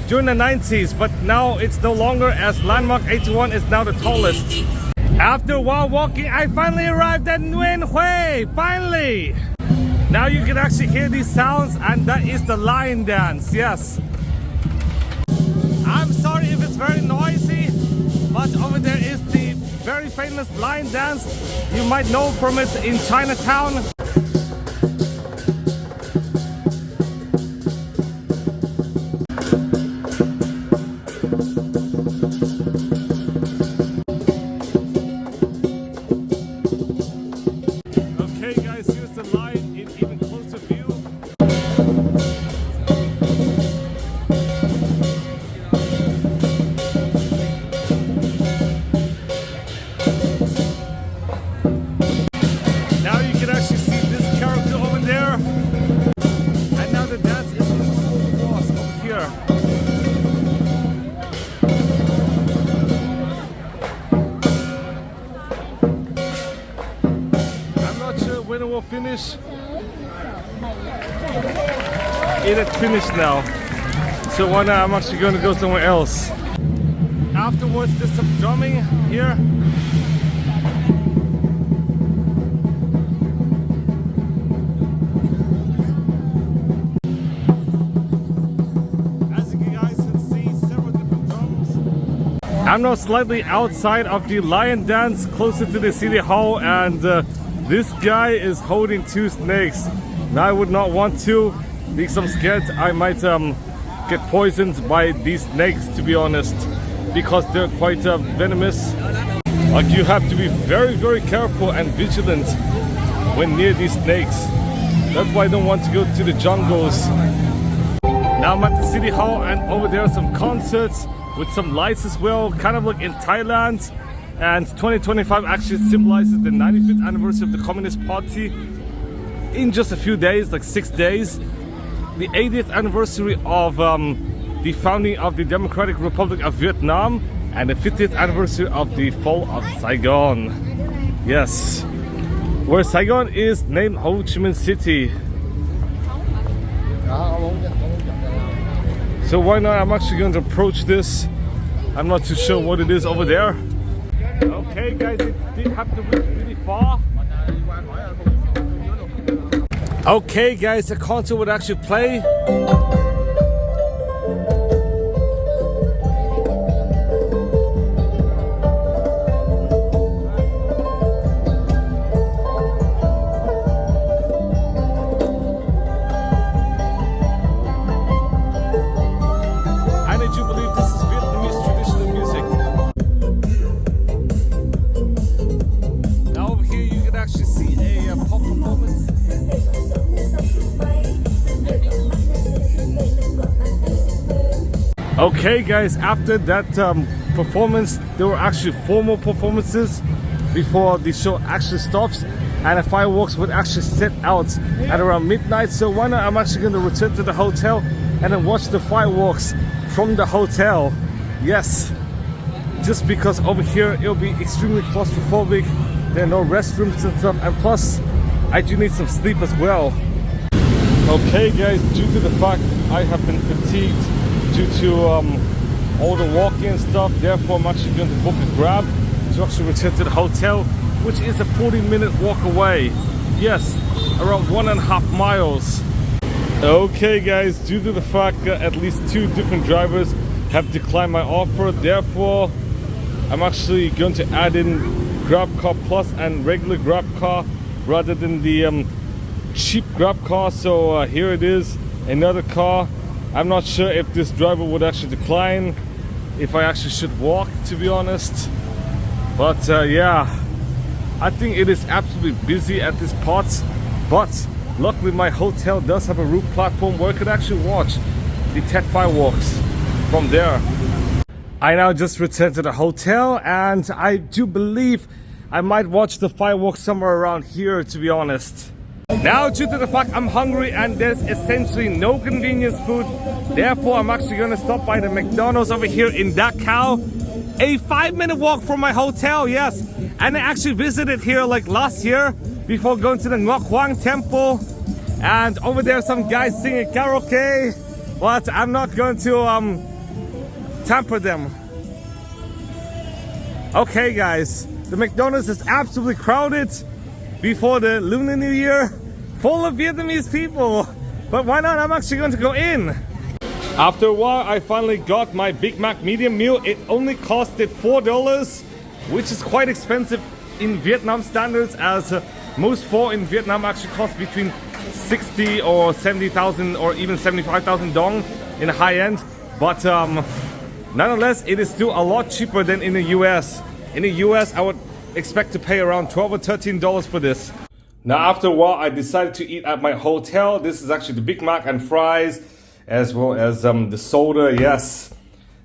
during the 90s, but now it's no longer, as Landmark 81 is now the tallest. After a while walking, I finally arrived at Nguyen Hue, finally! Now you can actually hear these sounds, and that is the lion dance, yes. I'm sorry if it's very noisy, but over there is the very famous lion dance. You might know from it in Chinatown. Finish. It had finished now, so why not? I'm actually going to go somewhere else. Afterwards, there's some drumming here. As you guys can see, several different drums. I'm now slightly outside of the lion dance, closer to the city hall, and this guy is holding two snakes. Now I would not want to, because I'm scared I might get poisoned by these snakes, to be honest, because they're quite venomous. Like, you have to be very careful and vigilant when near these snakes. That's why I don't want to go to the jungles. Now I'm at the city hall, and over there are some concerts with some lights as well, kind of like in Thailand. And 2025 actually symbolizes the 95th anniversary of the Communist Party in just a few days, like 6 days. The 80th anniversary of the founding of the Democratic Republic of Vietnam, and the 50th anniversary of the fall of Saigon. Yes, where Saigon is named Ho Chi Minh City. So why not? I'm actually going to approach this. I'm not too sure what it is over there. Okay guys, it did have to reach really far. Okay guys, the concert would actually play. And did you believe this is Vietnamese traditional music? Now over here you can actually see a pop performance. Okay guys, after that performance, there were actually 4 more performances before the show actually stops, and the fireworks would actually set out at around midnight. So why not, I'm actually going to return to the hotel and then watch the fireworks from the hotel. Yes, just because over here it'll be extremely claustrophobic. There are no restrooms and stuff, and plus I do need some sleep as well. Okay guys, due to the fact I have been fatigued due to all the walking and stuff, therefore I'm actually going to book a Grab to actually return to the hotel, which is a 40-minute walk away. Yes, around 1.5 miles. Okay guys, due to the fact that at least 2 different drivers have declined my offer, therefore I'm actually going to add in Grab Car Plus and regular Grab Car rather than the cheap Grab Car. So here it is, another car. I'm not sure if this driver would actually decline, if I actually should walk, to be honest. But yeah, I think it is absolutely busy at this part. But luckily my hotel does have a roof platform where I could actually watch the Tet fireworks from there. I now just returned to the hotel, and I do believe I might watch the fireworks somewhere around here, to be honest. Now, due to the fact I'm hungry and there's essentially no convenience food, therefore I'm actually going to stop by the McDonald's over here in Dachau. A 5-minute walk from my hotel, yes. And I actually visited here like last year before going to the Ngoc Hoang temple. And over there some guys singing karaoke, but I'm not going to tamper them. Okay guys, the McDonald's is absolutely crowded before the Lunar New Year, full of Vietnamese people. But why not? I'm actually going to go in. After a while, I finally got my Big Mac medium meal. It only costed $4, which is quite expensive in Vietnam standards, as most pho in Vietnam actually cost between 60 or 70,000 or even 75,000 dong in the high end. But nonetheless, it is still a lot cheaper than in the US. In the US, I would expect to pay around $12 or $13 for this. Now after a while, I decided to eat at my hotel. This is actually the Big Mac and fries, as well as the soda, yes.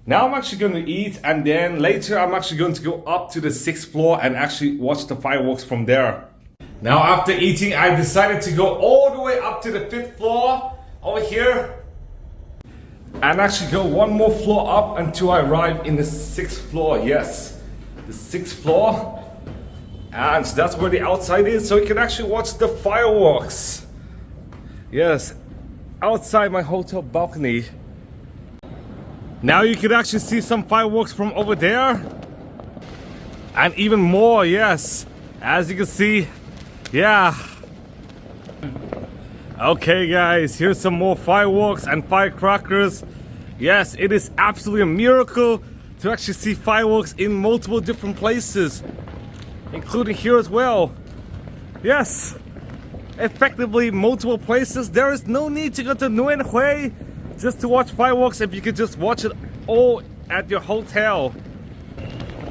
Now I'm actually going to eat, and then later I'm actually going to go up to the 6th floor and actually watch the fireworks from there. Now after eating, I decided to go all the way up to the 5th floor over here and actually go 1 more floor up until I arrive in the 6th floor, yes. The 6th floor. And that's where the outside is, so you can actually watch the fireworks. Yes, outside my hotel balcony. Now you can actually see some fireworks from over there. And even more, yes. As you can see, yeah. Okay guys, here's some more fireworks and firecrackers. Yes, it is absolutely a miracle to actually see fireworks in multiple different places, including here as well. Yes, effectively multiple places. There is no need to go to Nguyen Hue just to watch fireworks if you could just watch it all at your hotel.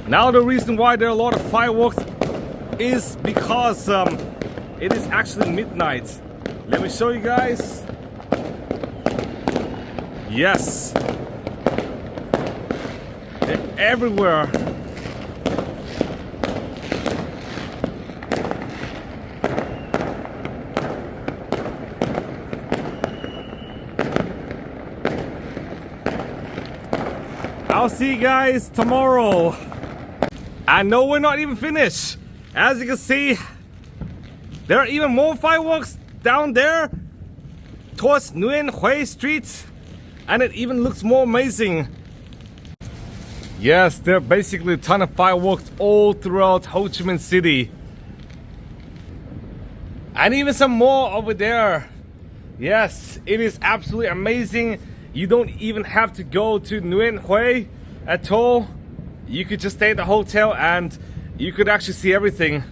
Now the reason why there are a lot of fireworks is because it is actually midnight. Let me show you guys. Yes, they're everywhere. I'll see you guys tomorrow. And no, we're not even finished. As you can see, there are even more fireworks down there towards Nguyen Hue Street, and it even looks more amazing. Yes, there are basically a ton of fireworks all throughout Ho Chi Minh City. And even some more over there. Yes, it is absolutely amazing. You don't even have to go to Nguyen Hue at all. You could just stay at the hotel and you could actually see everything.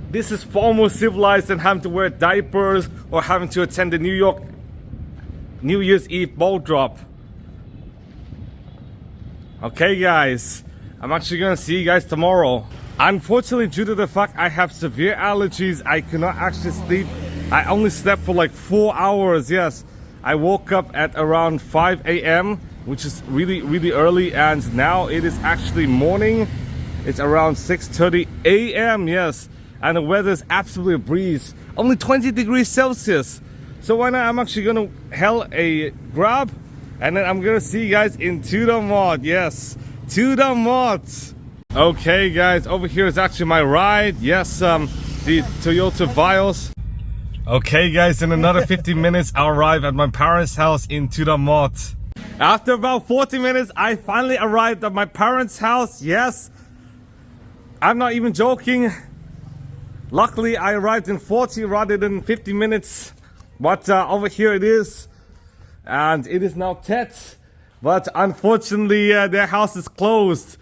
This is far more civilized than having to wear diapers or having to attend the New York New Year's Eve ball drop. Okay guys, I'm actually gonna see you guys tomorrow. Unfortunately, due to the fact I have severe allergies, I cannot actually sleep. I only slept for like 4 hours, yes. I woke up at around 5 a.m., which is really early, and now it is actually morning. It's around 6:30 a.m., yes. And the weather is absolutely a breeze. Only 20 degrees Celsius. So why not, I'm actually gonna hail a Grab, and then I'm gonna see you guys in To The Mod, yes. To The Mod. Okay guys, over here is actually my ride. Yes, the Toyota Vios. Okay guys, in another 15 minutes I'll arrive at my parents' house in To The Mod. After about 40 minutes I finally arrived at my parents' house. Yes, I'm not even joking. Luckily I arrived in 40 rather than 50 minutes. But over here it is. And it is now 10. But unfortunately their house is closed.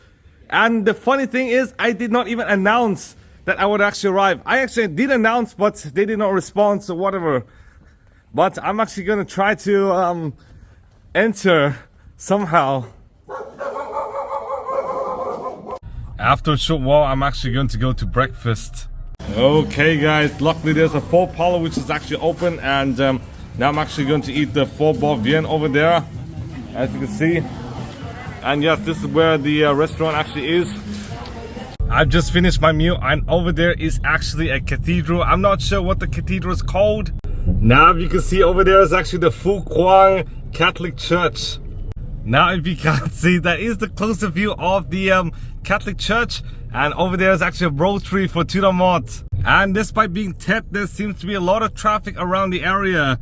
And the funny thing is, I did not even announce that I would actually arrive. I actually did announce, but they did not respond, so whatever. But I'm actually gonna try to enter somehow. After a short while, I'm actually going to go to breakfast. Okay guys, luckily there's a pho parlor which is actually open, and now I'm actually going to eat the pho bo vien over there, as you can see. And yes, this is where the restaurant actually is. I've just finished my meal, and over there is actually a cathedral. I'm not sure what the cathedral is called. Now if you can see, over there is actually the Phu Quang Catholic Church. Now if you can't see, that is the closer view of the Catholic Church. And over there is actually a rotary for To The Mod. And despite being Tet, there seems to be a lot of traffic around the area.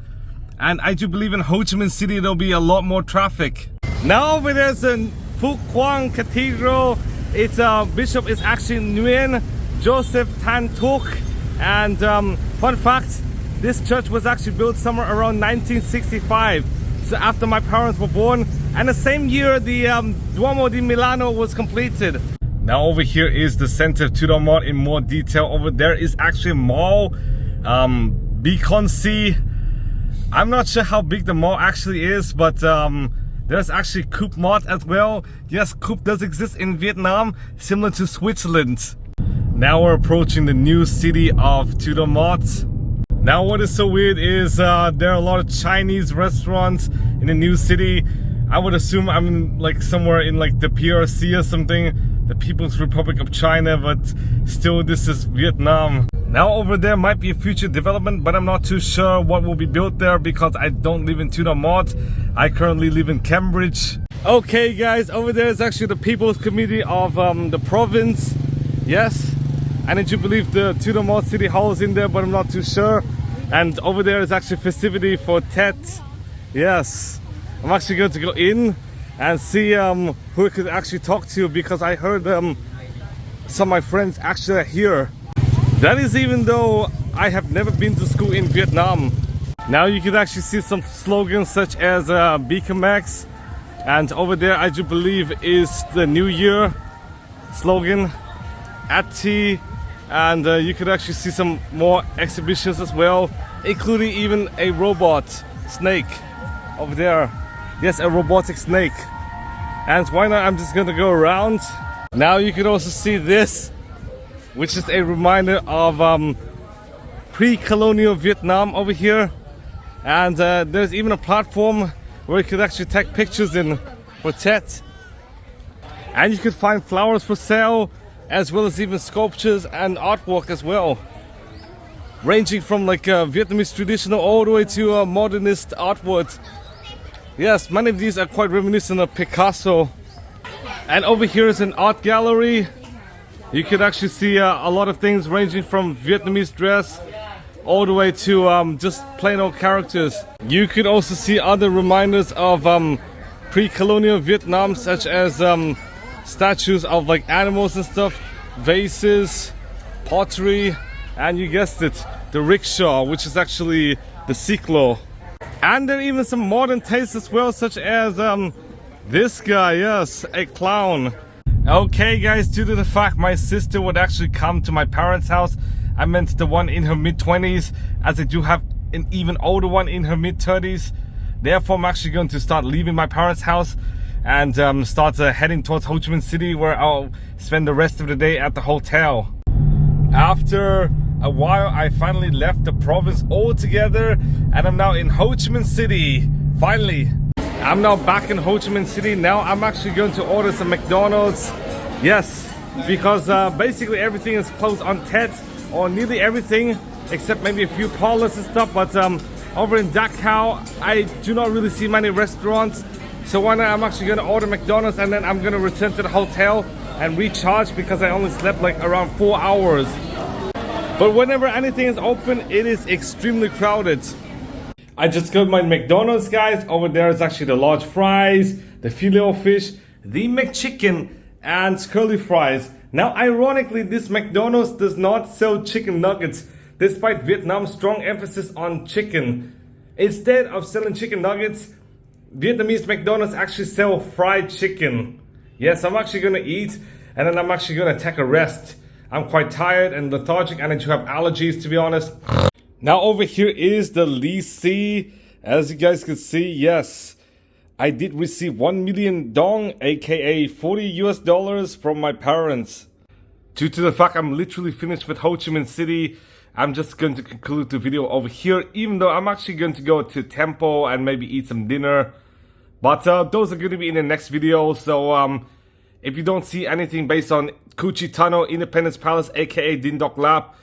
And I do believe in Ho Chi Minh City there'll be a lot more traffic. Now over there's a Phu Quang Cathedral. Its bishop is actually Nguyen Joseph Tan Thuc. And fun fact, this church was actually built somewhere around 1965. So after my parents were born. And the same year the Duomo di Milano was completed. Now over here is the center of To The Mod in more detail. Over there is actually a mall, Beacon C. I'm not sure how big the mall actually is, but there's actually Coop Mart as well. Yes, Coop does exist in Vietnam, similar to Switzerland. Now we're approaching the new city of To The Mod. Now what is so weird is there are a lot of Chinese restaurants in the new city. I would assume I'm in, like somewhere in like the PRC or something, the People's Republic of China, but still this is Vietnam. Now over there might be a future development, but I'm not too sure what will be built there because I don't live in To The Mod. I currently live in Cambridge. Okay guys, over there is actually the People's Committee of the province. Yes, and I do believe the To The Mod City Hall is in there, but I'm not too sure. And over there is actually festivity for Tet. Yes, I'm actually going to go in and see who I could actually talk to, because I heard some of my friends actually are here. That is even though I have never been to school in Vietnam. Now you can actually see some slogans such as Beacon Max, and over there I do believe is the New Year slogan, at tea, and you could actually see some more exhibitions as well, including even a robot snake over there. Yes, a robotic snake. And why not, I'm just gonna go around. Now you can also see this, which is a reminder of pre-colonial Vietnam over here. And there's even a platform where you could actually take pictures in for Tet. And you could find flowers for sale, as well as even sculptures and artwork as well, ranging from like Vietnamese traditional all the way to modernist artwork. Yes, many of these are quite reminiscent of Picasso. And over here is an art gallery. You can actually see a lot of things ranging from Vietnamese dress all the way to just plain old characters. You could also see other reminders of pre-colonial Vietnam, such as statues of like animals and stuff, vases, pottery, and you guessed it, the rickshaw, which is actually the cyclo. And there are even some modern tastes as well, such as this guy, yes, a clown. Okay guys, due to the fact my sister would actually come to my parents' house, I meant the one in her mid-20s, as I do have an even older one in her mid-30s. Therefore, I'm actually going to start leaving my parents' house and start heading towards Ho Chi Minh City, where I'll spend the rest of the day at the hotel. After a while, I finally left the province altogether, and I'm now in Ho Chi Minh City. Finally, I'm now back in Ho Chi Minh City. Now I'm actually going to order some McDonald's. Yes, because basically everything is closed on Tet, or nearly everything, except maybe a few parlors and stuff. But over in Giac, I do not really see many restaurants. So I'm actually going to order McDonald's, and then I'm going to return to the hotel and recharge, because I only slept like around 4 hours. But whenever anything is open, it is extremely crowded. I just got my McDonald's, guys. Over there is actually the large fries, the filet-o-fish, the McChicken, and curly fries. Now, ironically, this McDonald's does not sell chicken nuggets, despite Vietnam's strong emphasis on chicken. Instead of selling chicken nuggets, Vietnamese McDonald's actually sell fried chicken. Yes, I'm actually gonna eat, and then I'm actually gonna take a rest. I'm quite tired and lethargic, and I do have allergies, to be honest. Now over here is the Lee C. As you guys can see, yes, I did receive 1 million dong, aka $40 from my parents. Due to the fact I'm literally finished with Ho Chi Minh City, I'm just going to conclude the video over here, even though I'm actually going to go to temple and maybe eat some dinner. But those are going to be in the next video, so if you don't see anything based on Cu Chi Tunnel, Independence Palace, aka Dinh Doc Lap,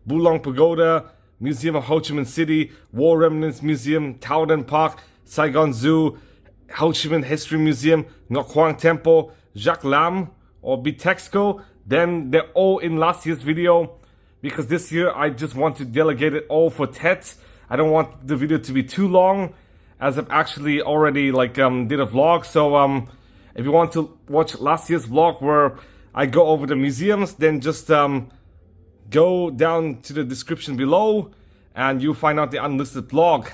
Bulong Pagoda, Museum of Ho Chi Minh City, War Remnants Museum, Thao Dan Park, Saigon Zoo, Ho Chi Minh History Museum, Ngoc Hoang Temple, Giac Lam, or Bitexco, then they're all in last year's video, because this year I just want to delegate it all for Tet. I don't want the video to be too long, as I've actually already like did a vlog. So if you want to watch last year's vlog where I go over the museums, then just go down to the description below and you'll find out the unlisted vlog.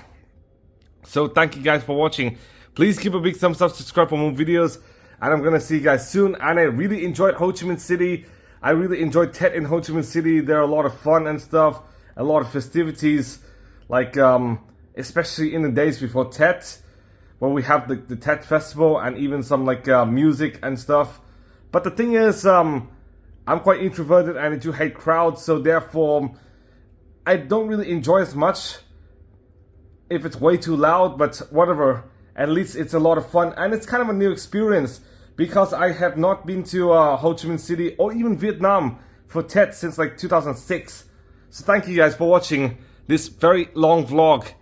So thank you guys for watching. Please give a big thumbs up, subscribe for more videos, and I'm gonna see you guys soon. And I really enjoyed Ho Chi Minh City. I really enjoyed Tet in Ho Chi Minh City. There are a lot of fun and stuff, a lot of festivities, like especially in the days before Tet, where we have the Tet festival and even some like music and stuff. But the thing is, I'm quite introverted and I do hate crowds, so therefore I don't really enjoy as much if it's way too loud, but whatever. At least it's a lot of fun, and it's kind of a new experience, because I have not been to Ho Chi Minh City or even Vietnam for Tet since like 2006. So thank you guys for watching this very long vlog.